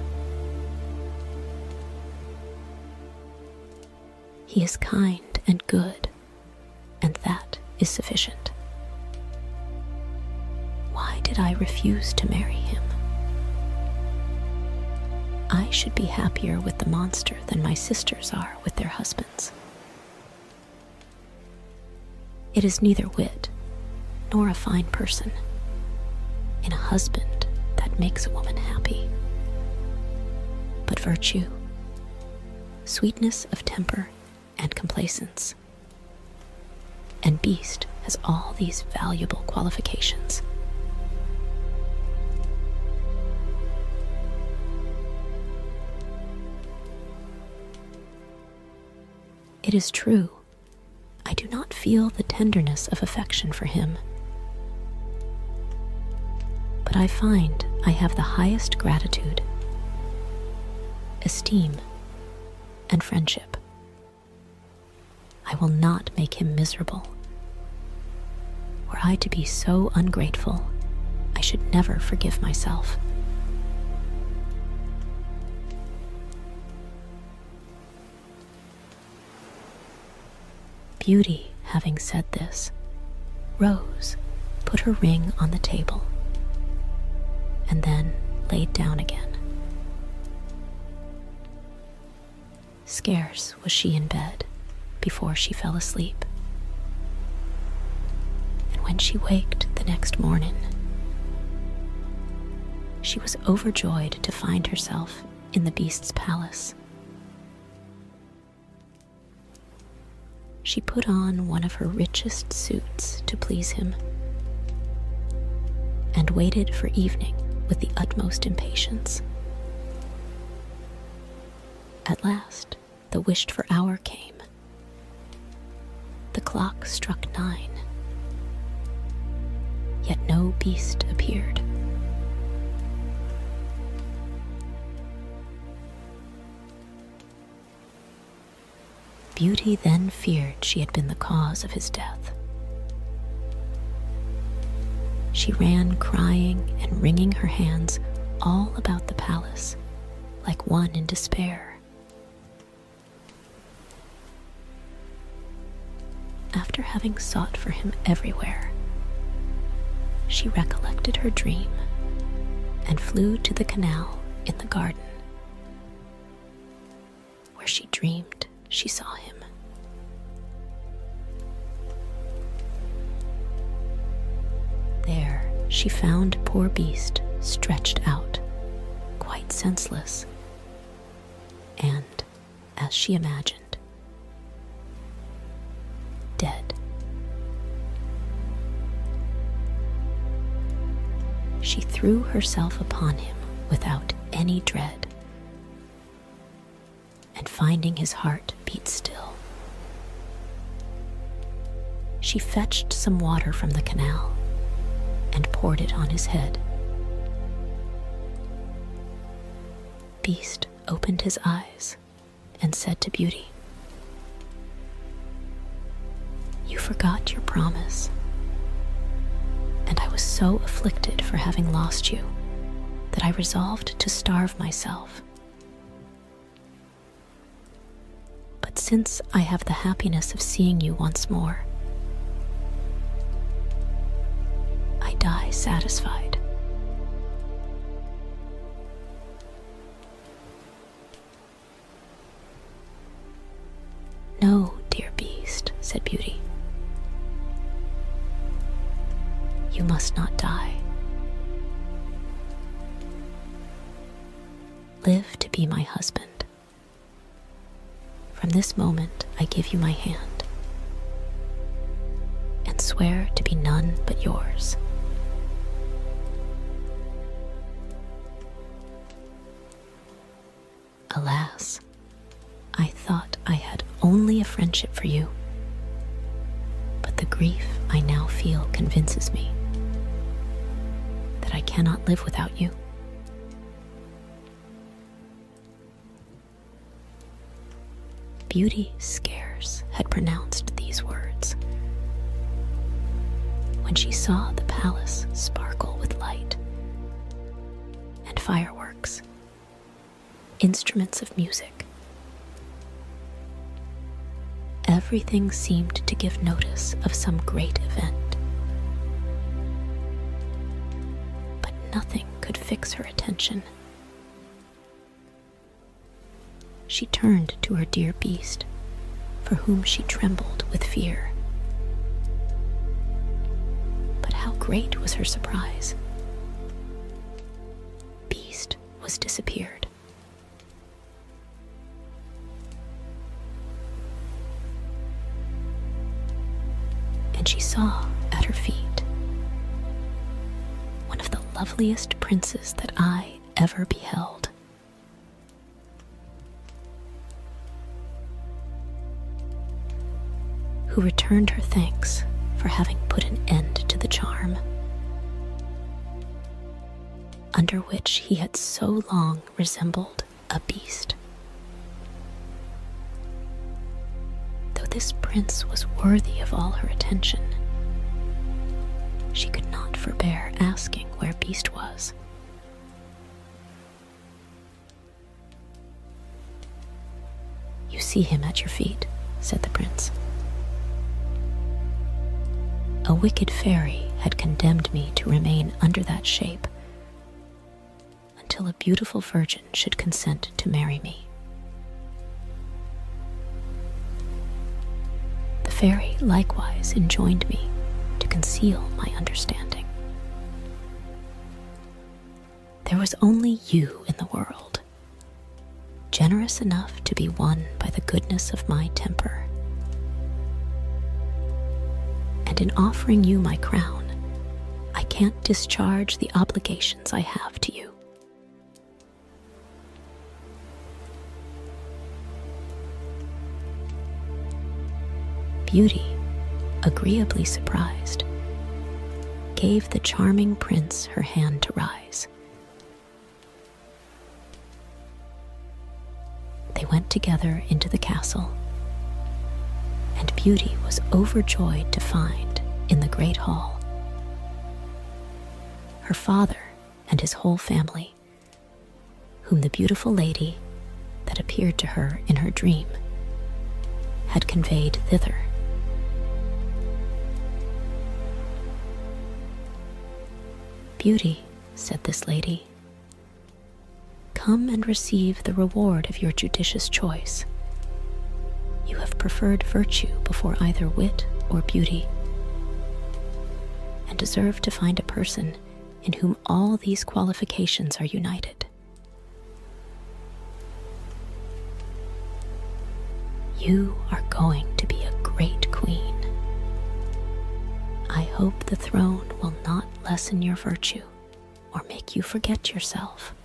He is kind and good, and that is sufficient. Why did I refuse to marry him? I should be happier with the monster than my sisters are with their husbands. It is neither wit nor a fine person in a husband that makes a woman happy, but virtue, sweetness of temper, and complacence. And Beast has all these valuable qualifications. It is true, I do not feel the tenderness of affection for him, but I find I have the highest gratitude, esteem, and friendship. I will not make him miserable. Were I to be so ungrateful, I should never forgive myself. Beauty, having said this, rose, put her ring on the table, and then laid down again. Scarce was she in bed before she fell asleep. And when she waked the next morning, she was overjoyed to find herself in the Beast's palace. She put on one of her richest suits to please him, and waited for evening with the utmost impatience. At last, the wished-for hour came. The clock struck 9, yet no Beast appeared. Beauty then feared she had been the cause of his death. She ran crying and wringing her hands all about the palace, like one in despair. After having sought for him everywhere, she recollected her dream and flew to the canal in the garden, where she dreamed she saw him. There she found poor Beast stretched out, quite senseless, and, as she imagined, dead. She threw herself upon him without any dread, and finding his heart beat still, she fetched some water from the canal and poured it on his head. Beast opened his eyes and said to Beauty, "You forgot your promise, and I was so afflicted for having lost you that I resolved to starve myself. But since I have the happiness of seeing you once more, I die satisfied." "No, dear Beast," said Beauty. "You must not die. Live to be my husband. From this moment I give you my hand, and swear to be none but yours." Alas, I thought I had only a friendship for you, but the grief I now feel convinces me that I cannot live without you. Beauty scarce had pronounced these words when she saw the palace sparkle with light and fireworks, instruments of music. Everything seemed to give notice of some great event, but nothing could fix her attention. She turned to her dear beast, for whom she trembled with fear. But how great was her surprise! Beast was disappeared. And she saw at her feet one of the loveliest princes that I ever beheld. Who returned her thanks for having put an end to the charm under which he had so long resembled a beast. Though this prince was worthy of all her attention, she could not forbear asking where Beast was. "You see him at your feet," said the prince. "A wicked fairy had condemned me to remain under that shape until a beautiful virgin should consent to marry me. The fairy likewise enjoined me to conceal my understanding. There was only you in the world, generous enough to be won by the goodness of my temper. And in offering you my crown, I can't discharge the obligations I have to you. Beauty, agreeably surprised, gave the charming prince her hand to rise. They went together into the castle, and Beauty was overjoyed to find in the great hall her father and his whole family, whom the beautiful lady that appeared to her in her dream had conveyed thither. "Beauty," said this lady, "come and receive the reward of your judicious choice. You have preferred virtue before either wit or beauty, and deserve to find a person in whom all these qualifications are united. You are going to be a great queen. I hope the throne will not lessen your virtue or make you forget yourself.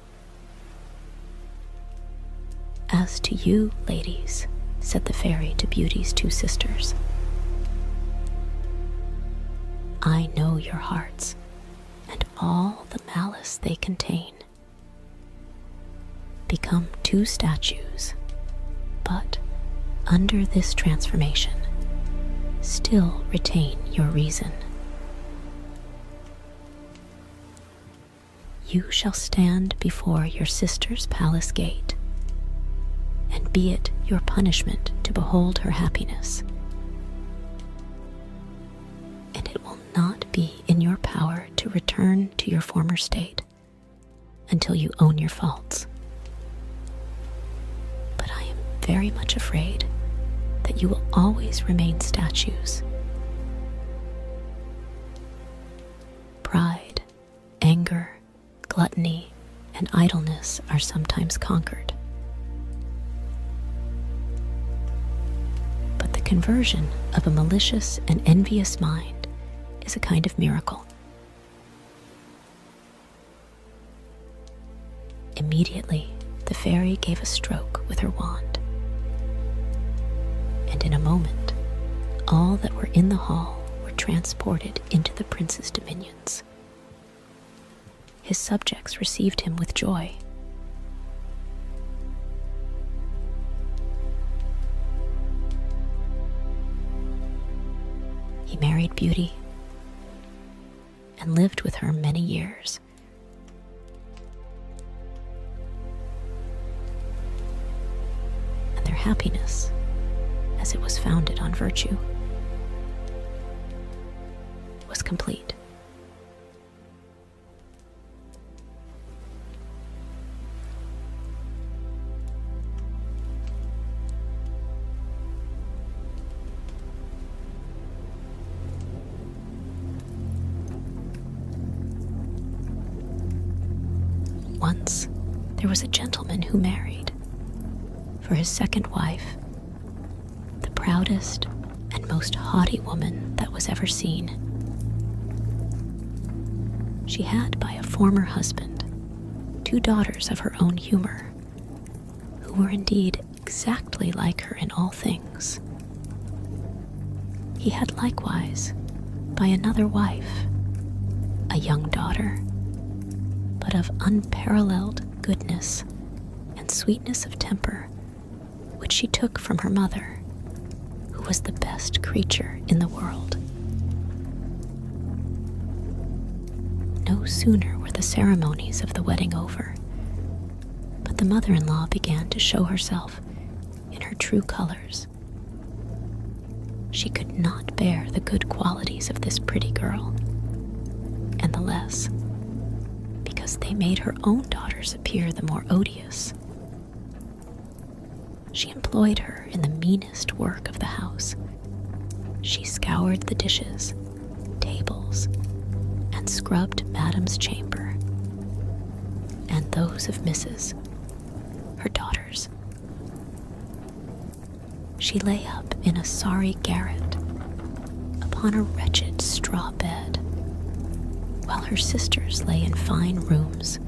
As to you, ladies," said the fairy to Beauty's two sisters, "I know your hearts and all the malice they contain. Become two statues, but under this transformation, still retain your reason. You shall stand before your sister's palace gate, and be it your punishment to behold her happiness. And it will not be in your power to return to your former state until you own your faults. But I am very much afraid that you will always remain statues. Pride, anger, gluttony, and idleness are sometimes conquered. But the conversion of a malicious and envious mind is a kind of miracle. Immediately, the fairy gave a stroke with her wand, and in a moment, all that were in the hall were transported into the prince's dominions. His subjects received him with joy. He married Beauty and lived with her many years. And their happiness, as it was founded on virtue, was complete. Once, there was a gentleman who married, for his second wife, the proudest and most haughty woman that was ever seen. She had by a former husband 2 daughters of her own humor, who were indeed exactly like her in all things. He had likewise, by another wife, a young daughter, but of unparalleled goodness and sweetness of temper, which she took from her mother, who was the best creature in the world. No sooner were the ceremonies of the wedding over, but the mother-in-law began to show herself in her true colors. She could not bear the good qualities of this pretty girl, and the less because they made her own daughters appear the more odious. She employed her in the meanest work of the house. She scoured the dishes, tables, and scrubbed Madam's chamber, and those of Mrs., her daughters. She lay up in a sorry garret, upon a wretched straw bed, while her sisters lay in fine rooms,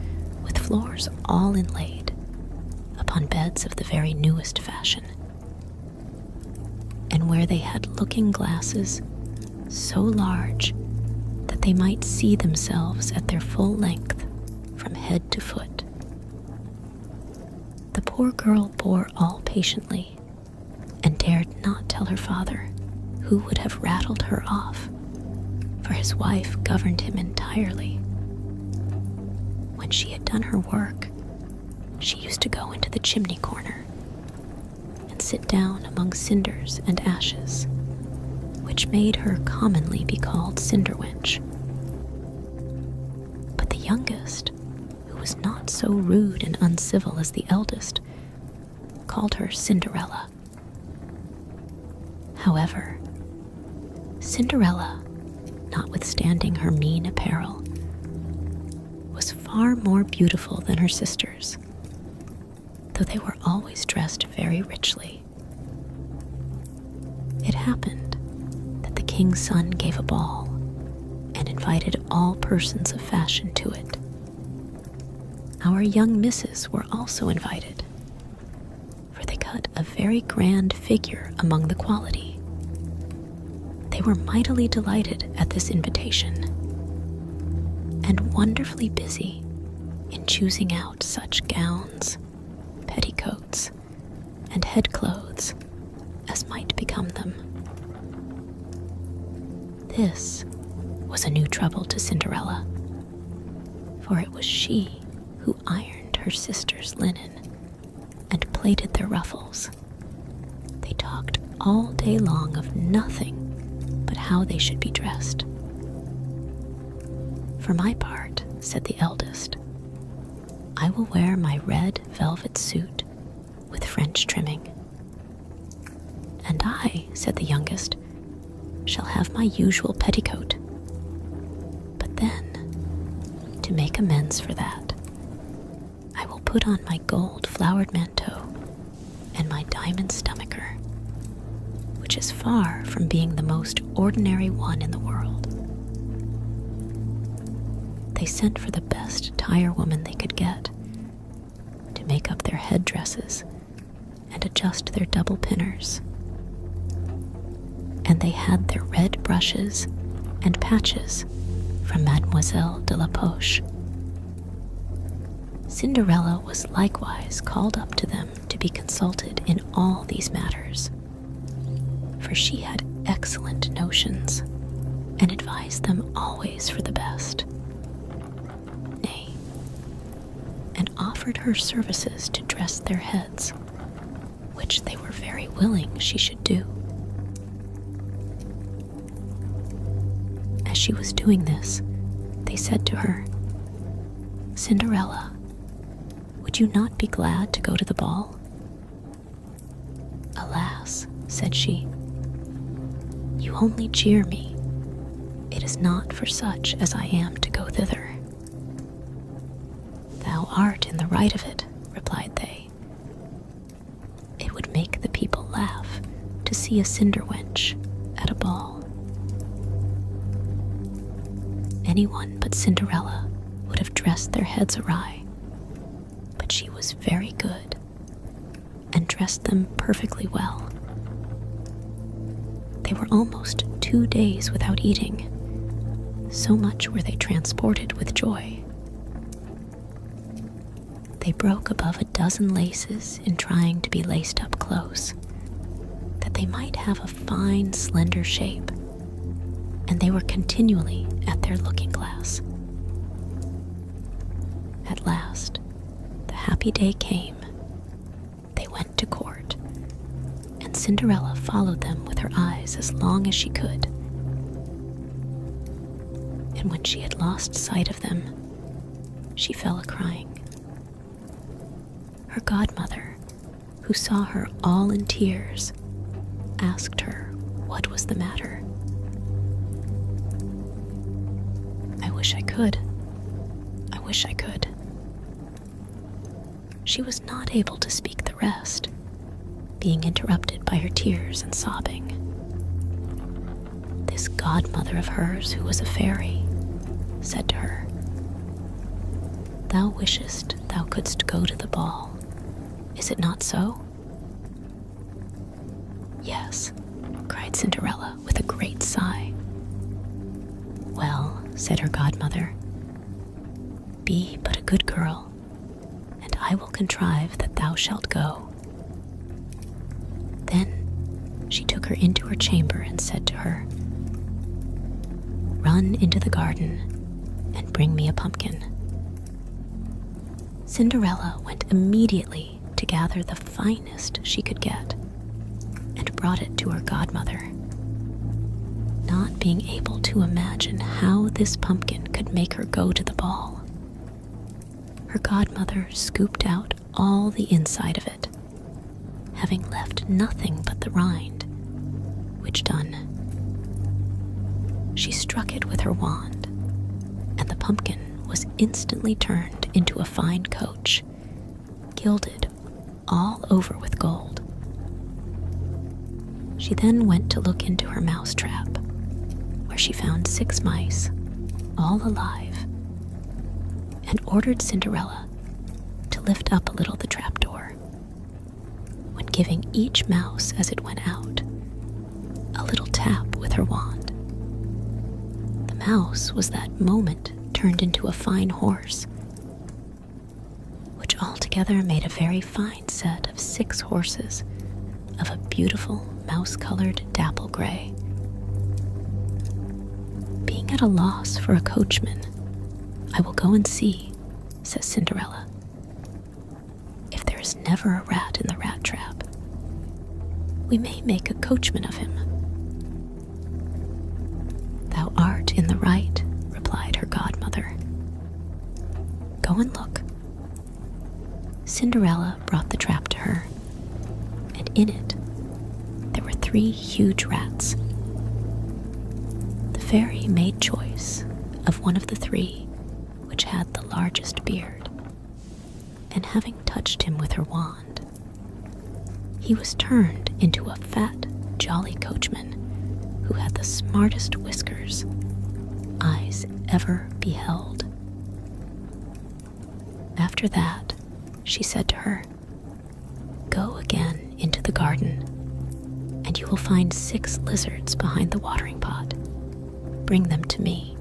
with floors all inlaid, upon beds of the very newest fashion, and where they had looking-glasses so large that they might see themselves at their full length from head to foot. The poor girl bore all patiently, and dared not tell her father, who would have rattled her off, for his wife governed him entirely. When she had done her work, she used to go into the chimney corner and sit down among cinders and ashes, which made her commonly be called Cinderwench. But the youngest, who was not so rude and uncivil as the eldest, called her Cinderella. However, Cinderella, notwithstanding her mean apparel, was far more beautiful than her sisters, though they were always dressed very richly. It happened that the king's son gave a ball and invited all persons of fashion to it. Our young misses were also invited, for they cut a very grand figure among the quality. They were mightily delighted at this invitation, and wonderfully busy in choosing out such gowns, petticoats, and head clothes as might become them. This was a new trouble to Cinderella, for it was she who ironed her sisters' linen and plaited their ruffles. They talked all day long of nothing but how they should be dressed. For my part, said the eldest, I will wear my red velvet suit with French trimming. And I, said the youngest, shall have my usual petticoat. But then, to make amends for that, I will put on my gold flowered manteau and my diamond stomacher, which is far from being the most ordinary one in the world. They sent for the best tire-woman they could get to make up their head-dresses and adjust their double pinners. And they had their red brushes and patches from Mademoiselle de la Poche. Cinderella was likewise called up to them to be consulted in all these matters, for she had excellent notions and advised them always for the best. Nay, and offered her services to dress their heads, which they were very willing she should do. As she was doing this, they said to her, "Cinderella, would you not be glad to go to the ball?" "Alas," said she, "you only jeer me. It is not for such as I am to go thither." "Thou art in the right of it," replied they. "It would make the people laugh to see a cinder wench at a ball." Anyone but Cinderella would have dressed their heads awry, but she was very good and dressed them perfectly well. They were almost 2 days without eating, so much were they transported with joy. They broke above a dozen laces in trying to be laced up close, that they might have a fine, slender shape, and they were continually at their looking glass. At last, the happy day came. They went to court, and Cinderella followed them with her eyes as long as she could. And when she had lost sight of them, she fell a-crying. Her godmother, who saw her all in tears, asked her what was the matter. "I wish I could. I wish I could." She was not able to speak the rest, being interrupted by her tears and sobbing. This godmother of hers, who was a fairy, said to her, "Thou wishest thou couldst go to the ball, is it not so?" "Yes," cried Cinderella with a great sigh. "Well," said her godmother, "be but a good girl, and I will contrive that thou shalt go." Then she took her into her chamber and said to her, "Run into the garden and bring me a pumpkin." Cinderella went immediately to gather the finest she could get and brought it to her godmother, not being able to imagine how this pumpkin could make her go to the ball. Her godmother scooped out all the inside of it, having left nothing but the rind, which done, she struck it with her wand, and the pumpkin was instantly turned into a fine coach, gilded all over with gold. She then went to look into her mouse trap, where she found 6 mice, all alive, and ordered Cinderella to lift up a little the trapdoor, when giving each mouse as it went out a little tap with her wand. The mouse was that moment turned into a fine horse, which altogether made a very fine set of 6 horses of a beautiful mouse-colored dapple gray. Being at a loss for a coachman, "I will go and see," says Cinderella, "if there is never a rat in the rat trap. We may make a coachman of him." "Thou art in the right," replied her godmother. "Go and look." Cinderella brought the trap to her, and in it there were 3 huge rats. The fairy made choice of one of the 3 which had the largest beard, and having touched him with her wand, he was turned into a fat, jolly coachman who had the smartest whiskers eyes ever beheld. After that, she said to her, "Go again into the garden, and you will find 6 lizards behind the watering pot. Bring them to me."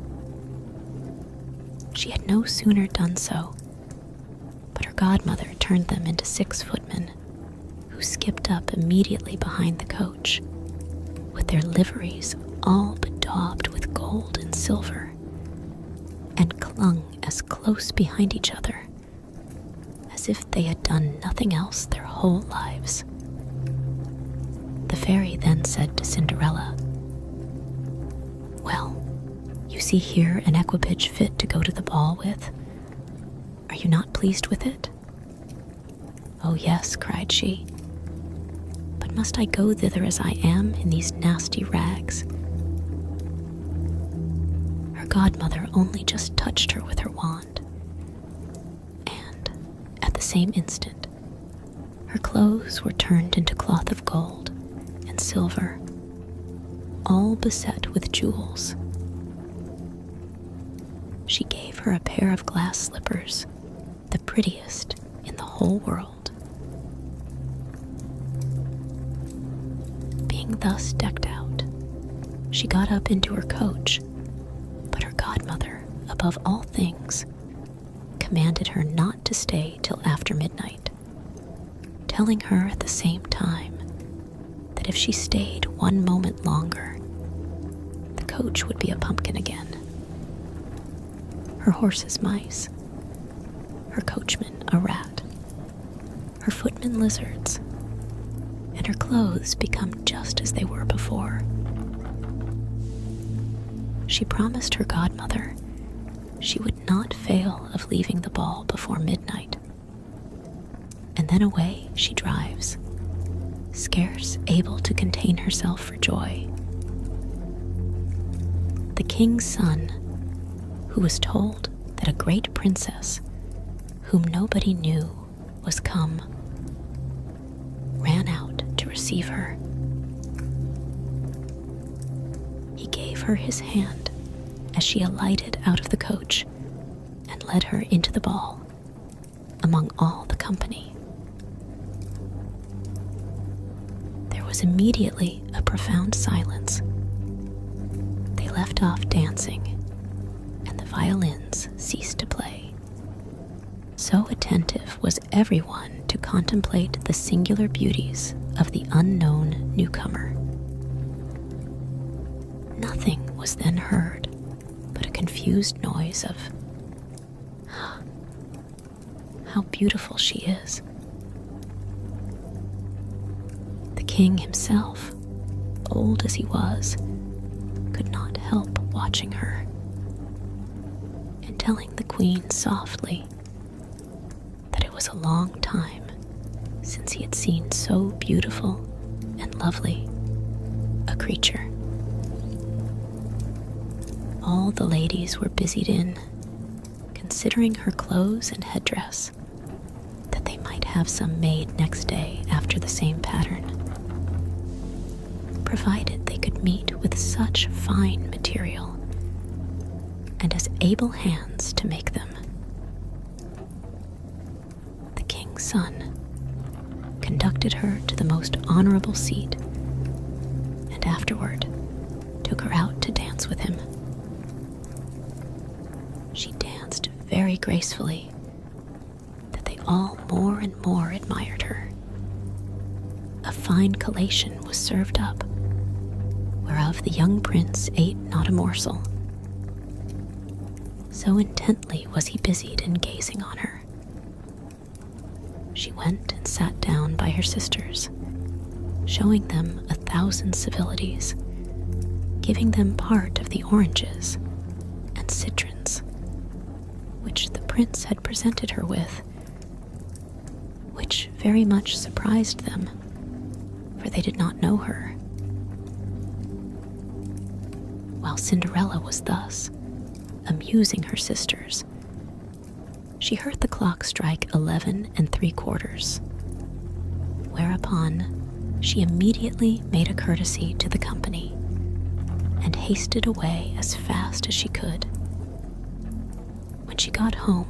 She had no sooner done so, but her godmother turned them into 6 footmen, who skipped up immediately behind the coach, with their liveries all bedaubed with gold and silver, and clung as close behind each other as if they had done nothing else their whole lives. The fairy then said to Cinderella, "Well, you see here an equipage fit to go to the ball with. Are you not pleased with it?" "Oh yes," cried she, "but must I go thither as I am in these nasty rags?" Her godmother only just touched her with her wand, and at the same instant, her clothes were turned into cloth of gold and silver, all beset with jewels. She gave her a pair of glass slippers, the prettiest in the whole world. Being thus decked out, she got up into her coach, but her godmother, above all things, commanded her not to stay till after midnight, telling her at the same time that if she stayed one moment longer, the coach would be a pumpkin again, her horses mice, her coachman a rat, her footmen lizards, and her clothes become just as they were before. She promised her godmother she would not fail of leaving the ball before midnight, and then away she drives, scarce able to contain herself for joy. The king's son, who was told that a great princess, whom nobody knew, was come, ran out to receive her. He gave her his hand as she alighted out of the coach and led her into the ball among all the company. There was immediately a profound silence. They left off dancing, and the violins ceased to play. So attentive was everyone to contemplate the singular beauties of the unknown newcomer. Nothing was then heard but a confused noise of, "How beautiful she is." The king himself, old as he was, could not help watching her, and telling the queen softly that it was a long time since he had seen so beautiful and lovely a creature. All the ladies were busied in considering her clothes and headdress, that they might have some made next day after the same pattern, provided they could meet with such fine material and as able hands to make them. The king's son conducted her to the most honorable seat, and afterward took her out to dance with him. She danced very gracefully, that they all more and more admired her. A fine collation was served up, whereof the young prince ate not a morsel. So intently was he busied in gazing on her. She went and sat down by her sisters, showing them 1,000 civilities, giving them part of the oranges and citrons which the prince had presented her with, which very much surprised them, for they did not know her. While Cinderella was thus amusing her sisters, she heard the clock strike 11 3/4, whereupon she immediately made a courtesy to the company and hasted away as fast as she could. When she got home,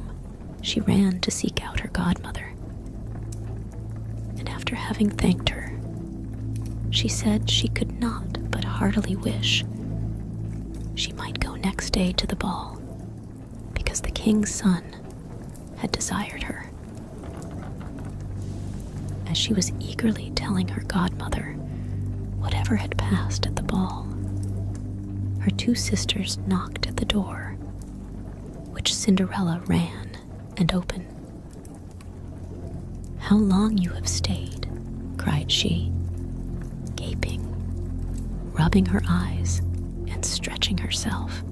she ran to seek out her godmother, and after having thanked her, she said she could not but heartily wish she might go next day to the ball, because the king's son had desired her. As she was eagerly telling her godmother whatever had passed at the ball, her two sisters knocked at the door, which Cinderella ran and opened. "How long you have stayed," cried she, gaping, rubbing her eyes and stretching herself,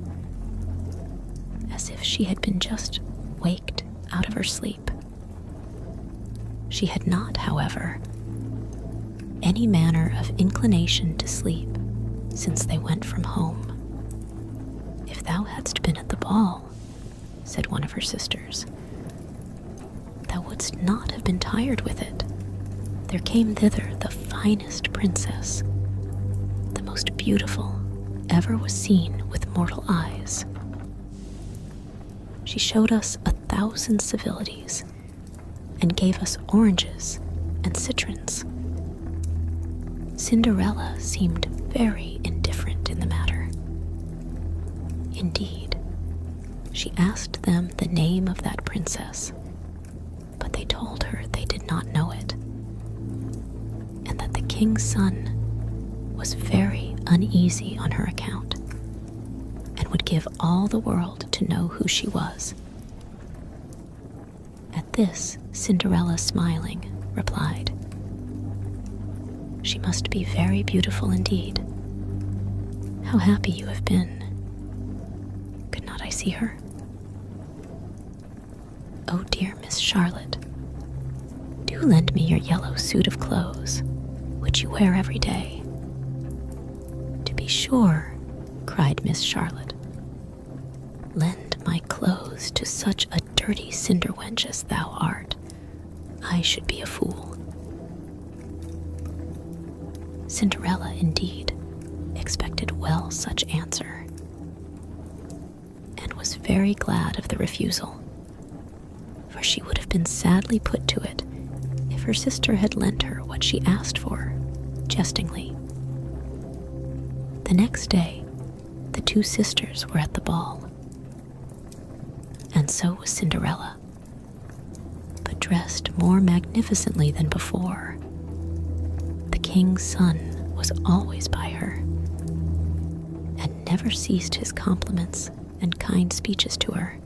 as if she had been just waked out of her sleep. She had not, however, any manner of inclination to sleep since they went from home. "If thou hadst been at the ball," said one of her sisters, "thou wouldst not have been tired with it. There came thither the finest princess, the most beautiful ever was seen with mortal eyes. She showed us 1,000 civilities and gave us oranges and citrons. Cinderella seemed very indifferent in the matter. Indeed, she asked them the name of that princess, but they told her they did not know it, and that the king's son was very uneasy on her account and would give all the world to know who she was." At this, Cinderella, smiling, replied, "She must be very beautiful indeed. How happy you have been. Could not I see her? Oh dear Miss Charlotte, do lend me your yellow suit of clothes, which you wear every day." "To be sure," cried Miss Charlotte. "Lend my clothes to such a dirty cinder wench as thou art. I should be a fool." Cinderella, indeed, expected well such answer, and was very glad of the refusal, for she would have been sadly put to it if her sister had lent her what she asked for, jestingly. The next day, the two sisters were at the ball, and so was Cinderella, but dressed more magnificently than before. The king's son was always by her, and never ceased his compliments and kind speeches to her,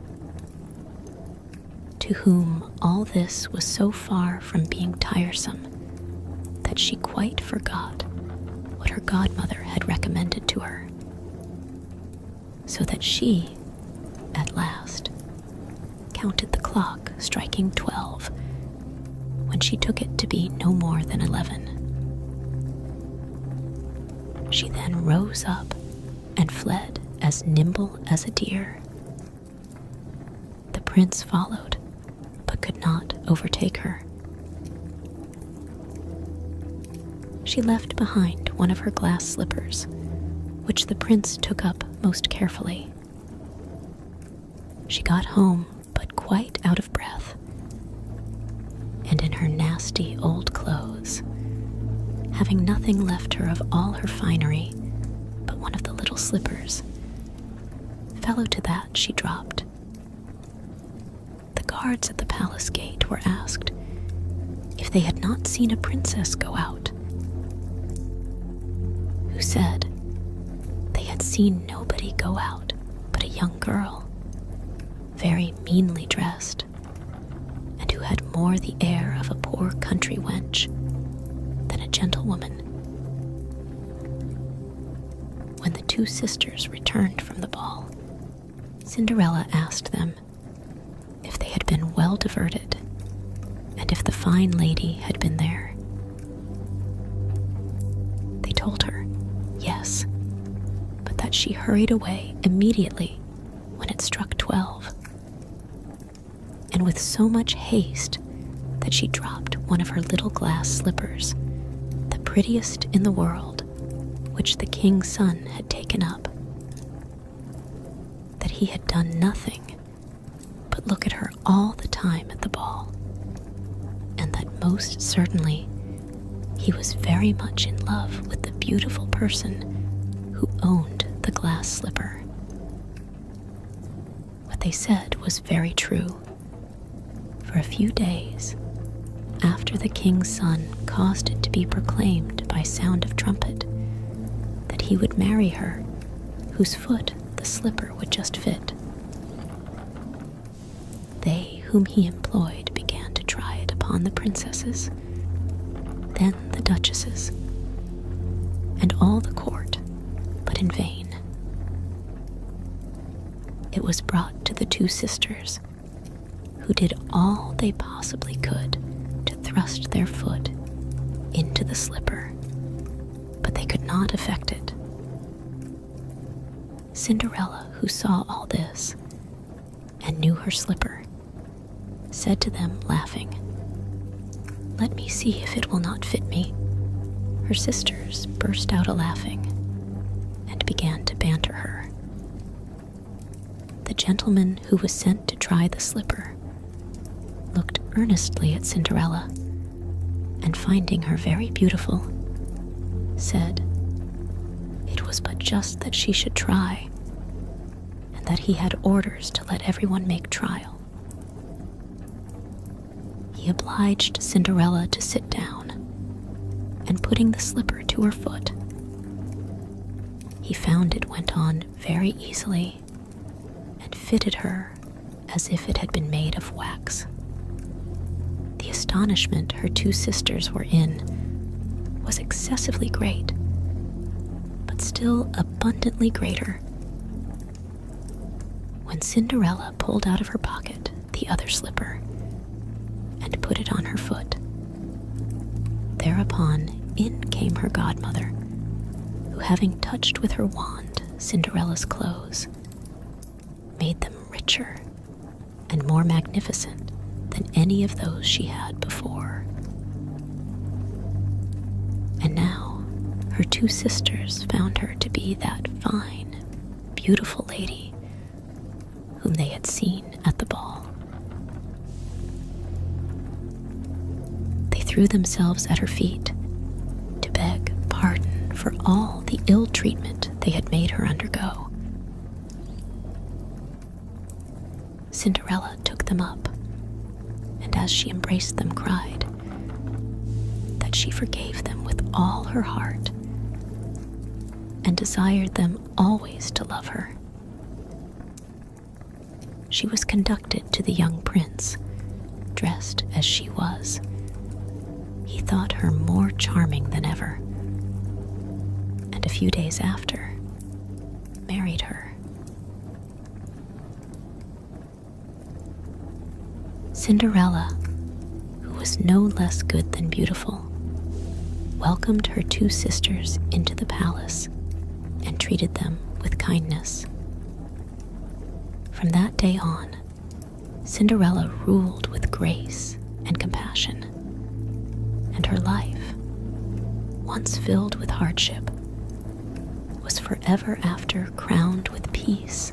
to whom all this was so far from being tiresome that she quite forgot what her godmother had recommended to her, so that she, at last, counted the clock striking 12 when she took it to be no more than 11. She then rose up and fled as nimble as a deer. The prince followed, but could not overtake her. She left behind one of her glass slippers, which the prince took up most carefully. She got home, but quite out of breath, and in her nasty old clothes, having nothing left her of all her finery but one of the little slippers. Fellow to that she dropped. The guards at the palace gate were asked if they had not seen a princess go out, who said they had seen nobody go out but a young girl, very meanly dressed, and who had more the air of a poor country wench than a gentlewoman. When the two sisters returned from the ball, Cinderella asked them if they had been well diverted, and if the fine lady had been there. They told her yes, but that she hurried away immediately when it struck 12, and with so much haste that she dropped one of her little glass slippers, the prettiest in the world, which the king's son had taken up. That he had done nothing but look at her all the time at the ball, and that most certainly he was very much in love with the beautiful person who owned the glass slipper. What they said was very true. For a few days after the king's son caused it to be proclaimed by sound of trumpet that he would marry her whose foot the slipper would just fit. They whom he employed began to try it upon the princesses, then the duchesses, and all the court, but in vain. It was brought to the two sisters, who did all they possibly could to thrust their foot into the slipper, but they could not effect it. Cinderella, who saw all this and knew her slipper, said to them, laughing, "Let me see if it will not fit me." Her sisters burst out a-laughing and began to banter her. The gentleman who was sent to try the slipper looked earnestly at Cinderella, and finding her very beautiful, said it was but just that she should try, and that he had orders to let everyone make trial. He obliged Cinderella to sit down, and putting the slipper to her foot, he found it went on very easily and fitted her as if it had been made of wax. The astonishment her two sisters were in was excessively great, but still abundantly greater, when Cinderella pulled out of her pocket the other slipper and put it on her foot. Thereupon in came her godmother, who, having touched with her wand Cinderella's clothes, made them richer and more magnificent than any of those she had before. And now her two sisters found her to be that fine, beautiful lady whom they had seen at the ball. They threw themselves at her feet to beg pardon for all the ill treatment they had made her undergo. Cinderella took them up, and as she embraced them cried that she forgave them with all her heart and desired them always to love her. She was conducted to the young prince, dressed as she was. He thought her more charming than ever, and a few days after married her. Cinderella, who was no less good than beautiful, welcomed her two sisters into the palace and treated them with kindness. From that day on, Cinderella ruled with grace and compassion, and her life, once filled with hardship, was forever after crowned with peace